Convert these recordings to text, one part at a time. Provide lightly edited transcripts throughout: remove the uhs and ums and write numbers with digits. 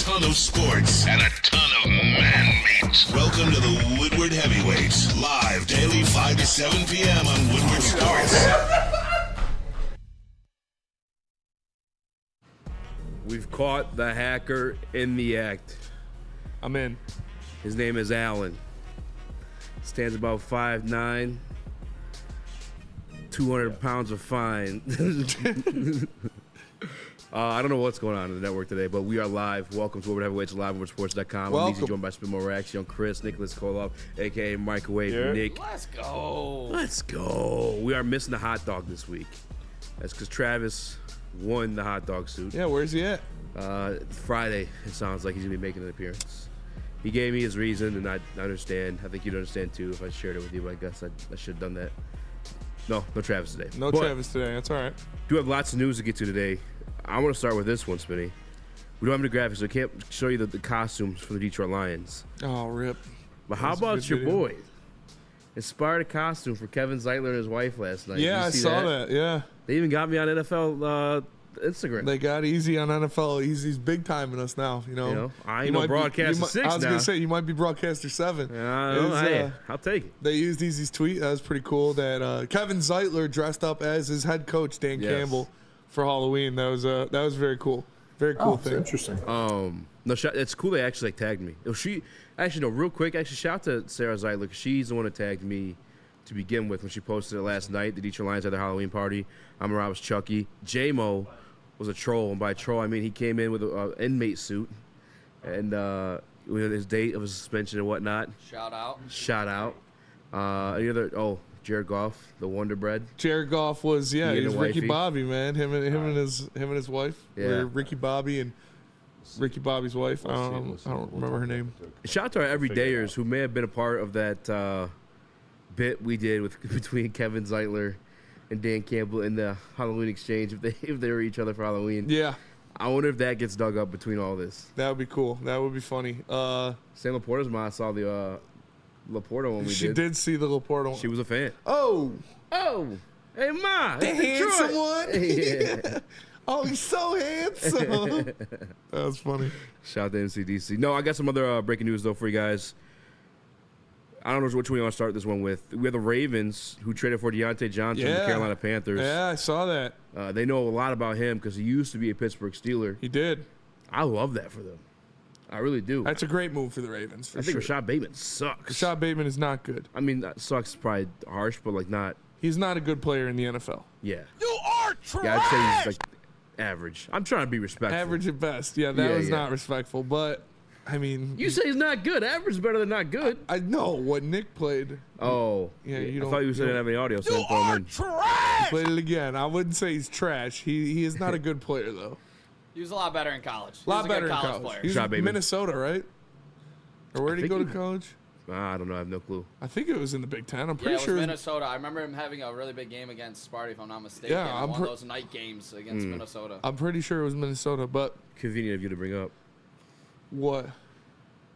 ton of sports and a ton of man-meat. Welcome to the Woodward Heavyweights, live daily 5 to 7 p.m. on Woodward Sports. We've caught the hacker in the act. I'm in. His name is Alan. Stands about 5'9", 200 pounds of fine. I don't know what's going on in the network today, but we are live. Welcome to Woodward Heavyweights, live on WoodwardSports.com. I'm easy joined by Spenny, young Chris, Nicholas Kohloff, a.k.a. Microwave Nick. Let's go. Let's go. We are missing the hot dog this week. That's because Travis won the hot dog suit. Yeah, where's he at? Friday, it sounds like he's going to be making an appearance. He gave me his reason, and I understand. I think you'd understand, too, if I shared it with you, but I guess I should have done that. No Travis today. No Travis today. That's all right. Do have lots of news to get to today. I want to start with this one, Spenny. We don't have any graphics, so I can't show you the costumes for the Detroit Lions. Oh, rip. But how about your boy? Inspired a costume for Kevin Zeitler and his wife last night. Yeah, I saw that. Yeah. They even got me on NFL Instagram. They got Easy on NFL. He's big timing us now. You know I ain't no broadcaster 6 now. I was gonna say you might be broadcaster 7. I'll take it. They used Easy's tweet. That was pretty cool. That Kevin Zeitler dressed up as his head coach Dan Campbell for Halloween. That was very cool. Very cool thing. Interesting. It's cool they actually tagged me. Real quick. Shout out to Sarah Zeitler, because she's the one that tagged me to begin with when she posted it last night. The Detroit Lions had their Halloween party. Amon-Ra was Chucky. J-Mo was a troll, and by troll I mean he came in with an inmate suit, and with his date of his suspension and whatnot. Shout out. Any other? Jared Goff, the Wonder Bread. Jared Goff was he was Ricky wifey. Bobby, man. Him and his wife. Yeah. Ricky Bobby and Ricky Bobby's wife. I don't remember her name. Shout out to our everydayers who may have been a part of that bit we did between Kevin Zeitler and Dan Campbell in the Halloween exchange if they were each other for Halloween. Yeah. I wonder if that gets dug up between all this. That would be cool. That would be funny. Sam Laporta's mom saw the Laporta one we did. She did see the Laporta one. She was a fan. Oh, hey Ma, the handsome one. Yeah. Oh, he's so handsome. That was funny. Shout out to MCDC. No, I got some other breaking news though for you guys. I don't know which one you want to start this one with. We have the Ravens, who traded for Deontay Johnson from the Carolina Panthers. Yeah, I saw that. They know a lot about him because he used to be a Pittsburgh Steeler. He did. I love that for them. I really do. That's a great move for the Ravens, I think Rashad Bateman sucks. Rashad Bateman is not good. I mean, that sucks is probably harsh, but not. He's not a good player in the NFL. Yeah. You are trash. Yeah, I'd say he's average. I'm trying to be respectful. Average at best. Yeah, that was not respectful, but I mean, you say he's not good. Average is better than not good. I know what Nick played. Oh, yeah. I thought you said he didn't have any audio. So you are trash. He played it again. I wouldn't say he's trash. He is not a good player though. He was a lot better in college. A lot better in college. Player. He's in Minnesota, right? Or where did he go to college? I don't know. I have no clue. I think it was in the Big Ten. I'm pretty it was sure. Minnesota. I remember him having a really big game against Sparty, if I'm not mistaken. Yeah, one of those night games against Minnesota. I'm pretty sure it was Minnesota, but Convenient of you to bring up. What?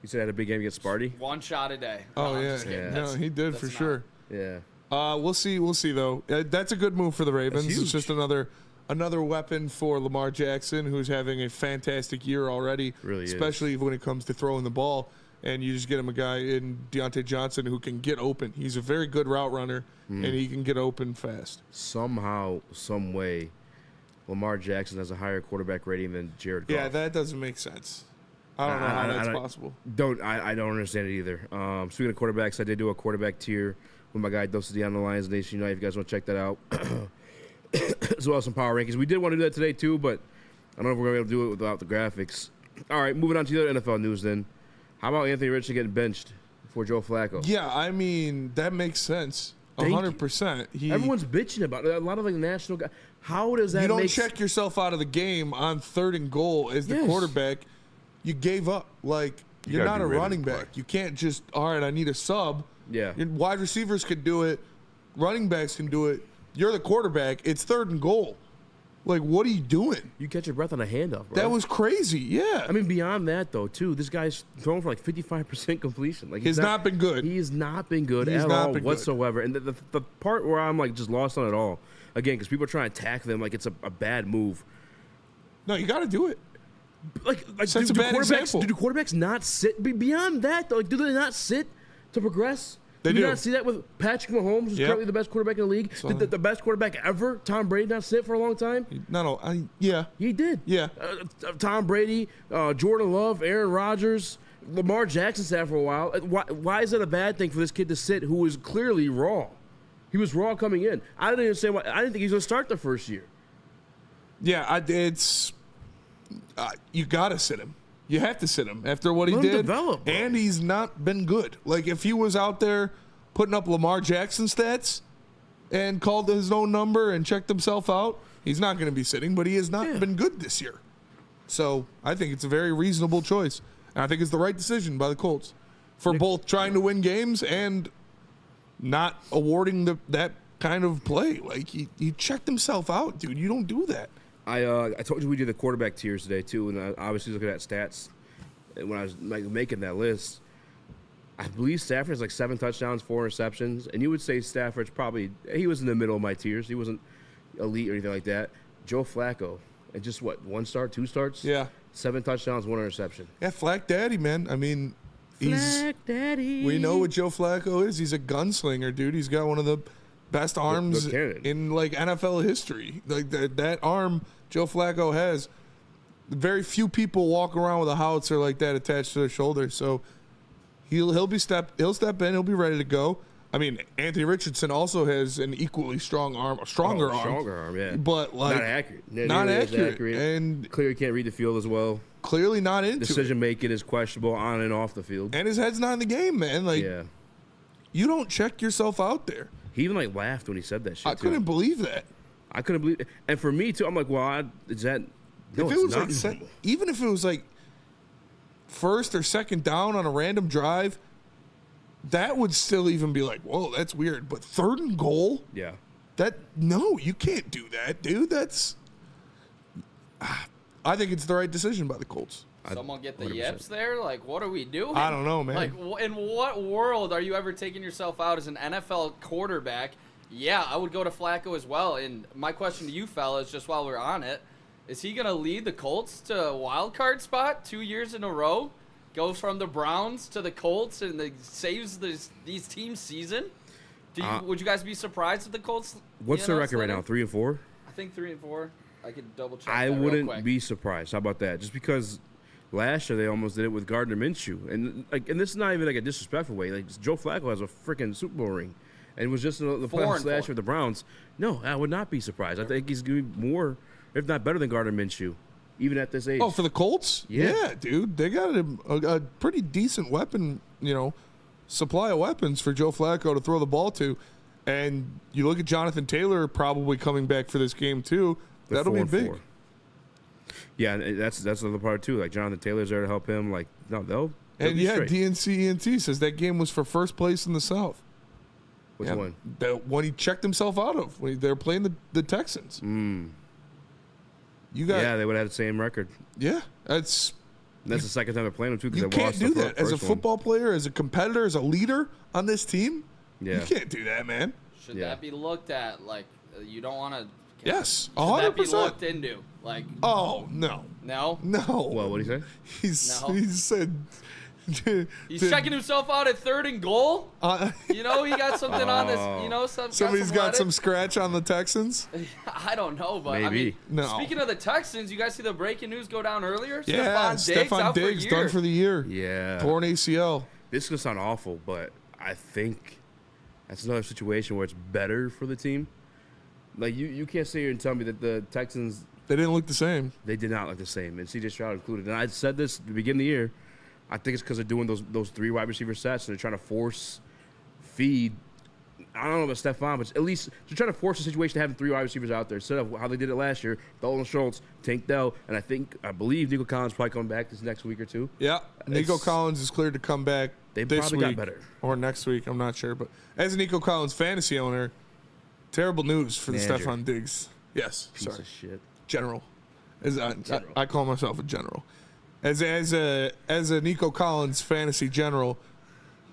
You said I had a big game against Sparty? One shot a day. Oh, I'm yeah. just kidding. No, he did for sure. Yeah. We'll see. We'll see though. That's a good move for the Ravens. That's huge. It's just another weapon for Lamar Jackson, who's having a fantastic year already. Really is. Especially when it comes to throwing the ball. And you just get him a guy in Deontay Johnson who can get open. He's a very good route runner, and he can get open fast. Somehow, some way, Lamar Jackson has a higher quarterback rating than Jared Goff. Yeah, that doesn't make sense. I don't know how that's possible. I don't understand it either. Speaking of quarterbacks, I did do a quarterback tier with my guy Dosity on the Lions Nation United. If you guys want to check that out, as well as some power rankings. We did want to do that today too, but I don't know if we're going to be able to do it without the graphics. All right, moving on to the other NFL news then. How about Anthony Richardson getting benched for Joe Flacco? Yeah, I mean, that makes sense. 100%. Everyone's bitching about it. A lot of national guys. How does that You don't check yourself out of the game on 3rd and goal as the quarterback. You gave up. You're not a running back. You can't just, all right, I need a sub. Yeah. Wide receivers can do it. Running backs can do it. You're the quarterback. It's 3rd and goal. What are you doing? You catch your breath on a handoff, bro. That was crazy, yeah. I mean, beyond that, though, too, this guy's thrown for 55% completion. He's not been good. He has not been good at all whatsoever. And the part where I'm, just lost on it all, again, because people are trying to tackle him like it's a bad move. No, you got to do it. Like That's a bad example. do quarterbacks not sit beyond that? Though, like, do they not sit to progress? They do. do. You not see that with Patrick Mahomes, who's currently the best quarterback in the league? Did the best quarterback ever, Tom Brady, not sit for a long time? Yeah. He did. Yeah. Tom Brady, Jordan Love, Aaron Rodgers, Lamar Jackson sat for a while. Why is it a bad thing for this kid to sit who is clearly raw? He was raw coming in. I didn't even say why. I didn't think he was going to start the first year. Yeah, you got to sit him. You have to sit him after what he Let him did. develop, bro. And he's not been good. Like, if he was out there putting up Lamar Jackson stats and called his own number and checked himself out, he's not going to be sitting, but he has not been good this year. So I think it's a very reasonable choice. And I think it's the right decision by the Colts for both trying to win games and not awarding that kind of play. Like, he checked himself out, dude. You don't do that. I told you we did the quarterback tiers today too, and I obviously looking at stats when I was making that list. I believe Stafford has like 7 touchdowns, 4 interceptions, and you would say Stafford's he was in the middle of my tiers. He wasn't elite or anything like that. Joe Flacco, and just 1 start, 2 starts? Yeah. 7 touchdowns, 1 interception. Yeah, Flack Daddy, man. I mean, Flack Daddy. We know what Joe Flacco is. He's a gunslinger, dude. He's got one of the best arms in like NFL history. Like that arm Joe Flacco has. Very few people walk around with a howitzer like that attached to their shoulder. So he'll step in. He'll be ready to go. I mean, Anthony Richardson also has an equally strong arm, a stronger arm, yeah. But like not accurate, and clearly can't read the field as well. Clearly not into decision making is questionable on and off the field, and his head's not in the game, man. Like, you don't check yourself out there. He even like laughed when he said that shit. I couldn't believe that. I couldn't believe it. And for me too, I'm like, well, is that? No, if it was like even if it was like first or second down on a random drive, that would still even be like, whoa, that's weird. But 3rd and goal, no, you can't do that, dude. That's. I think it's the right decision by the Colts. Someone get the 100%. Yips there? Like, what are we doing? I don't know, man. Like, in what world are you ever taking yourself out as an NFL quarterback? Yeah, I would go to Flacco as well. And my question to you fellas, just while we're on it, is he going to lead the Colts to a wild card spot 2 years in a row? Goes from the Browns to the Colts and saves these teams' season? Would you guys be surprised if the Colts? What's their record right now? 3-4? I think 3-4. I could double check. I wouldn't be surprised. How about that? Just because last year they almost did it with Gardner Minshew, and this is not even like a disrespectful way. Like, Joe Flacco has a freaking Super Bowl ring, and was just in the playoffs last year with the Browns. No, I would not be surprised. I think he's going to be more, if not better than Gardner Minshew, even at this age. Oh, for the Colts? Yeah, dude, they got a pretty decent weapon, supply of weapons for Joe Flacco to throw the ball to, and you look at Jonathan Taylor probably coming back for this game too. That'll be big. 4-4. Yeah, and that's another part too. Like, Jonathan Taylor's there to help him. Like, no, they'll and be straight. DNC ENT says that game was for first place in the South. Which one? The one he checked himself out of when they were playing the Texans. They would have had the same record. Yeah, that's the second time they're playing them too. You can't do that as a football player, as a competitor, as a leader on this team. Yeah, you can't do that, man. Should that be looked at? Like, you don't want to. Yes, 100%. Should that be looked into? Like, oh no, no. Well, what did he say? He said he's checking himself out at 3rd and goal. He got something on this. Somebody's got some scratch on the Texans. I don't know, but maybe. I mean, no. Speaking of the Texans, you guys see the breaking news go down earlier? Yeah, Stephon Diggs done for the year. Yeah, torn ACL. This is gonna sound awful, but I think that's another situation where it's better for the team. Like, you can't sit here and tell me that the Texans, they didn't look the same. They did not look the same, and C.J. Stroud included. And I said this at the beginning of the year. I think it's because they're doing those 3 wide receiver sets, and they're trying to force feed. I don't know about Stephon, but at least they're trying to force a situation to having 3 wide receivers out there instead of how they did it last year. Dalton Schultz, Tank Dell, and I believe Nico Collins probably coming back this next week or 2. Yeah, Nico Collins is cleared to come back they this probably week got better. Or next week. I'm not sure, but as a Nico Collins fantasy owner, terrible news for the Stephon Diggs. Yes, Piece of shit. General. I call myself a general. As a Nico Collins fantasy general,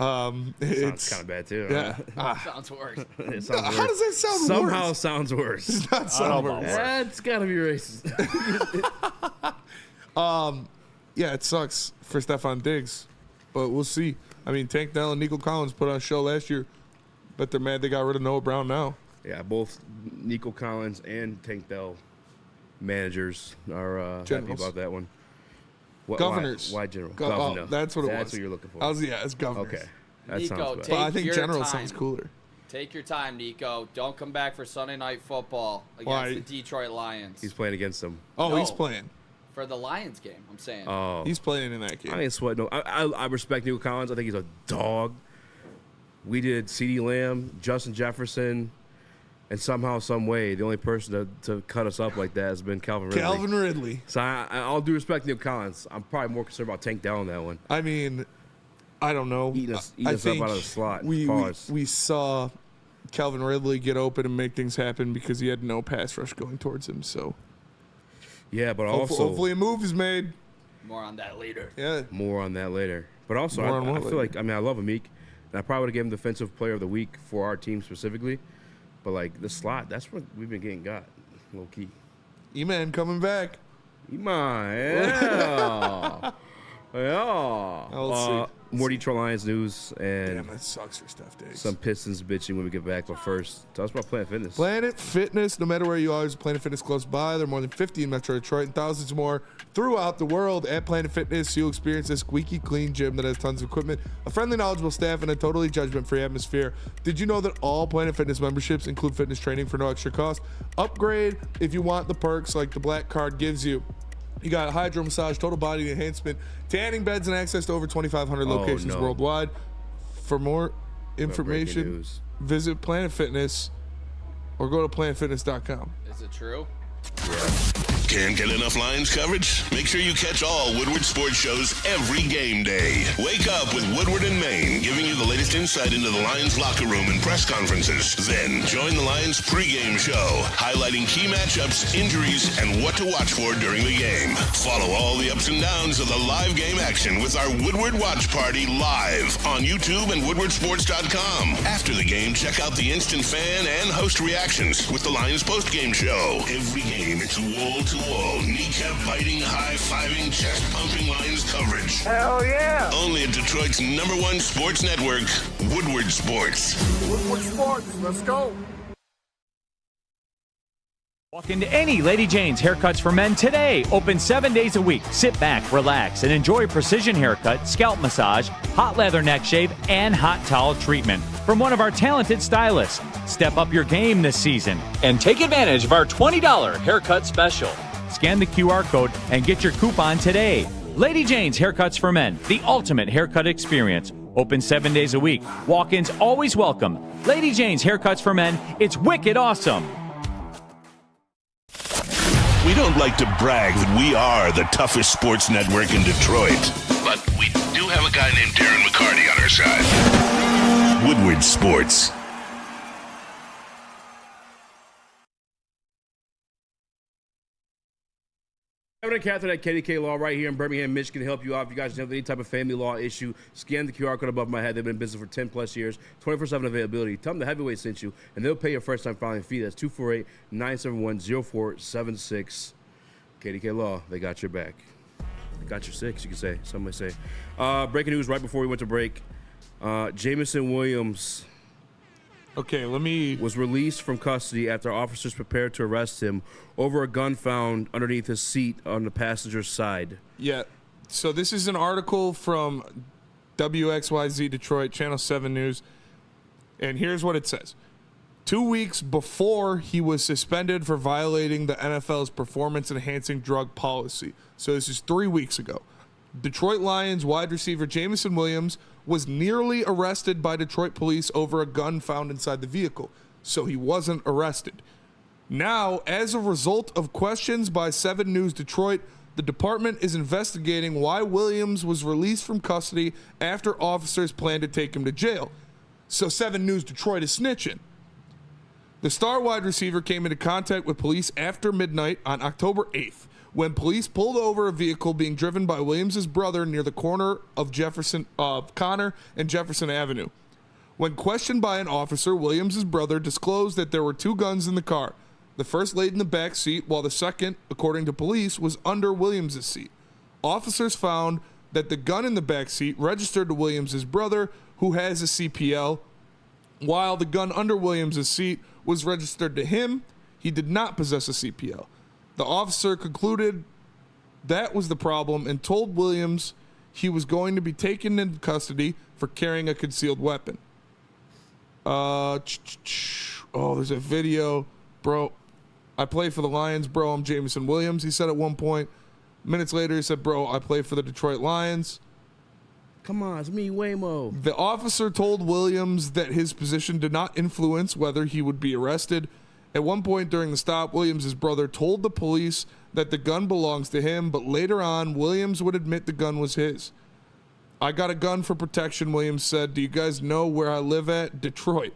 it's kind of bad too. Yeah, sounds worse. How does that sound? Somehow worse? Sounds worse. Does not sound worse. That's got to be racist. Yeah, it sucks for Stephon Diggs, but we'll see. I mean, Tank Dell and Nico Collins put on a show last year, but they're mad they got rid of Noah Brown now. Yeah, both Nico Collins and Tank Dell managers are happy about that one. Governors. Why general? Governor. That's what it was. That's what you're looking for. It's governors. Okay. That Nico, sounds take But I think your general time. sounds cooler. Take your time, Nico. Don't come back for Sunday Night Football against Why? the Detroit Lions. He's playing against them. Oh, No. he's playing. For the Lions game, I'm saying. Oh. He's playing in that game. I ain't sweating. No, I respect Nico Collins. I think he's a dog. We did CeeDee Lamb, Justin Jefferson, and somehow, some way, the only person to cut us up like that has been Calvin Ridley. Calvin Ridley. So I'll do respect Nico Collins. I'm probably more concerned about Tank Dell on that one. I mean, I don't know. Eating us I up think out of the slot. We saw Calvin Ridley get open and make things happen because he had no pass rush going towards him. So Yeah, but also hopefully a move is made. More on that later. Yeah. more on that later. But also, More on what I feel later? like, I mean, I love Amik, and I probably would have given him Defensive Player of the Week for our team specifically. But, like, the slot, that's what we've been getting got, low-key. E-Man coming back. Iman, yeah. Yeah. I'll see. More Detroit Lions news and Damn, that sucks for Steph Diggs. some Pistons bitching when we get back. But first, tell us about Planet Fitness. Planet Fitness, no matter where you are, there's a Planet Fitness close by. There are more than 50 in Metro Detroit and thousands more throughout the world. At Planet Fitness, you'll experience a squeaky clean gym that has tons of equipment, a friendly, knowledgeable staff, and a totally judgment-free atmosphere. Did you know that all Planet Fitness memberships include fitness training for no extra cost? Upgrade if you want the perks like the Black Card gives you. You got hydro massage, total body enhancement, tanning beds, and access to over 2,500 locations no. worldwide. For more Breaking information, news. visit Planet Fitness or go to planetfitness.com. Is it true? Can't get enough Lions coverage? Make sure you catch all Woodward sports shows every game day. Wake up with Woodward and Maine, giving you the latest insight into the Lions locker room and press conferences. Then join the Lions pregame show, highlighting key matchups, injuries, and what to watch for during the game. Follow all the ups and downs of the live game action with our Woodward Watch Party live on YouTube and WoodwardSports.com. After the game, check out the instant fan and host reactions with the Lions postgame show. Every game, it's wall-to-wall, kneecap-biting, high-fiving, chest-pumping Lions coverage. Hell yeah! Only at Detroit's #1 sports network, Woodward Sports. Woodward Sports, let's go! Walk into any Lady Jane's Haircuts for Men today. Open 7 days a week. Sit back, relax, and enjoy precision haircut, scalp massage, hot leather neck shave, and hot towel treatment from one of our talented stylists. Step up your game this season and take advantage of our $20 haircut special. Scan the QR code and get your coupon today. Lady Jane's Haircuts for Men, the ultimate haircut experience. Open 7 days a week. Walk-ins always welcome. Lady Jane's Haircuts for Men. It's wicked awesome. We don't like to brag that we are the toughest sports network in Detroit, but we do have a guy named Darren McCarty on our side. Woodward Sports. Kevin and Catherine at KDK Law right here in Birmingham, Michigan, help you out. If you guys have any type of family law issue, scan the QR code above my head. They've been in business for 10 plus years, 24/7 availability. Tell them the Heavyweight sent you, and they'll pay your first time filing fee. That's 248-971-0476. KDK Law, they got your back. They got your six, you could say. Some might say. Breaking news right before we went to break. Jamison Williams Okay, let me. was released from custody after officers prepared to arrest him over a gun found underneath his seat on the passenger's side. Yeah. So this is an article from WXYZ Detroit, Channel 7 News. And here's what it says. 2 weeks before he was suspended for violating the NFL's performance-enhancing drug policy. So this is 3 weeks ago. Detroit Lions wide receiver Jamison Williams was nearly arrested by Detroit police over a gun found inside the vehicle. So he wasn't arrested. Now, as a result of questions by 7 News Detroit, the department is investigating why Williams was released from custody after officers planned to take him to jail. So 7 News Detroit is snitching. The star wide receiver came into contact with police after midnight on October 8th when police pulled over a vehicle being driven by Williams' brother near the corner of Connor and Jefferson Avenue. When questioned by an officer, Williams' brother disclosed that there were 2 guns in the car. The first laid in the back seat, while the second, according to police, was under Williams' seat. Officers found that the gun in the back seat registered to Williams' brother, who has a CPL, while the gun under Williams' seat was registered to him. He did not possess a CPL. The officer concluded that was the problem and told Williams he was going to be taken into custody for carrying a concealed weapon. Oh, there's a video. Bro, I play for the Lions, bro. I'm Jameson Williams, he said at one point. Minutes later, he said, bro, I play for the Detroit Lions. Come on, it's me, Waymo. The officer told Williams that his position did not influence whether he would be arrested. At one point during the stop, Williams' brother told the police that the gun belongs to him, but later on, Williams would admit the gun was his. I got a gun for protection, Williams said. Do you guys know where I live at? Detroit.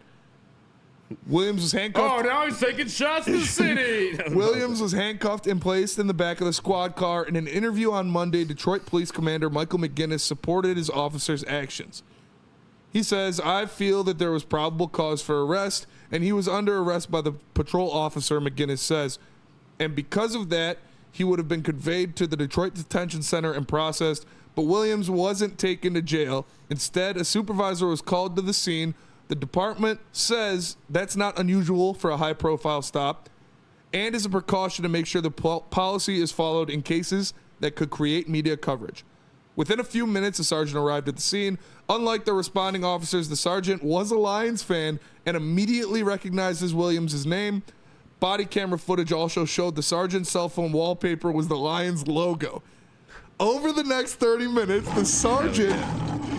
Williams was handcuffed. Oh, now he's taking shots to the city. Williams was handcuffed and placed in the back of the squad car. In an interview on Monday, Detroit Police Commander Michael McGinnis supported his officers' actions. He says, I feel that there was probable cause for arrest, and he was under arrest by the patrol officer, McGinnis says. And because of that, he would have been conveyed to the Detroit Detention Center and processed, but Williams wasn't taken to jail. Instead, a supervisor was called to the scene. The department says that's not unusual for a high-profile stop and is a precaution to make sure the policy is followed in cases that could create media coverage. Within a few minutes, the sergeant arrived at the scene. Unlike the responding officers, the sergeant was a Lions fan and immediately recognizes Williams' name. Body camera footage also showed the sergeant's cell phone wallpaper was the Lions logo. Over the next 30 minutes, the sergeant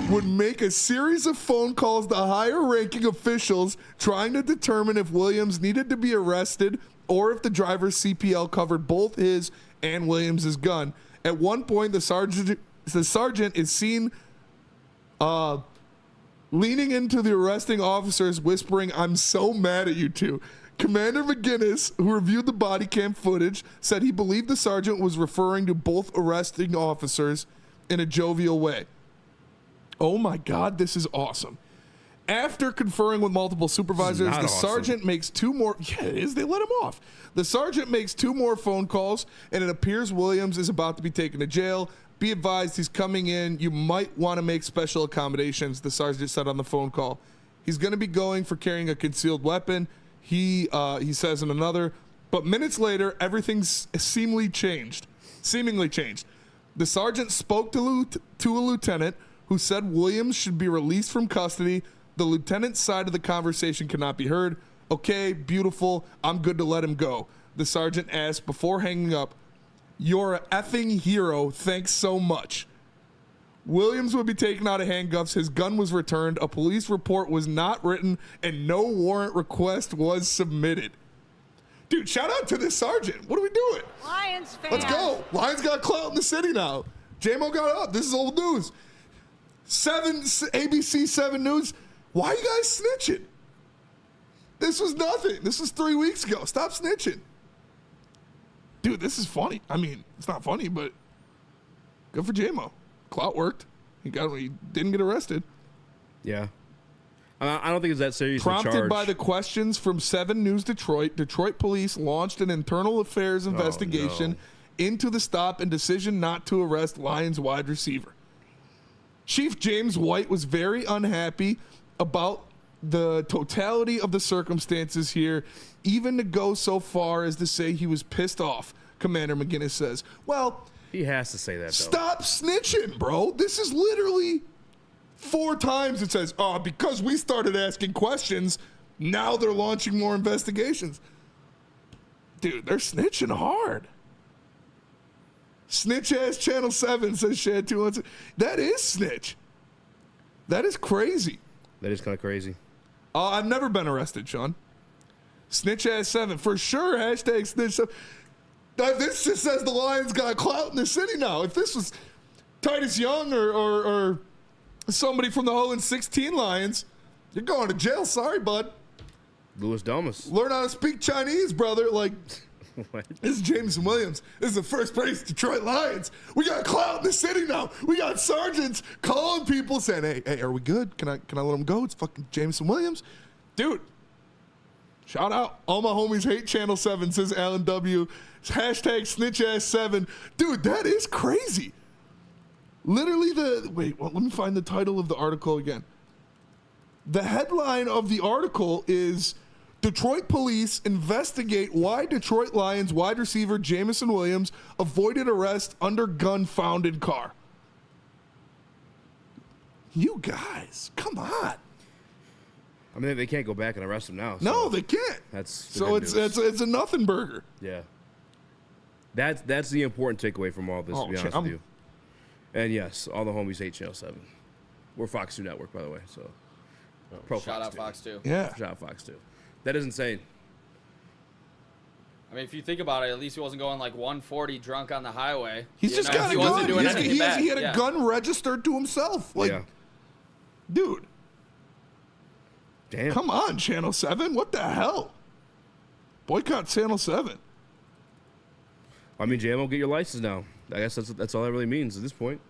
would make a series of phone calls to higher-ranking officials trying to determine if Williams needed to be arrested or if the driver's CPL covered both his and Williams' gun. At one point, the sergeant is seen leaning into the arresting officers, whispering, I'm so mad at you two. Commander McGinnis, who reviewed the body cam footage, said he believed the sergeant was referring to both arresting officers in a jovial way. Oh my God, this is awesome. After conferring with multiple supervisors, the sergeant makes two more. Yeah, it is. They let him off. The sergeant makes two more phone calls, and it appears Williams is about to be taken to jail. Be advised, he's coming in. You might want to make special accommodations, the sergeant said on the phone call. He's going to be going for carrying a concealed weapon. He says in another, but minutes later, everything's seemingly changed. The sergeant spoke to a lieutenant who said Williams should be released from custody. The lieutenant's side of the conversation cannot be heard. Okay, beautiful. I'm good to let him go. The sergeant asked before hanging up, you're an effing hero. Thanks so much. Williams would be taken out of handcuffs. His gun was returned. A police report was not written, and no warrant request was submitted. Dude, shout out to this sergeant. What are we doing? Lions fans. Let's go. Lions got clout in the city now. J-Mo got up. This is old news. ABC 7 News. Why are you guys snitching? This was nothing. This was 3 weeks ago. Stop snitching. Dude, this is funny. I mean, it's not funny, but good for J-Mo. Clout worked. He didn't get arrested. Yeah. I don't think it's that serious. Prompted by the questions from 7 News Detroit, Detroit police launched an internal affairs investigation into the stop and decision not to arrest Lions wide receiver. Chief James White was very unhappy about the totality of the circumstances here, even to go so far as to say he was pissed off, Commander McGinnis says. Well, he has to say that, though. Stop snitching, bro. This is literally 4 times it says, because we started asking questions, now they're launching more investigations. Dude, they're snitching hard. Snitch ass Channel 7 says Shad 216. That is snitch. That is crazy. That is kind of crazy. I've never been arrested, Sean. Snitch ass 7 for sure. Hashtag snitch 7. This just says the Lions got clout in the city now. If this was Titus Young or somebody from the 0-16 Lions, you're going to jail. Sorry, bud. Louis Domus. Learn how to speak Chinese, brother. Like, what? This is Jameson Williams. This is the first place Detroit Lions. We got clout in the city now. We got sergeants calling people saying, hey, are we good? Can I let them go? It's fucking Jameson Williams. Dude, shout out. All my homies hate Channel 7, says Alan W. Hashtag snitch ass 7. Dude, that is crazy. Literally let me find the title of the article again. The headline of the article is Detroit police investigate why Detroit Lions wide receiver Jameson Williams avoided arrest under gun found in car. You guys, come on. I mean, they can't go back and arrest him now. So No, they can't. That's the So good it's news. it's a nothing burger. Yeah. That's the important takeaway from all this, to be honest with you. And yes, all the homies hate Channel 7. We're Fox 2 Network, by the way. So, pro Shout Fox out 2. Fox 2. Yeah. Shout out Fox 2. That is insane. I mean, if you think about it, at least he wasn't going like 140 drunk on the highway. He's just got a he wasn't gun. doing anything He bad. had a Yeah. gun registered to himself. Like, Yeah. dude, Damn. come on, Channel 7. What the hell? Boycott Channel 7. I mean, JMO, get your license now. I guess that's all that really means at this point.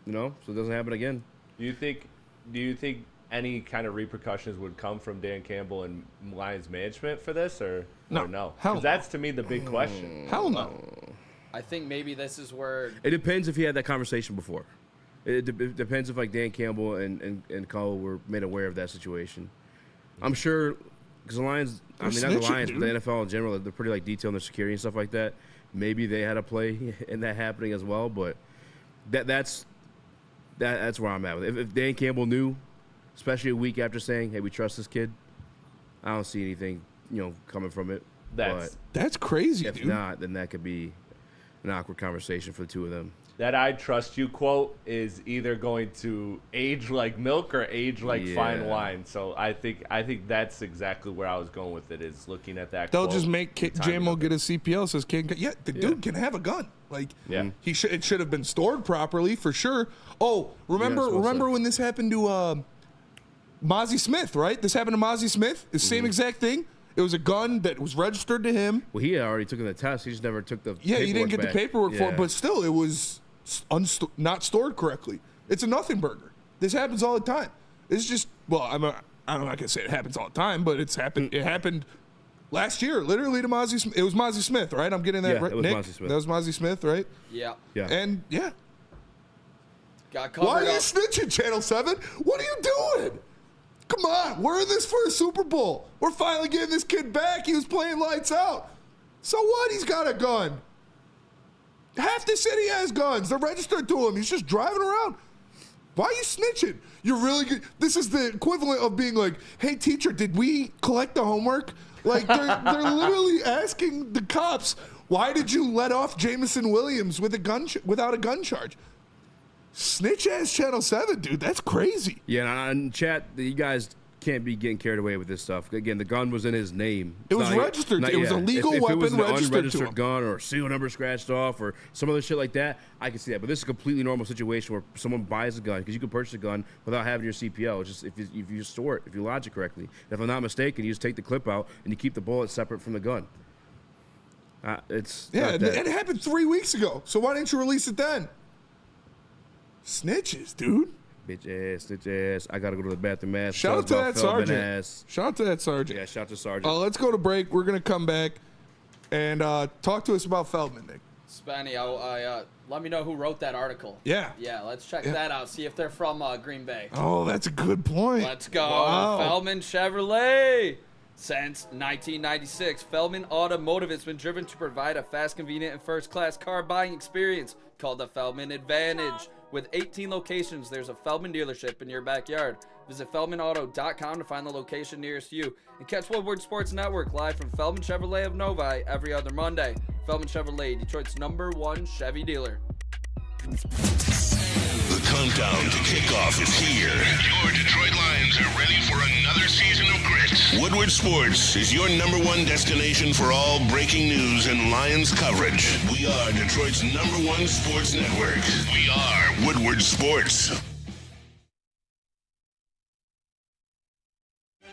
You know, so it doesn't happen again. Do you think any kind of repercussions would come from Dan Campbell and Lions management for this, or No. or no? Hell 'Cause no. that's to me the big question. Hell no. I think maybe this is where It depends if he had that conversation before. It depends if like Dan Campbell and Cole were made aware of that situation. I'm sure because the Lions, I mean, not the snitching, Lions, but the dude. NFL in general, they're pretty like detailed in their security and stuff like that. Maybe they had a play in that happening as well, but that's where I'm at with it. If Dan Campbell knew, especially a week after saying, "Hey, we trust this kid," I don't see anything, coming from it. That's That's crazy, But if dude. not, then that could be an awkward conversation for the two of them. that "I trust you" quote is either going to age like milk or age like fine Yeah. wine. So I think that's exactly where I was going with it. Is looking at that. They'll quote, just make the timing JMO of it. get his CPL. Says the dude can have a gun. Like, Yeah. it should have been stored properly for sure. Oh, remember Yeah, it's well said. when this happened to Mozzie Smith, right? This happened to Mozzie Smith. The same exact thing. It was a gun that was registered to him. Well, he had already taken the test. He just never took the Yeah, he didn't get paperwork the back. paperwork for it, Yeah. but still, it was not stored correctly. It's a nothing burger. This happens all the time. It's just, well, I'm not gonna say it happens all the time, but it's happened. It happened last year, literally to Mozzie Smith. It was Mozzie Smith, right? I'm getting that Yeah, right, it was Nick? Mozzie Smith. That was Mozzie Smith, right? yeah, Yeah. And yeah, got covered why are you up. snitching, Channel 7? What are you doing? Come on, we're in this for a Super Bowl. We're finally getting this kid back. He was playing lights out. So what? He's got a gun. Half the city has guns. They're registered to him. He's just driving around. Why are you snitching? You're really good. This is the equivalent of being like, hey, teacher, did we collect the homework? Like, they're literally asking the cops, why did you let off Jameson Williams with a gun without a gun charge? Snitch ass Channel 7, dude. That's crazy. Yeah, and chat, you guys can't be getting carried away with this stuff. Again, the gun was in his name. It was registered. It was a legal if it was weapon an registered to unregistered him. gun or a serial number scratched off or some other shit like that, I can see that. But this is a completely normal situation where someone buys a gun because you can purchase a gun without having your CPO. It's just if you store it, if you lodge it correctly. If I'm not mistaken, you just take the clip out and you keep the bullet separate from the gun. It's Yeah, not and that. it happened 3 weeks ago. So why didn't you release it then? Snitches, dude. Bitch ass, snitch ass. I gotta go to the bathroom ass. Shout out to that Feldman sergeant. ass. Shout out to that sergeant. Yeah, shout out to Sergeant. Let's go to break. We're going to come back and talk to us about Feldman, Nick. Spenny, let me know who wrote that article. Yeah. Yeah, let's check Yeah. that out. See if they're from Green Bay. Oh, that's a good point. Let's go. Wow. Feldman Chevrolet. Since 1996, Feldman Automotive has been driven to provide a fast, convenient, and first-class car buying experience called the Feldman Advantage. With 18 locations, there's a Feldman dealership in your backyard. Visit FeldmanAuto.com to find the location nearest you. And catch Woodward Sports Network live from Feldman Chevrolet of Novi every other Monday. Feldman Chevrolet, Detroit's #1 Chevy dealer. The countdown to kickoff is here. Your Detroit Lions are ready for another season of grit. Woodward Sports is your #1 destination for all breaking news and Lions coverage. We are Detroit's #1 sports network. We are Woodward Sports.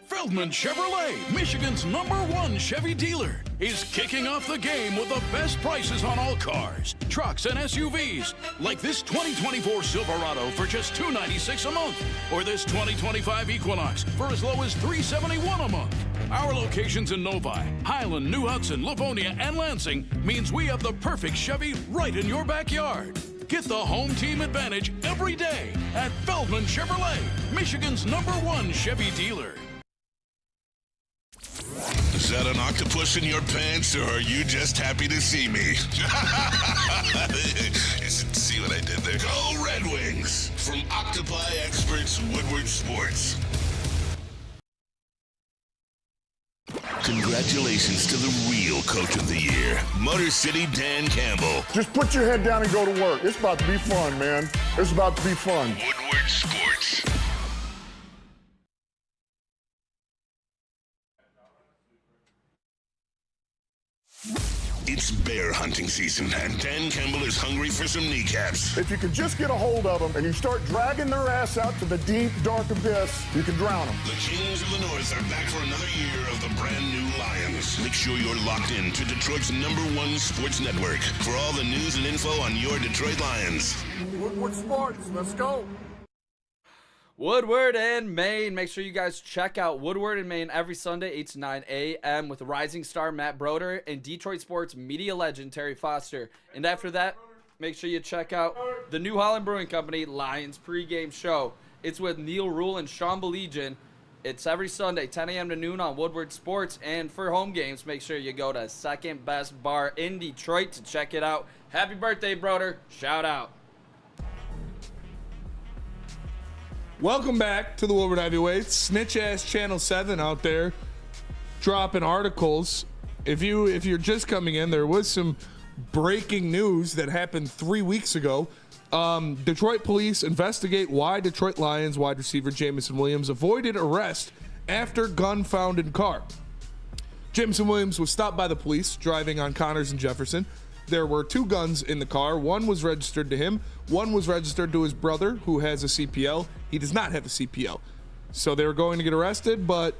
Feldman Chevrolet, Michigan's #1 Chevy dealer, is kicking off the game with the best prices on all cars, trucks, and SUVs, like this 2024 Silverado for just $296 a month, or this 2025 Equinox for as low as $371 a month. Our locations in Novi, Highland, New Hudson, Livonia, and Lansing means we have the perfect Chevy right in your backyard. Get the home team advantage every day at Feldman Chevrolet, Michigan's #1 Chevy dealer. Is that an octopus in your pants, or are you just happy to see me? See what I did there? Go Red Wings! From Octopi experts, Woodward Sports. Congratulations to the real Coach of the Year, Motor City Dan Campbell. Just put your head down and go to work. It's about to be fun, man. It's about to be fun. Woodward Sports. It's bear hunting season, and Dan Campbell is hungry for some kneecaps. If you can just get a hold of them and you start dragging their ass out to the deep, dark abyss, you can drown them. The Kings of the North are back for another year of the brand new Lions. Make sure you're locked in to Detroit's #1 sports network for all the news and info on your Detroit Lions. Woodward Sports, let's go. Woodward and Maine. Make sure you guys check out Woodward and Maine every Sunday, 8 to 9 a.m. with rising star Matt Broder and Detroit sports media legend Terry Foster. And after that, make sure you check out the New Holland Brewing Company Lions pregame show. It's with Neil Rule and Sean Belegian. It's every Sunday, 10 a.m. to noon on Woodward Sports. And for home games, make sure you go to Second Best Bar in Detroit to check it out. Happy birthday, Broder. Shout out. Welcome back to the Woodward Heavyweights. Snitch-ass Channel 7 out there dropping articles. If you're just coming in, there was some breaking news that happened 3 weeks ago. Detroit police investigate why Detroit Lions wide receiver Jameson Williams avoided arrest after gun found in car. Jameson Williams was stopped by the police driving on Connors and Jefferson. There were 2 guns in the car. One was registered to him. One was registered to his brother, who has a CPL. He does not have a CPL. So they were going to get arrested, but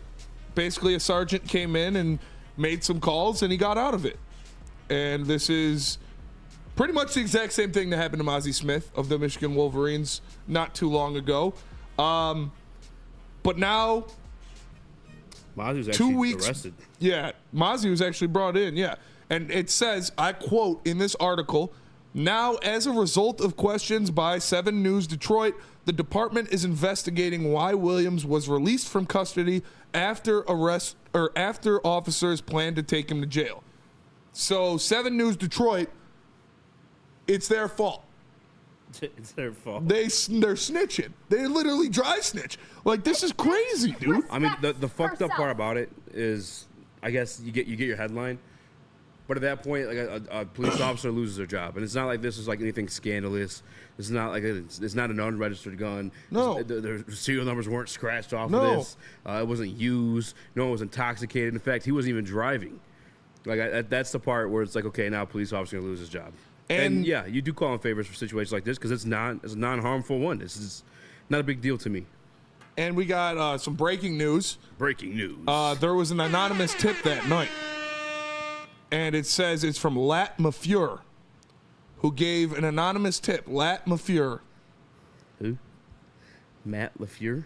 basically a sergeant came in and made some calls, and he got out of it. And this is pretty much the exact same thing that happened to Mozzie Smith of the Michigan Wolverines not too long ago. But now, Mozzie was 2 actually weeks. arrested. Yeah, Mozzie was actually brought in, yeah. And it says, I quote in this article, now as a result of questions by 7 News Detroit, the department is investigating why Williams was released from custody after arrest or after officers planned to take him to jail. So 7 News Detroit, it's their fault. It's their fault. They're snitching. They literally dry snitch. Like, this is crazy, dude. I mean, the fucked up part about it is, I guess you get your headline, but at that point, like a police officer loses their job, and it's not like this is like anything scandalous. It's not like it's not an unregistered gun. No, the serial numbers weren't scratched off No. of this. It wasn't used. No one was intoxicated. In fact, he wasn't even driving. Like that's the part where it's like, okay, now a police officer gonna lose his job. And yeah, you do call in favors for situations like this because it's a non-harmful one. This is not a big deal to me. And we got some breaking news. Breaking news. There was an anonymous tip that night. And it says it's from Lat Mafure, who gave an anonymous tip. Lat Mafure. Who? Matt LaFleur?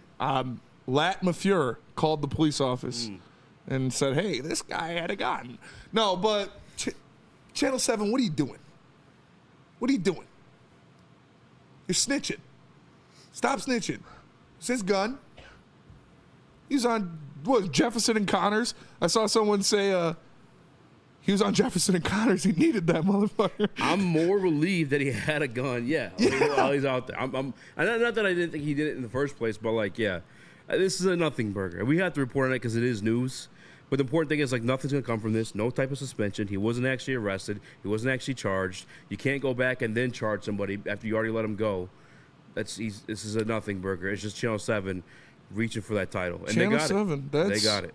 Lat Mafure called the police office and said, hey, this guy had a gun. No, but Channel 7, what are you doing? What are you doing? You're snitching. Stop snitching. It's his gun. He's on, Jefferson and Connors? I saw someone say, he was on Jefferson and Connors. He needed that motherfucker. I'm more relieved that he had a gun. Yeah, while he's out there. I'm not that I didn't think he did it in the first place, but like, yeah, this is a nothing burger. We have to report on it because it is news. But the important thing is, like, nothing's gonna come from this. No type of suspension. He wasn't actually arrested. He wasn't actually charged. You can't go back and then charge somebody after you already let him go. This is a nothing burger. It's just Channel 7 reaching for that title, and Channel they got 7, it. They got it.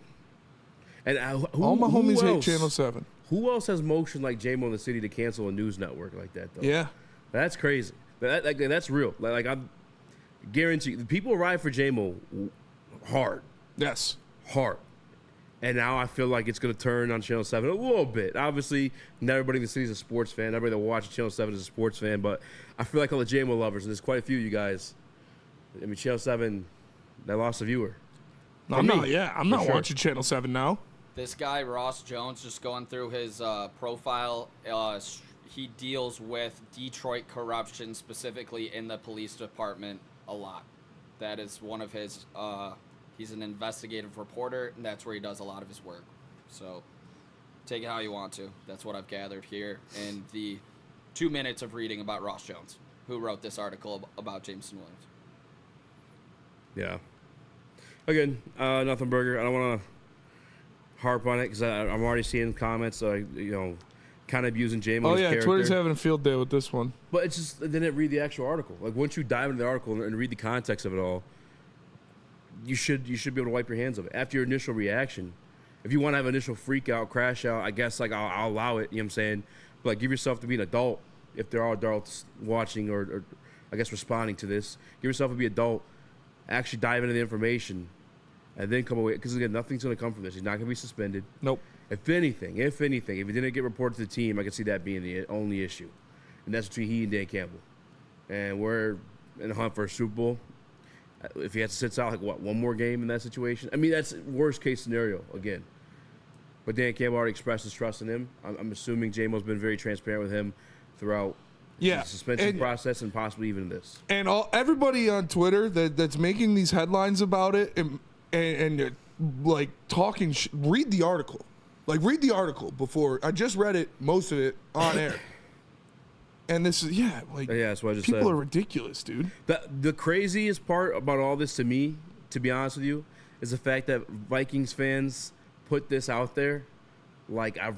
And all my homies hate else? Channel 7. Who else has motion like J-Mo in the city to cancel a news network like that, though? Yeah. That's crazy. That's real. Like I'm guarantee people ride for J-Mo hard. Yes. Hard. And now I feel like it's going to turn on Channel 7 a little bit. Obviously, not everybody in the city is a sports fan. Everybody that watches Channel 7 is a sports fan. But I feel like all the J-Mo lovers, and there's quite a few of you guys. I mean, Channel 7, they lost a viewer. I'm not watching Channel 7 now. This guy, Ross Jones, just going through his profile. he deals with Detroit corruption, specifically in the police department, a lot. That is one of his, he's an investigative reporter, and that's where he does a lot of his work. So take it how you want to. That's what I've gathered here in the 2 minutes of reading about Ross Jones, who wrote this article about Jameson Williams. Yeah. Again, nothing burger. I don't want to harp on it because I'm already seeing comments, kind of abusing Jamo's character. Twitter's having a field day with this one. But it's just, they didn't read the actual article. Like, once you dive into the article and read the context of it all, you should be able to wipe your hands of it. After your initial reaction, if you want to have an initial freak out, crash out, I guess, like, I'll allow it, you know what I'm saying? But, like, give yourself to be an adult, if there are adults watching or I guess, responding to this. Give yourself to be an adult, actually dive into the information, and then come away. Because, again, nothing's going to come from this. He's not going to be suspended. Nope. If anything, if he didn't get reported to the team, I could see that being the only issue. And that's between he and Dan Campbell. And we're in the hunt for a Super Bowl. If he has to sit out, one more game in that situation? I mean, that's worst case scenario, again. But Dan Campbell already expressed his trust in him. I'm assuming J-Mo's been very transparent with him throughout the suspension process and possibly even this. And everybody on Twitter that's making these headlines about it and like talking, read the article. Like, read the article before. I just read it, most of it, on air. And this is, that's what I just said. People are ridiculous, dude. The craziest part about all this to me, to be honest with you, is the fact that Vikings fans put this out there. Like, I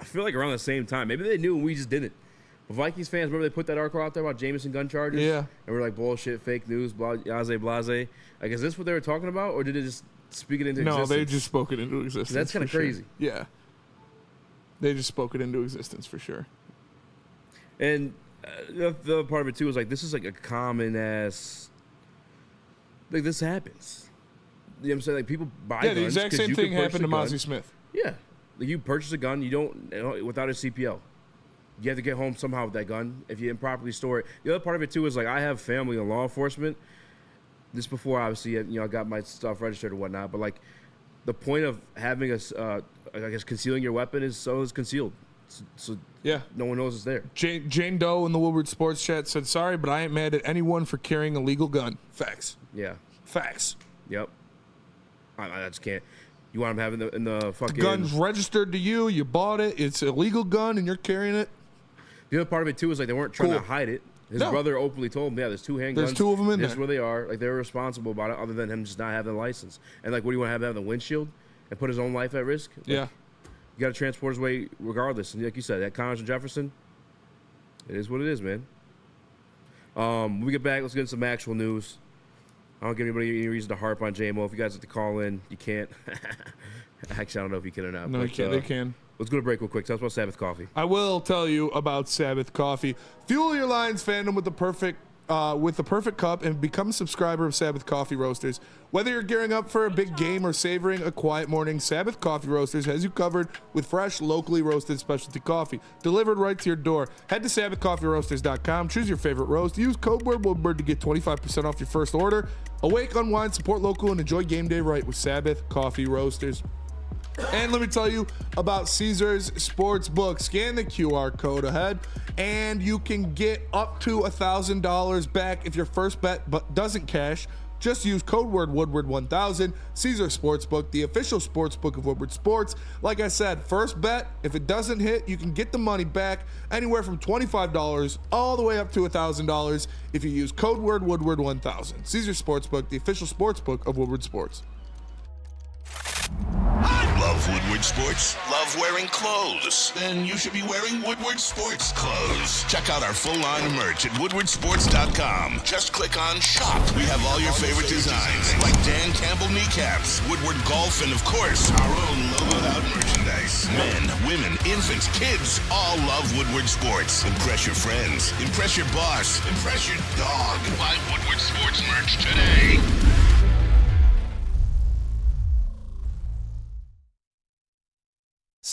feel like around the same time. Maybe they knew and we just didn't. But Vikings fans, remember they put that article out there about Jameson gun charges? Yeah. And we're like, bullshit, fake news, blase. Like, is this what they were talking about? Or did it just speak it into existence? No, they just spoke it into existence. That's kind of crazy. Sure. Yeah. They just spoke it into existence for sure. And the part of it, too, is like, this is like a common ass. Like, this happens. You know what I'm saying? Like, people buy guns. Yeah, the exact same thing happened to Mozzie Smith. Yeah. Like, you purchase a gun, you don't, without a CPO. You have to get home somehow with that gun if you improperly store it. The other part of it, too, is like, I have family in law enforcement. This before, obviously, I got my stuff registered or whatnot. But, like, the point of having I guess concealing your weapon is so it's concealed. So yeah, no one knows it's there. Jane Doe in the Woodward Sports Chat said, "Sorry, but I ain't mad at anyone for carrying a legal gun." Facts. Yeah. Facts. Yep. I just can't. You want him having in the fucking... The gun's registered to you. You bought it. It's a legal gun, and you're carrying it. The other part of it, too, is like they weren't trying to hide it. His brother openly told him, there's 2 handguns. There's 2 of them in there. This is where they are. Like, they're responsible about it other than him just not having the license. And, like, what do you want to have the windshield and put his own life at risk? Like, yeah. You got to transport his way regardless. And like you said, that Connors and Jefferson, it is what it is, man. When we get back, let's get into some actual news. I don't give anybody any reason to harp on JMO. If you guys have to call in, you can't. Actually, I don't know if you can or not. No, you can't. They can. Let's go to break real quick. Tell us about Sabbath Coffee. I will tell you about Sabbath Coffee. Fuel your Lions fandom with the perfect cup and become a subscriber of Sabbath Coffee Roasters. Whether you're gearing up for a big game or savoring a quiet morning, Sabbath Coffee Roasters has you covered with fresh, locally roasted specialty coffee delivered right to your door. Head to SabbathCoffeeRoasters.com, choose your favorite roast, use code word Woodward to get 25% off your first order. Awake, unwind, support local, and enjoy game day right with Sabbath Coffee Roasters. And let me tell you about Caesars Sportsbook. Scan the QR code ahead, and you can get up to $1,000 back if your first bet doesn't cash. Just use code word Woodward1000. Caesars Sportsbook, the official sportsbook of Woodward Sports. Like I said, first bet, if it doesn't hit, you can get the money back anywhere from $25 all the way up to $1,000 if you use code word Woodward1000. Caesars Sportsbook, the official sportsbook of Woodward Sports. Love Woodward Sports? Love wearing clothes? Then you should be wearing Woodward Sports clothes. Check out our full line of merch at woodwardsports.com. Just click on shop. We have all your favorite designs, like Dan Campbell kneecaps, Woodward golf, and of course, our own logoed out merchandise. Men, women, infants, kids, all love Woodward Sports. Impress your friends. Impress your boss. Impress your dog. Buy Woodward Sports merch today.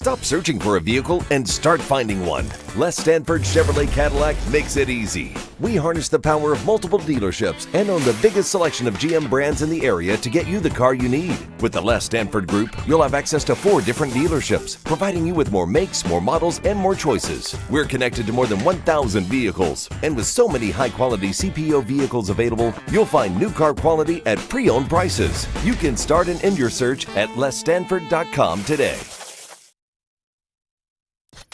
Stop searching for a vehicle and start finding one. Les Stanford Chevrolet Cadillac makes it easy. We harness the power of multiple dealerships and own the biggest selection of GM brands in the area to get you the car you need. With the Les Stanford Group, you'll have access to 4 different dealerships, providing you with more makes, more models, and more choices. We're connected to more than 1,000 vehicles. And with so many high-quality CPO vehicles available, you'll find new car quality at pre-owned prices. You can start and end your search at lesstanford.com today.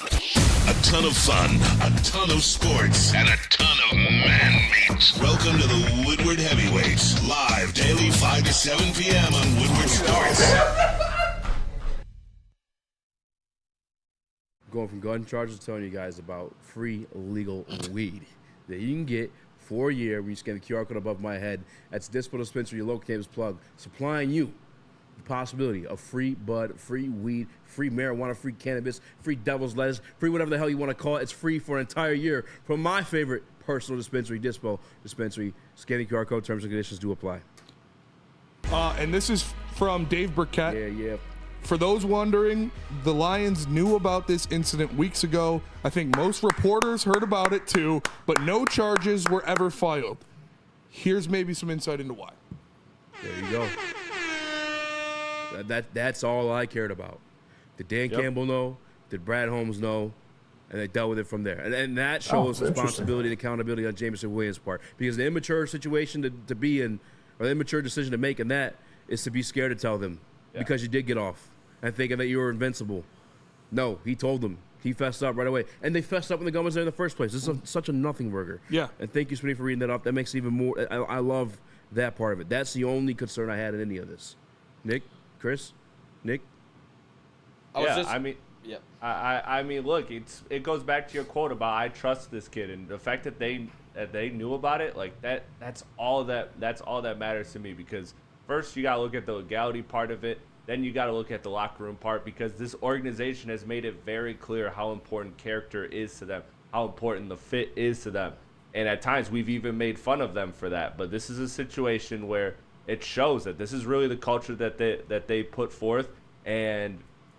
A ton of fun, a ton of sports, and a ton of man meat. Welcome to the Woodward Heavyweights, live daily 5 to 7 p.m. on Woodward Sports. Going from gun charges to telling you guys about free legal weed that you can get for a year when you scan the QR code above my head. That's Dispo Dispensary, your local campus plug, supplying you the possibility of free bud, free weed, free marijuana, free cannabis, free devil's lettuce, free whatever the hell you want to call it. It's free for an entire year from my favorite personal dispensary, Dispo Dispensary. Scan the QR code, terms and conditions do apply. And this is from Dave Burkett. Yeah. For those wondering, the Lions knew about this incident weeks ago. I think most reporters heard about it too, but no charges were ever filed. Here's maybe some insight into why. There you go. That's all I cared about. Did Dan Campbell know? Did Brad Holmes know? And they dealt with it from there. And that shows responsibility and accountability on Jameson Williams' part. Because the immature situation to be in, or the immature decision to make in that, is to be scared to tell them because you did get off and thinking that you were invincible. No, he told them. He fessed up right away. And they fessed up when the gun was there in the first place. This is such a nothing burger. Yeah. And thank you, Spenny, for reading that off. That makes it even more. I love that part of it. That's the only concern I had in any of this. Nick? Chris? Nick? I mean, look, it goes back to your quote about I trust this kid, and the fact that they knew about it, like that's all that matters to me. Because first you gotta look at the legality part of it, then you gotta look at the locker room part, because this organization has made it very clear how important character is to them, how important the fit is to them, and at times we've even made fun of them for that. But this is a situation where it shows that this is really the culture that they put forth, and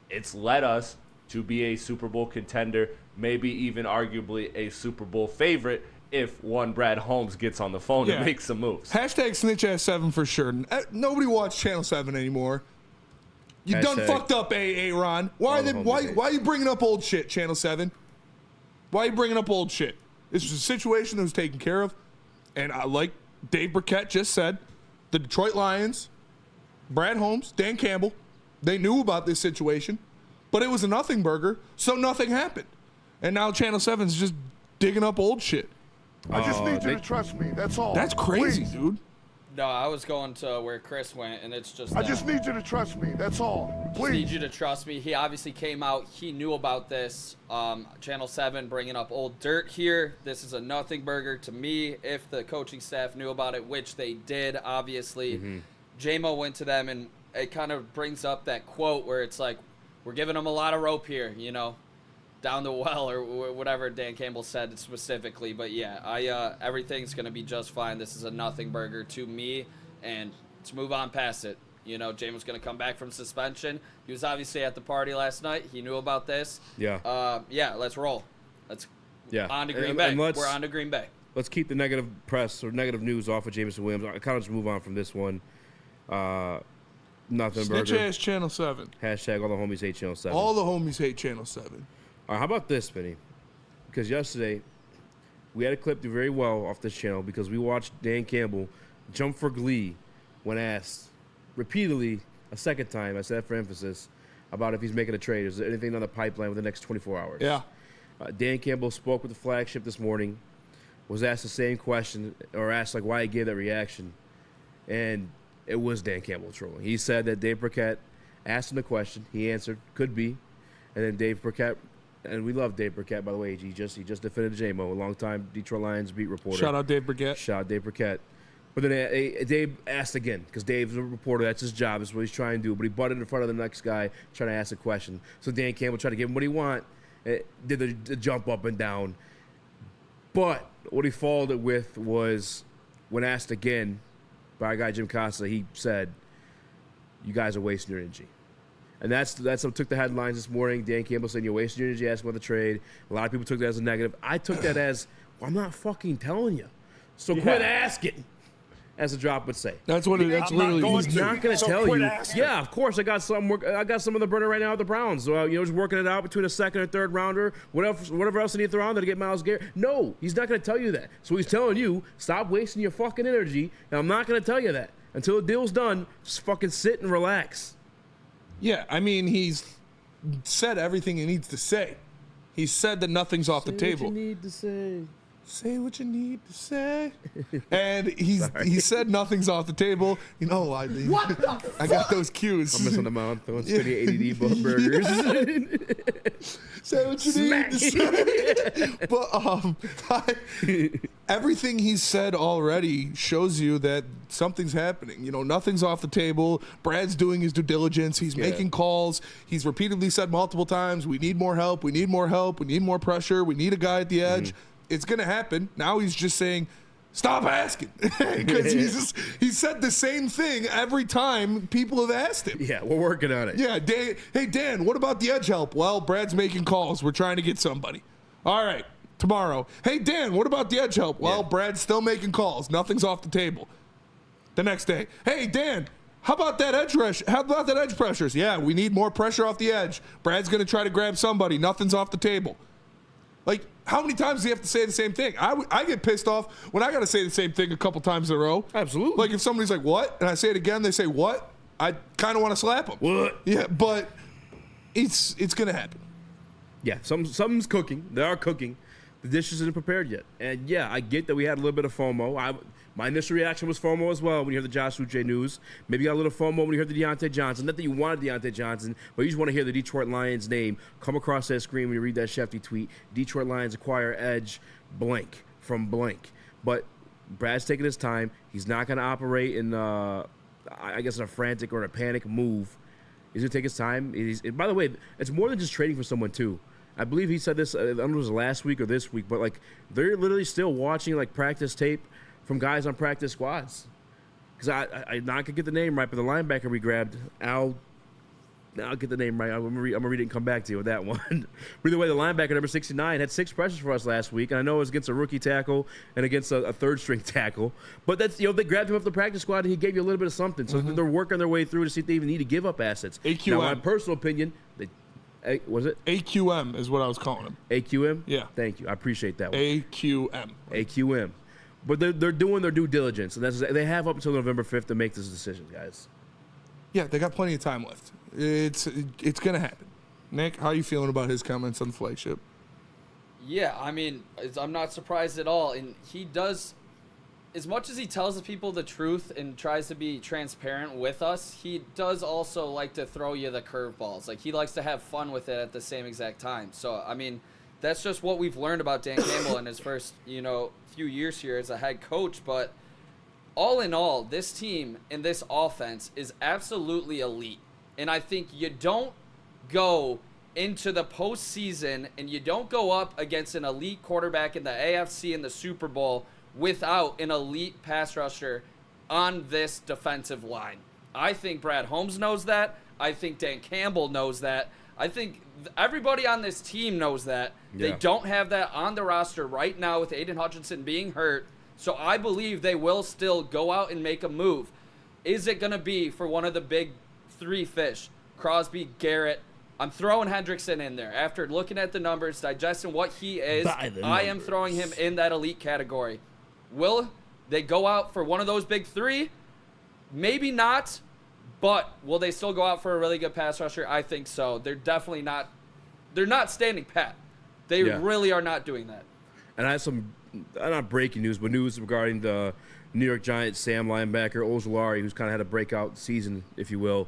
it's led us to be a Super Bowl contender, maybe even arguably a Super Bowl favorite if one Brad Holmes gets on the phone and makes some moves. Hashtag snitch-ass7 for sure. Nobody watch Channel 7 anymore. You done fucked up, Ron. Why are you bringing up old shit, Channel 7? Why are you bringing up old shit? This was a situation that was taken care of, and like Dave Burkett just said, the Detroit Lions, Brad Holmes, Dan Campbell, they knew about this situation, but it was a nothing burger, so nothing happened. And now Channel 7 is just digging up old shit. I just need you to trust me. That's all. That's crazy, Please. dude. No, I was going to where Chris went, and it's just I just need you to trust me. That's all. Just Please. need you to trust me. He obviously came out. He knew about this. Channel 7 bringing up old dirt here. This is a nothing burger to me. If the coaching staff knew about it, which they did, obviously. J-Mo went to them, and it kind of brings up that quote where it's like, we're giving them a lot of rope here, down the well, or whatever Dan Campbell said specifically. But yeah, everything's going to be just fine. This is a nothing burger to me, and let's move on past it. James going to come back from suspension. He was obviously at the party last night. He knew about this. Let's roll. On to Green Bay. We're on to Green Bay. Let's keep the negative press or negative news off of Jameson Williams. I kind of just move on from this one. Nothing burger. Snitch ass Channel 7. Hashtag all the homies hate Channel 7. All the homies hate Channel 7. All right, how about this, Spenny? Because yesterday, we had a clip do very well off this channel because we watched Dan Campbell jump for glee when asked repeatedly a second time, I said for emphasis, about if he's making a trade. Is there anything on the pipeline within the next 24 hours? Yeah. Dan Campbell spoke with the flagship this morning, was asked the same question, or asked why he gave that reaction, and it was Dan Campbell trolling. He said that Dave Burkett asked him the question. He answered, could be. And then Dave Burkett, and we love Dave Burkett, by the way. He just defended J-Mo, a longtime Detroit Lions beat reporter. Shout out Dave Burkett. Shout out Dave Burkett. But then Dave asked again, because Dave's a reporter. That's his job. That's what he's trying to do. But he butted in front of the next guy trying to ask a question. So Dan Campbell tried to give him what he want, did the jump up and down. But what he followed it with was, when asked again by a guy, Jim Costa, he said, you guys are wasting your energy. And that's what took the headlines this morning. Dan Campbell saying you're wasting your energy asking about the trade. A lot of people took that as a negative. I took that as, well, I'm not fucking telling you. So quit asking, as the drop would say. That's what that's literally. He's not going to tell you. Asking. Yeah, of course. I got some of the burner right now with the Browns. So, just working it out between a second and third rounder, whatever else they need to throw on there to get Myles Garrett. No, he's not going to tell you that. So he's telling you, stop wasting your fucking energy. And I'm not going to tell you that. Until the deal's done, just fucking sit and relax. Yeah, I mean, he's said everything he needs to say. He said that nothing's off the table. Say what you need to say. Say what you need to say. And he said nothing's off the table. You know, I got those cues. I'm missing the mouth. Throwing Spenny ADD burgers. Say what you need to say. But everything he's said already shows you that something's happening. Nothing's off the table. Brad's doing his due diligence. He's making calls. He's repeatedly said multiple times, we need more help. We need more help. We need more pressure. We need a guy at the edge. It's going to happen. Now he's just saying, stop asking. Because he said the same thing every time people have asked him. Yeah, we're working on it. Yeah, hey, Dan, what about the edge help? Well, Brad's making calls. We're trying to get somebody. All right, tomorrow. Hey, Dan, what about the edge help? Well, Brad's still making calls. Nothing's off the table. The next day. Hey, Dan, how about that edge rush? How about that edge pressures? Yeah, we need more pressure off the edge. Brad's going to try to grab somebody. Nothing's off the table. Like, how many times do you have to say the same thing? I get pissed off when I got to say the same thing a couple times in a row. Absolutely. Like, if somebody's like, what? And I say it again, they say, what? I kind of want to slap them. What? Yeah, but it's going to happen. Yeah, something's cooking. They are cooking. The dishes isn't prepared yet. And, yeah, I get that we had a little bit of FOMO. My initial reaction was FOMO as well when you hear the Josh Uche news. Maybe you got a little FOMO when you heard the Deontay Johnson. Not that you wanted Deontay Johnson, but you just want to hear the Detroit Lions name come across that screen when you read that Shefty tweet. Detroit Lions acquire edge blank from blank. But Brad's taking his time. He's not going to operate in, in a frantic or a panic move. He's going to take his time. And by the way, it's more than just trading for someone, too. I believe he said this, I don't know if it was last week or this week, but, they're literally still watching, practice tape from guys on practice squads. Because I not could get the name right, but the linebacker we grabbed, I'll get the name right. I'm gonna read it and come back to you with that one. Either way, the linebacker, number 69, had 6 pressures for us last week, and I know it was against a rookie tackle and against a third-string tackle. But that's they grabbed him off the practice squad, and he gave you a little bit of something. So they're working their way through to see if they even need to give up assets. AQM. Now, my personal opinion, was it? AQM is what I was calling him. AQM? Yeah. Thank you. I appreciate that one. AQM. But they're doing their due diligence, and they have up until November 5th to make this decision, guys. Yeah, they got plenty of time left. It's going to happen. Nick, how are you feeling about his comments on the flagship? Yeah, I mean, I'm not surprised at all. And he does, as much as he tells the people the truth and tries to be transparent with us, he does also like to throw you the curveballs. He likes to have fun with it at the same exact time. So, I mean, that's just what we've learned about Dan Campbell in his first, few years here as a head coach. But all in all, this team and this offense is absolutely elite. And I think you don't go into the postseason and you don't go up against an elite quarterback in the AFC in the Super Bowl without an elite pass rusher on this defensive line. I think Brad Holmes knows that. I think Dan Campbell knows that. I think everybody on this team knows that. Yeah. They don't have that on the roster right now with Aiden Hutchinson being hurt. So I believe they will still go out and make a move. Is it going to be for one of the big 3 fish? Crosby, Garrett. I'm throwing Hendrickson in there. After looking at the numbers, digesting what he is, I am throwing him in that elite category. Will they go out for one of those big 3? Maybe not. But will they still go out for a really good pass rusher? I think so. They're definitely not. They're not standing pat. They really are not doing that. And I have some, not breaking news, but news regarding the New York Giants Sam linebacker Ojulari, who's kind of had a breakout season, if you will.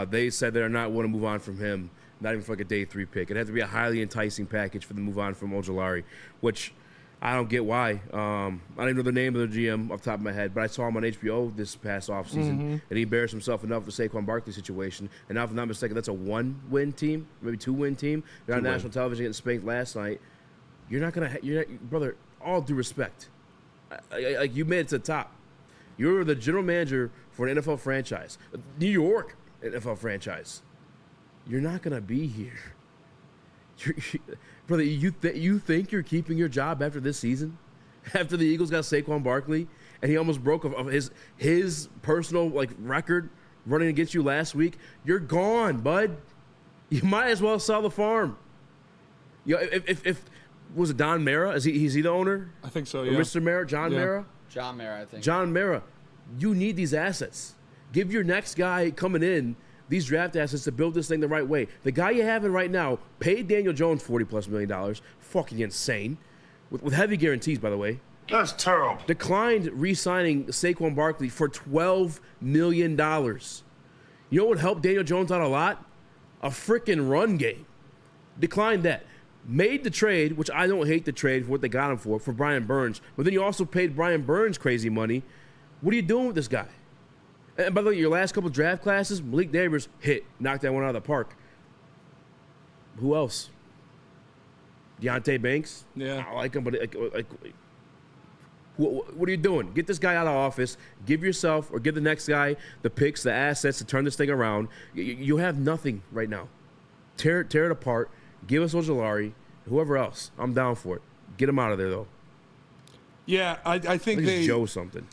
They said they're not want to move on from him, not even for a day 3 pick. It had to be a highly enticing package for them to move on from Ojulari, which I don't get why. I don't even know the name of the GM off the top of my head, but I saw him on HBO this past offseason, and he embarrassed himself enough with the Saquon Barkley situation. And now, if I'm not mistaken, that's a 1-win team, maybe 2-win team. They're on national television getting spanked last night. You're not going to brother, all due respect. Like, you made it to the top. You're the general manager for an NFL franchise, New York NFL franchise. you're not going to be here. Brother, you think you're keeping your job after this season? After the Eagles got Saquon Barkley and he almost broke of his personal record running against you last week? You're gone, bud. You might as well sell the farm. You know, if was it Don Mara? Is he the owner? I think so, or yeah. Mr. Mara? John Mara? John Mara, I think. John Mara. You need these assets. Give your next guy coming in these draft assets to build this thing the right way. The guy you have in right now paid Daniel Jones $40+ million. Fucking insane. With heavy guarantees, by the way. That's terrible. Declined re-signing Saquon Barkley for $12 million. You know what would help Daniel Jones out a lot? A freaking run game. Declined that. Made the trade, which I don't hate the trade for what they got him for Brian Burns. But then you also paid Brian Burns crazy money. What are you doing with this guy? And by the way, your last couple draft classes, Malik Neighbors knocked that one out of the park. Who else? Deontay Banks? Yeah. I like him, but what are you doing? Get this guy out of office. Give yourself or give the next guy the picks, the assets to turn this thing around. You have nothing right now. Tear it apart. Give us Ojulari, whoever else. I'm down for it. Get him out of there, though. Yeah, I think they Joe something.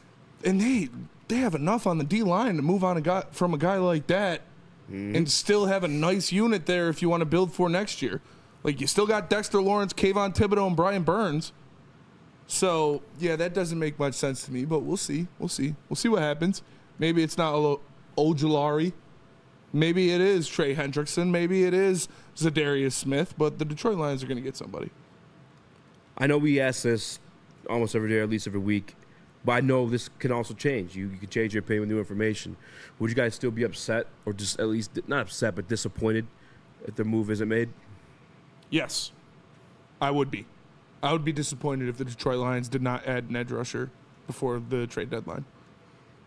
And they have enough on the D-line to move on from a guy like that and still have a nice unit there if you want to build for next year. Like, you still got Dexter Lawrence, Kayvon Thibodeau, and Brian Burns. So, yeah, that doesn't make much sense to me, but we'll see. We'll see what happens. Maybe it's not Ojulari. Maybe it is Trey Hendrickson. Maybe it is Zadarius Smith, but the Detroit Lions are going to get somebody. I know we ask this almost every day, or at least every week, but I know this can also change. You can change your opinion with new information. Would you guys still be upset, or just at least not upset, but disappointed if the move isn't made? Yes, I would be. I would be disappointed if the Detroit Lions did not add an edge rusher before the trade deadline.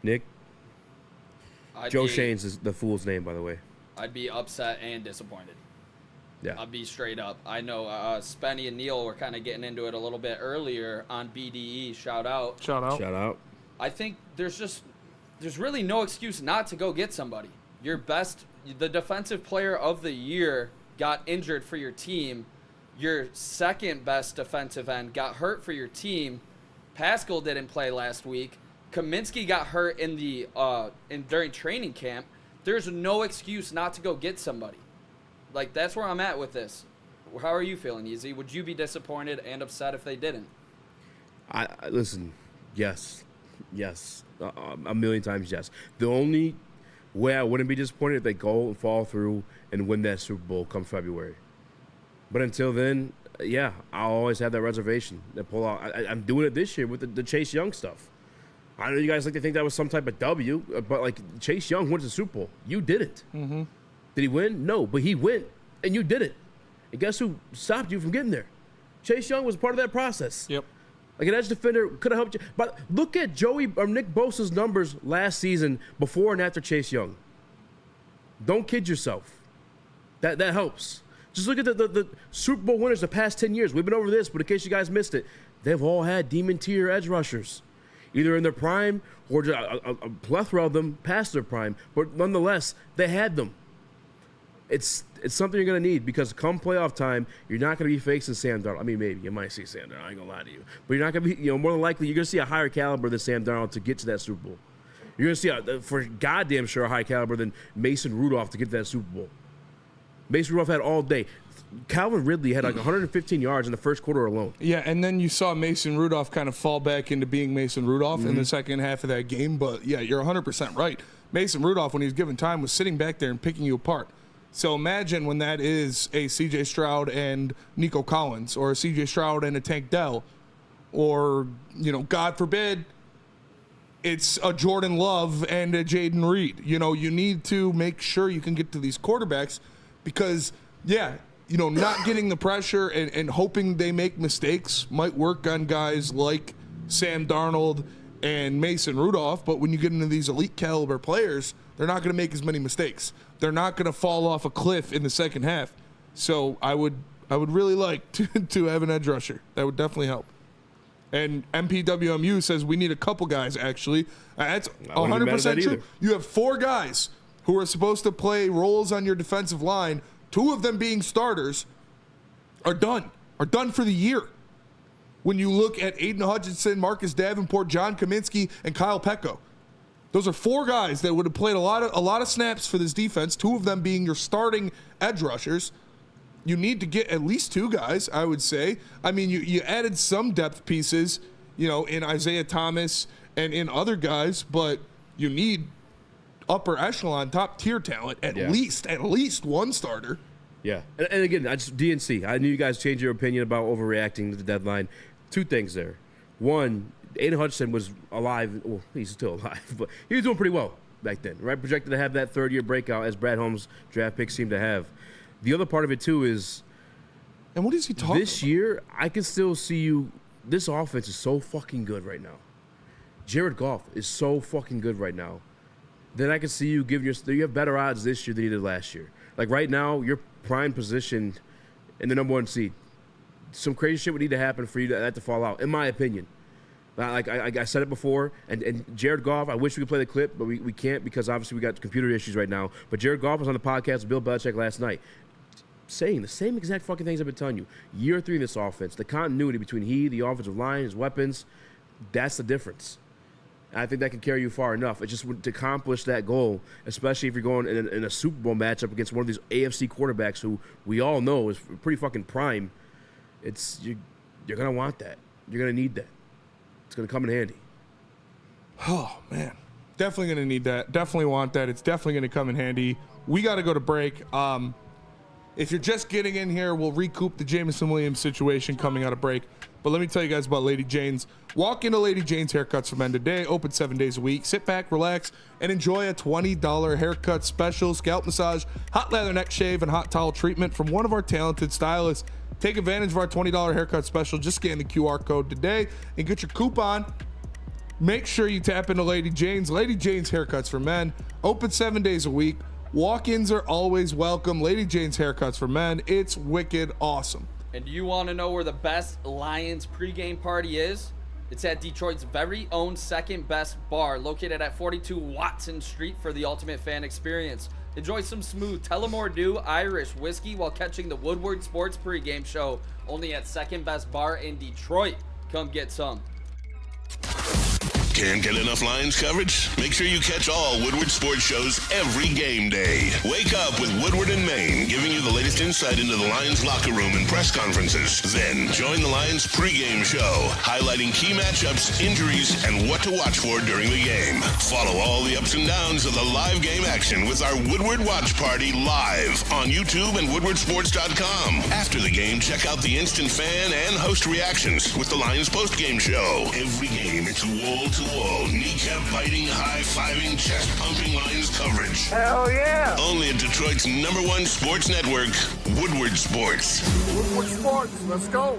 Nick? Joe Shane's is the fool's name, by the way. I'd be upset and disappointed. Yeah. I'll be straight up. I know Spenny and Neil were kind of getting into it a little bit earlier on BDE. Shout out. I think there's really no excuse not to go get somebody. The defensive player of the year got injured for your team. Your second best defensive end got hurt for your team. Pascal didn't play last week. Kaminsky got hurt during training camp. There's no excuse not to go get somebody. Like, that's where I'm at with this. How are you feeling, Easy? Would you be disappointed and upset if they didn't? I listen, yes. A million times yes. The only way I wouldn't be disappointed if they go and fall through and win that Super Bowl come February. But until then, yeah, I'll always have that reservation to pull out. I'm doing it this year with the Chase Young stuff. I know you guys like to think that was some type of W, but Chase Young went to the Super Bowl. You didn't. Mm-hmm. Did he win? No, but he went, and you did it. And guess who stopped you from getting there? Chase Young was part of that process. Yep. Like an edge defender could have helped you. But look at Nick Bosa's numbers last season before and after Chase Young. Don't kid yourself. That helps. Just look at the Super Bowl winners the past 10 years. We've been over this, but in case you guys missed it, they've all had demon tier edge rushers, either in their prime or just a plethora of them past their prime. But nonetheless, they had them. It's something you're going to need because come playoff time, you're not going to be facing Sam Darnold. I mean, maybe you might see Sam Darnold. I ain't going to lie to you. But you're not going to be, more than likely, you're going to see a higher caliber than Sam Darnold to get to that Super Bowl. You're going to see, for goddamn sure, a high caliber than Mason Rudolph to get to that Super Bowl. Mason Rudolph had all day. Calvin Ridley had 115 yards in the first quarter alone. Yeah, and then you saw Mason Rudolph kind of fall back into being Mason Rudolph in the second half of that game. But, yeah, you're 100% right. Mason Rudolph, when he was given time, was sitting back there and picking you apart. So imagine when that is a C.J. Stroud and Nico Collins, or a C.J. Stroud and a Tank Dell, or, God forbid, it's a Jordan Love and a Jaden Reed. You need to make sure you can get to these quarterbacks because, not getting the pressure and hoping they make mistakes might work on guys like Sam Darnold and Mason Rudolph, but when you get into these elite caliber players, they're not going to make as many mistakes. They're not going to fall off a cliff in the second half. So I would really like to have an edge rusher. That would definitely help. And MPWMU says we need a couple guys, actually. That's 100% true. You have 4 guys who are supposed to play roles on your defensive line, 2 of them being starters, are done for the year. When you look at Aiden Hutchinson, Marcus Davenport, John Kaminsky, and Kyle Pecco. Those are 4 guys that would have played a lot of snaps for this defense, 2 of them being your starting edge rushers. You need to get at least 2 guys, I would say. I mean, you added some depth pieces, in Isaiah Thomas and in other guys, but you need upper echelon, top tier talent, at least one starter. Yeah. And again, DNC, I knew you guys changed your opinion about overreacting to the deadline. 2 things there. One, Aiden Hutchinson was alive. Well, he's still alive, but he was doing pretty well back then, right? Projected to have that 3rd-year breakout as Brad Holmes' draft picks seemed to have. The other part of it, too, is... And what is he talking This year, I can still see you... This offense is so fucking good right now. Jared Goff is so fucking good right now. Then I can see you giving you have better odds this year than you did last year. Like, right now, you're prime positioned in the number 1 seed. Some crazy shit would need to happen for you to that to fall out, in my opinion. Like I said it before, and Jared Goff, I wish we could play the clip, but we can't because obviously we got computer issues right now. But Jared Goff was on the podcast with Bill Belichick last night saying the same exact fucking things I've been telling you. Year 3 in this offense, the continuity between the offensive line, his weapons, that's the difference. And I think that can carry you far enough. It's just to accomplish that goal, especially if you're going in a Super Bowl matchup against one of these AFC quarterbacks who we all know is pretty fucking prime. You're going to want that. You're going to need that. It's going to come in handy. Oh, man. Definitely going to need that. Definitely want that. It's definitely going to come in handy. We got to go to break. If you're just getting in here, we'll recoup the Jameson Williams situation coming out of break. But let me tell you guys about Lady Jane's. Walk into Lady Jane's Haircuts for Men today. Open 7 days a week. Sit back, relax, and enjoy a $20 haircut special, scalp massage, hot leather neck shave, and hot towel treatment from one of our talented stylists. Take advantage of our $20 haircut special. Just scan the QR code today and get your coupon. Make sure you tap into Lady Jane's. Lady Jane's Haircuts for Men. Open 7 days a week. Walk-ins are always welcome. Lady Jane's Haircuts for Men. It's wicked awesome. And do you want to know where the best Lions pregame party is? It's at Detroit's very own second best bar, located at 42 Watson Street for the ultimate fan experience. Enjoy some smooth Tullamore Dew Irish whiskey while catching the Woodward Sports pregame show, only at second best bar in Detroit. Come get some. Can't get enough Lions coverage? Make sure you catch all Woodward sports shows every game day. Wake up with Woodward and Maine, giving you the latest insight into the Lions locker room and press conferences. Then join the Lions pregame show, highlighting key matchups, injuries, and what to watch for during the game. Follow all the ups and downs of the live game action with our Woodward Watch Party live on YouTube and WoodwardSports.com. After the game, check out the instant fan and host reactions with the Lions postgame show. Every game, it's wall-to-wall, kneecap-biting, high-fiving, chest-pumping Lions coverage. Hell yeah! Only at Detroit's #1 sports network, Woodward Sports. Woodward Sports, let's go.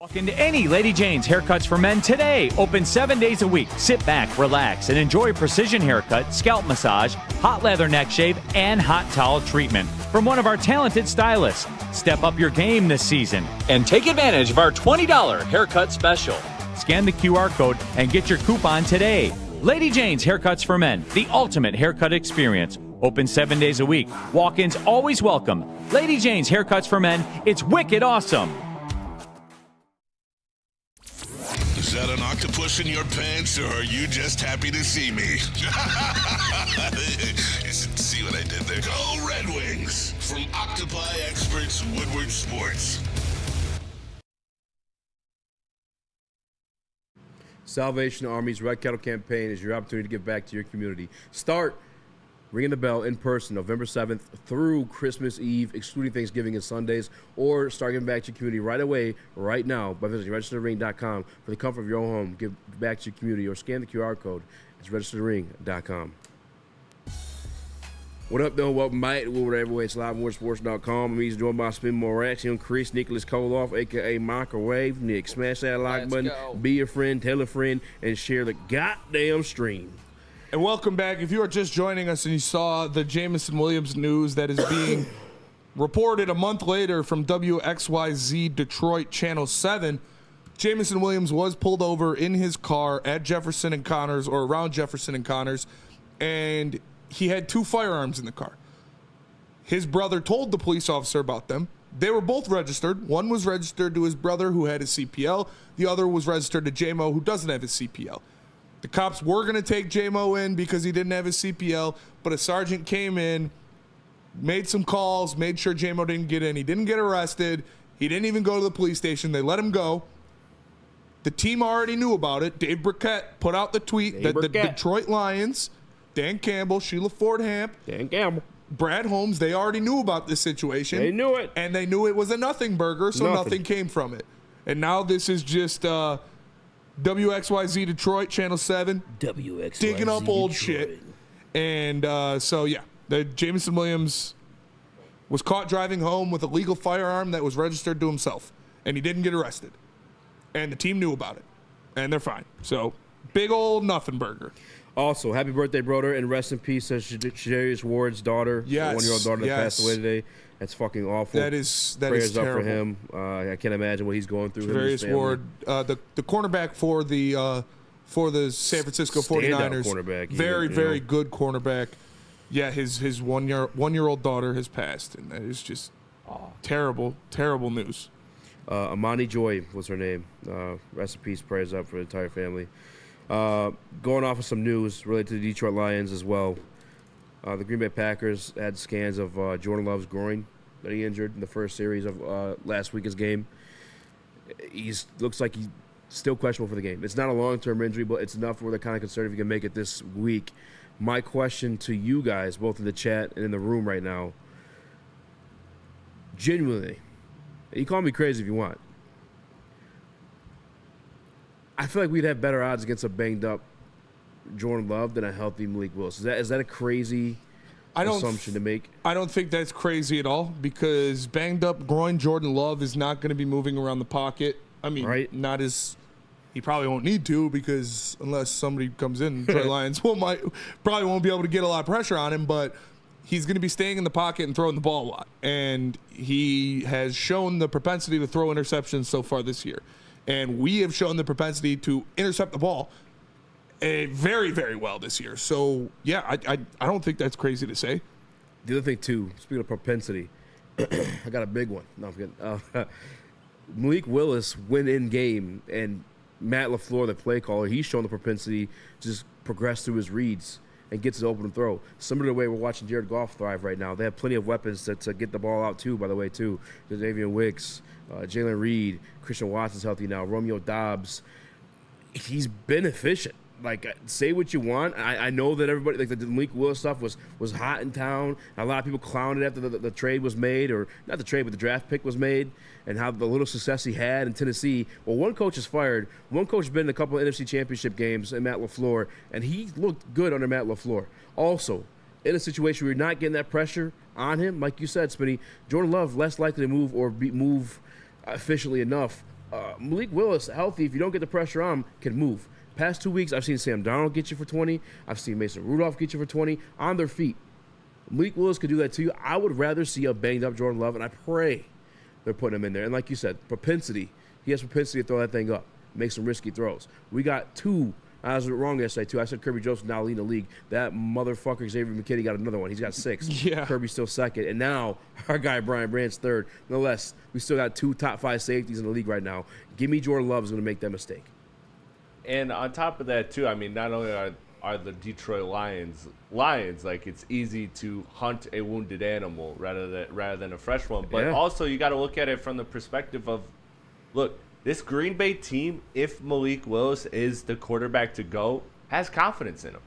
Walk into any Lady Jane's Haircuts for Men today. Open 7 days a week. Sit back, relax, and enjoy precision haircut, scalp massage, hot leather neck shave, and hot towel treatment from one of our talented stylists. Step up your game this season and take advantage of our $20 haircut special. Scan the QR code and get your coupon today. Lady Jane's Haircuts for Men, the ultimate haircut experience. Open 7 days a week. Walk-ins always welcome. Lady Jane's Haircuts for Men. It's wicked awesome. Is that an octopus in your pants, or are you just happy to see me? See what I did there? Go Red Wings! From Octopi Experts, Woodward Sports. Salvation Army's Red Kettle campaign is your opportunity to give back to your community. Start ringing the bell in person November 7th through Christmas Eve, excluding Thanksgiving and Sundays, or start giving back to your community right away, right now, by visiting registerthering.com for the comfort of your own home. Give back to your community or scan the QR code. It's registerthering.com. What up, though? Welcome back to Woodward Everywhere. It's live.woodwardsports.com. I'm easy joined by Spin Morax, young Chris Nicholas Kohloff, a.k.a. Microwave Nick. Smash that like button, be a friend, tell a friend, and share the goddamn stream. And welcome back. If you are just joining us and you saw the Jameson Williams news that is being reported a month later from WXYZ Detroit Channel 7, Jameson Williams was pulled over in his car at Jefferson and Connors, or around Jefferson and Connors, and he had 2 firearms in the car. His brother told the police officer about them. They were both registered. One was registered to his brother who had his CPL. The other was registered to JMO who doesn't have his CPL. The cops were going to take JMO in because he didn't have his CPL, but a sergeant came in, made some calls, made sure JMO didn't get in. He didn't get arrested. He didn't even go to the police station. They let him go. The team already knew about it. Dave Burkett put out the tweet that the Detroit Lions, Dan Campbell, Sheila Ford Hamp, Dan Campbell, Brad Holmes, they already knew about this situation. They knew it. And they knew it was a nothing burger, so nothing came from it. And now this is just WXYZ Detroit, Channel 7. WXYZ digging up old Detroit. shit. And the Jameson Williams was caught driving home with a legal firearm that was registered to himself. And he didn't get arrested. And the team knew about it. And they're fine. So, big old nothing burger. Also, happy birthday, brother, and rest in peace to Shadarius Ward's daughter, yes, 1-year-old daughter that passed away today. That's fucking awful. That is Prayers terrible. up for him. I can't imagine what he's going through. Shadarius Ward, the cornerback for the San Francisco 49ers. Cornerback, very good cornerback. Yeah, his 1-year-old daughter has passed, and that is just terrible news. Amani Joy was her name. Rest in peace, prayers up for the entire family. Going off of some news related to the Detroit Lions as well. The Green Bay Packers had scans of Jordan Love's groin that he injured in the first series of last week's game. Looks like he's still questionable for the game. It's not a long-term injury, but it's enough where they're kind of concerned if he can make it this week. My question to you guys, both in the chat and in the room right now, genuinely, you call me crazy if you want, I feel like we'd have better odds against a banged-up Jordan Love than a healthy Malik Willis. Is that a crazy assumption to make? I don't think that's crazy at all because banged-up groin Jordan Love is not going to be moving around the pocket. I mean, not as he probably won't need to because unless somebody comes in, Detroit Lions probably won't be able to get a lot of pressure on him, but he's going to be staying in the pocket and throwing the ball a lot. And he has shown the propensity to throw interceptions so far this year. And we have shown the propensity to intercept the ball very, very well this year. So, yeah, I don't think that's crazy to say. The other thing, too, speaking of propensity, I got a big one. No, I'm kidding. Malik Willis went in game, and Matt LaFleur, the play caller, he's shown the propensity to just progress through his reads and gets it open and throw. Similar to the way we're watching Jared Goff thrive right now. They have plenty of weapons to get the ball out, too, by the way, too. There's Davian Wicks, Jalen Reed, Christian Watson's healthy now, Romeo Dobbs. He's been efficient. Like, say what you want. I know that everybody, like the Malik Willis stuff was hot in town. A lot of people clowned it after the trade was made, or not the trade, but the draft pick was made, and how the little success he had in Tennessee. Well, one coach is fired. One coach has been in a couple of NFC Championship games, and Matt LaFleur, and he looked good under Matt LaFleur. Also, in a situation where you're not getting that pressure on him, like you said, Spenny, Jordan Love less likely to move or move efficiently enough. Malik Willis, healthy, if you don't get the pressure on him, can move. Past 2 weeks, I've seen Sam Darnold get you for 20. I've seen Mason Rudolph get you for 20 on their feet. Malik Willis could do that too. I would rather see a banged-up Jordan Love, and I pray they're putting him in there. And like you said, propensity. He has propensity to throw that thing up, make some risky throws. We got two. I was wrong yesterday, too. I said Kirby Joseph now leading the league. That motherfucker Xavier McKinney got another one. He's got 6. Yeah. Kirby's still second. And now our guy Brian Brandt's third. Nonetheless, we still got 2 top 5 safeties in the league right now. Give me Jordan Love is going to make that mistake. And on top of that, too, I mean, not only are the Detroit Lions, like it's easy to hunt a wounded animal rather than a fresh one, but also you got to look at it from the perspective of, look, this Green Bay team, if Malik Willis is the quarterback to go, has confidence in him.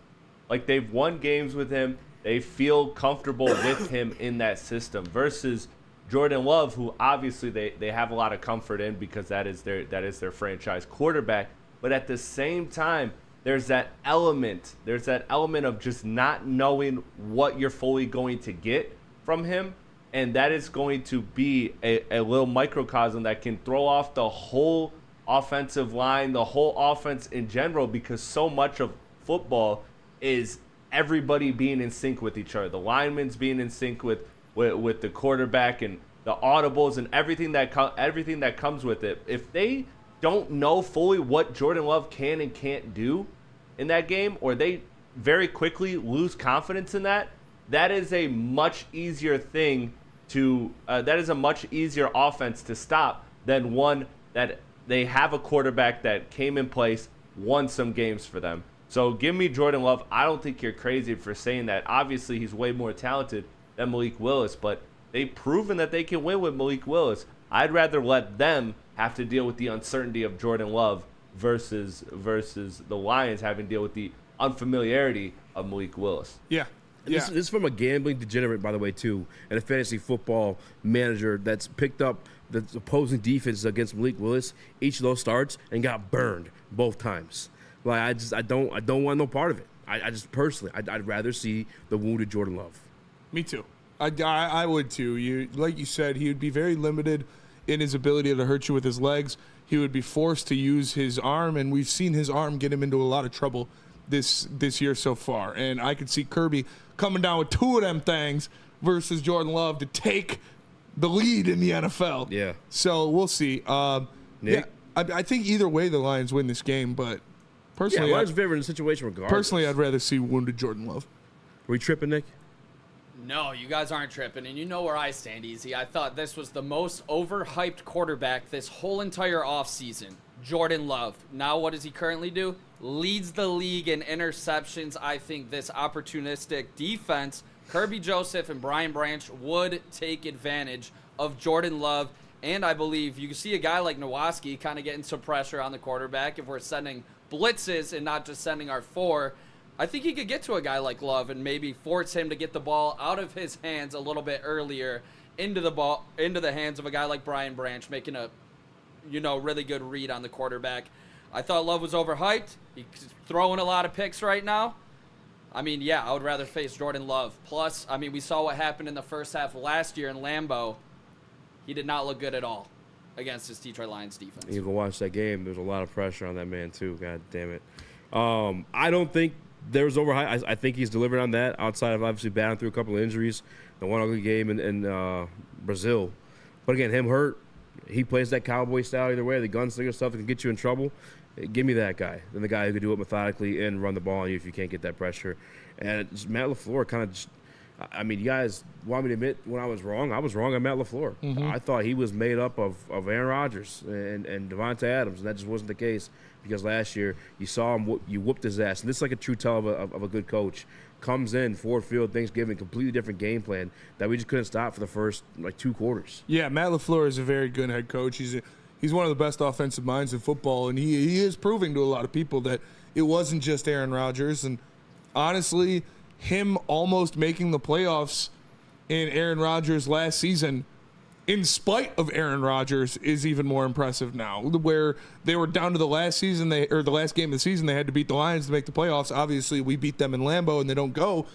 Like, they've won games with him. They feel comfortable with him in that system versus Jordan Love, who obviously they have a lot of comfort in because that is their franchise quarterback. But at the same time, there's that element of just not knowing what you're fully going to get from him. And that is going to be a little microcosm that can throw off the whole offensive line, the whole offense in general, because so much of football is everybody being in sync with each other. The linemen's being in sync with the quarterback and the audibles and everything that comes with it. If they don't know fully what Jordan Love can and can't do in that game, or they very quickly lose confidence in that, that is a much easier thing to that is a much easier offense to stop than one that they have a quarterback that came in place, won some games for them. So give me Jordan Love. I don't think you're crazy for saying that. Obviously, he's way more talented than Malik Willis, but they've proven that they can win with Malik Willis. I'd rather let them have to deal with the uncertainty of Jordan Love versus the Lions having to deal with the unfamiliarity of Malik Willis. Yeah. This is from a gambling degenerate, by the way, too, and a fantasy football manager that's picked up the opposing defense against Malik Willis each of those starts and got burned both times. Like I don't want no part of it. I just personally, I'd rather see the wounded Jordan Love. Me too. I would too. Like you said, he would be very limited in his ability to hurt you with his legs. He would be forced to use his arm, and we've seen his arm get him into a lot of trouble this year so far. And I could see Kirby coming down with two of them things versus Jordan Love to take the lead in the NFL. Yeah. So we'll see. Nick? Yeah, I think either way the Lions win this game, but personally, Lions favor in the situation regardless. Personally, I'd rather see wounded Jordan Love. Are we tripping, Nick? No, you guys aren't tripping, and you know where I stand, Easy. I thought this was the most overhyped quarterback this whole entire offseason. Jordan Love. Now what does he currently do? Leads the league in interceptions. I think this opportunistic defense, Kirby Joseph and Brian Branch, would take advantage of Jordan Love. And I believe you can see a guy like Nowaski kind of getting some pressure on the quarterback if we're sending blitzes and not just sending our four. I think he could get to a guy like Love and maybe force him to get the ball out of his hands a little bit earlier into the hands of a guy like Brian Branch, making a really good read on the quarterback. I thought Love was overhyped. He's throwing a lot of picks right now. I mean, yeah, I would rather face Jordan Love. Plus, I mean, we saw what happened in the first half of last year in Lambeau. He did not look good at all against this Detroit Lions defense. You can watch that game. There's a lot of pressure on that man, too. God damn it. I don't think there's overhyped. I think he's delivered on that outside of obviously battling through a couple of injuries. The one ugly game in Brazil. But again, him hurt. He plays that cowboy style either way, the gunslinger stuff that can get you in trouble. Give me that guy. Then the guy who can do it methodically and run the ball on you if you can't get that pressure. And Matt LaFleur kind of just, I mean, you guys want me to admit when I was wrong on Matt LaFleur. Mm-hmm. I thought he was made up of Aaron Rodgers and Devontae Adams, and that just wasn't the case because last year you saw him, you whooped his ass. And this is like a true tell of a good coach. Comes in, Ford Field, Thanksgiving, completely different game plan that we just couldn't stop for the first, 2 quarters. Yeah, Matt LaFleur is a very good head coach. He's one of the best offensive minds in football, and he is proving to a lot of people that it wasn't just Aaron Rodgers. And honestly, him almost making the playoffs in Aaron Rodgers' last season, in spite of Aaron Rodgers, is even more impressive now. Where they were down to the last season, the last game of the season, they had to beat the Lions to make the playoffs. Obviously, we beat them in Lambeau, and they don't go.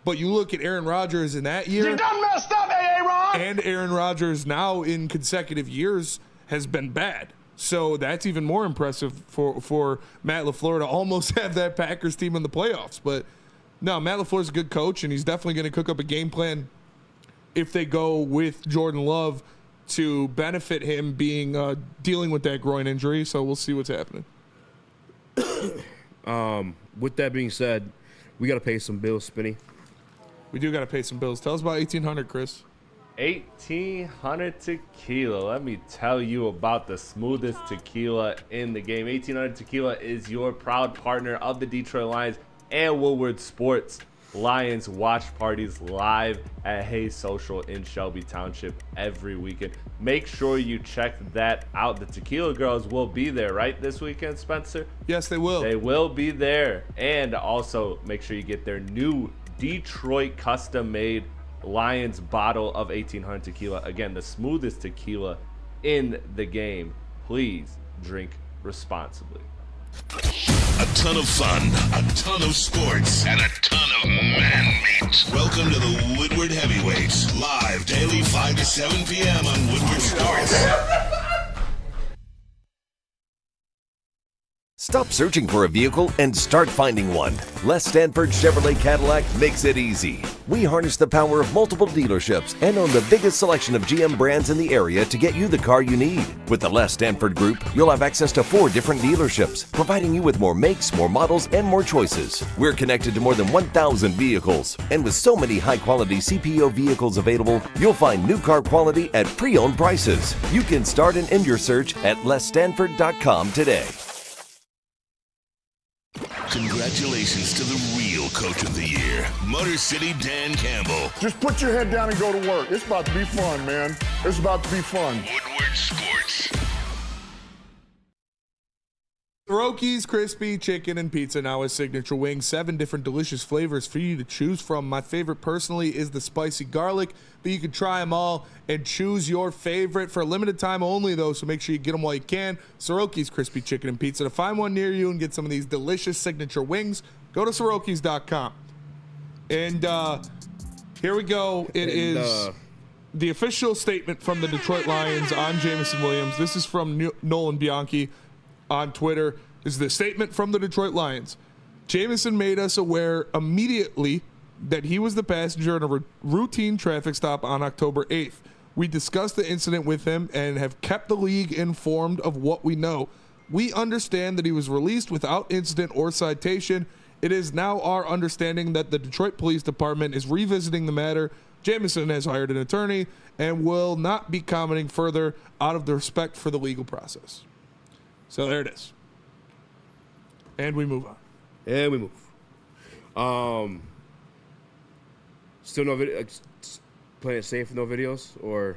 But you look at Aaron Rodgers in that year, You done messed up, Aaron! and Aaron Rodgers now in consecutive years has been bad. So that's even more impressive for Matt LaFleur to almost have that Packers team in the playoffs. But no, Matt LaFleur's a good coach, and he's definitely going to cook up a game plan if they go with Jordan Love to benefit him being dealing with that groin injury. So we'll see what's happening. With that being said, we got to pay some bills, Spenny. We do got to pay some bills. Tell us about 1800, Chris. 1800 tequila. Let me tell you about the smoothest tequila in the game. 1800 tequila is your proud partner of the Detroit Lions and Woodward Sports Lions watch parties live at Hayes Social in Shelby Township every weekend. Make sure you check that out. The Tequila Girls will be there, right, this weekend, Spencer? Yes, they will. They will be there. And also make sure you get their new Detroit custom-made Lions bottle of 1800 tequila. Again, the smoothest tequila in the game. Please drink responsibly. A ton of fun, a ton of sports, and a ton of man-meat. Welcome to the Woodward Heavyweights, live daily 5 to 7 p.m. on Woodward Sports. Stop searching for a vehicle and start finding one. Les Stanford Chevrolet Cadillac makes it easy. We harness the power of multiple dealerships and own the biggest selection of GM brands in the area to get you the car you need. With the Les Stanford Group, you'll have access to 4 different dealerships, providing you with more makes, more models, and more choices. We're connected to more than 1,000 vehicles, and with so many high-quality CPO vehicles available, you'll find new car quality at pre-owned prices. You can start and end your search at lesstanford.com today. Congratulations to the real coach of the year, Motor City Dan Campbell. Just put your head down and go to work. It's about to be fun, man. It's about to be fun. Woodward Sports. Soroki's Crispy Chicken and Pizza now has signature wings, 7 different delicious flavors for you to choose from. My favorite personally is the spicy garlic, but you can try them all and choose your favorite for a limited time only, though, so make sure you get them while you can. Soroki's Crispy Chicken and Pizza. To find one near you and get some of these delicious signature wings, go to Sorokis.com. And here we go. It is the official statement from the Detroit Lions on Jameson Williams. This is from Nolan Bianchi on Twitter. Is the statement from the Detroit Lions. Jameson made us aware immediately that he was the passenger in a routine traffic stop on October 8th. We discussed the incident with him and have kept the league informed of what we know. We understand that he was released without incident or citation. It is now our understanding that the Detroit Police Department is revisiting the matter. Jameson has hired an attorney and will not be commenting further out of the respect for the legal process. So there it is. And we move on. And we move. Still no video. Playing it safe, no videos, or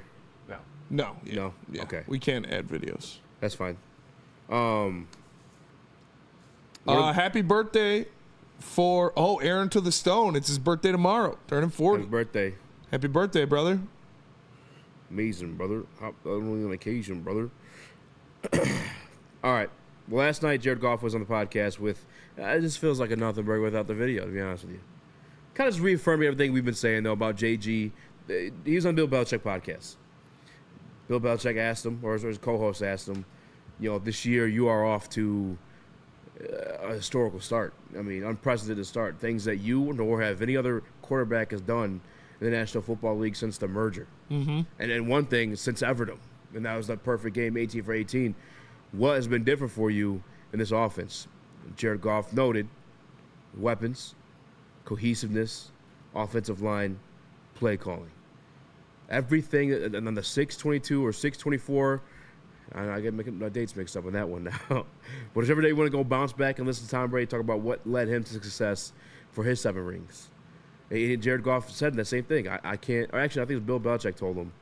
no? Yeah. No. Yeah. Okay. We can't add videos. That's fine. Happy birthday for Aaron to the Stone. It's his birthday tomorrow. Turning 40. Happy birthday. Happy birthday, brother. Amazing, brother. Only on occasion, brother. All right. Well, last night, Jared Goff was on the podcast with, it just feels like a nothing burger without the video, to be honest with you. Kind of just reaffirming everything we've been saying, though, about JG. He was on Bill Belichick podcast. Bill Belichick asked him, or his co-host asked him, this year you are off to a historical start. I mean, unprecedented start. Things that you nor have any other quarterback has done in the National Football League since the merger. Mm-hmm. And then one thing since Everdom, and that was the perfect game, 18 for 18. What has been different for you in this offense? Jared Goff noted weapons, cohesiveness, offensive line, play calling. Everything, and on the 622 or 624, I get making my dates mixed up on that one now. But whichever day you want to go bounce back and listen to Tom Brady talk about what led him to success for his 7 rings. And Jared Goff said the same thing. I can't, or actually I think it was Bill Belichick told him,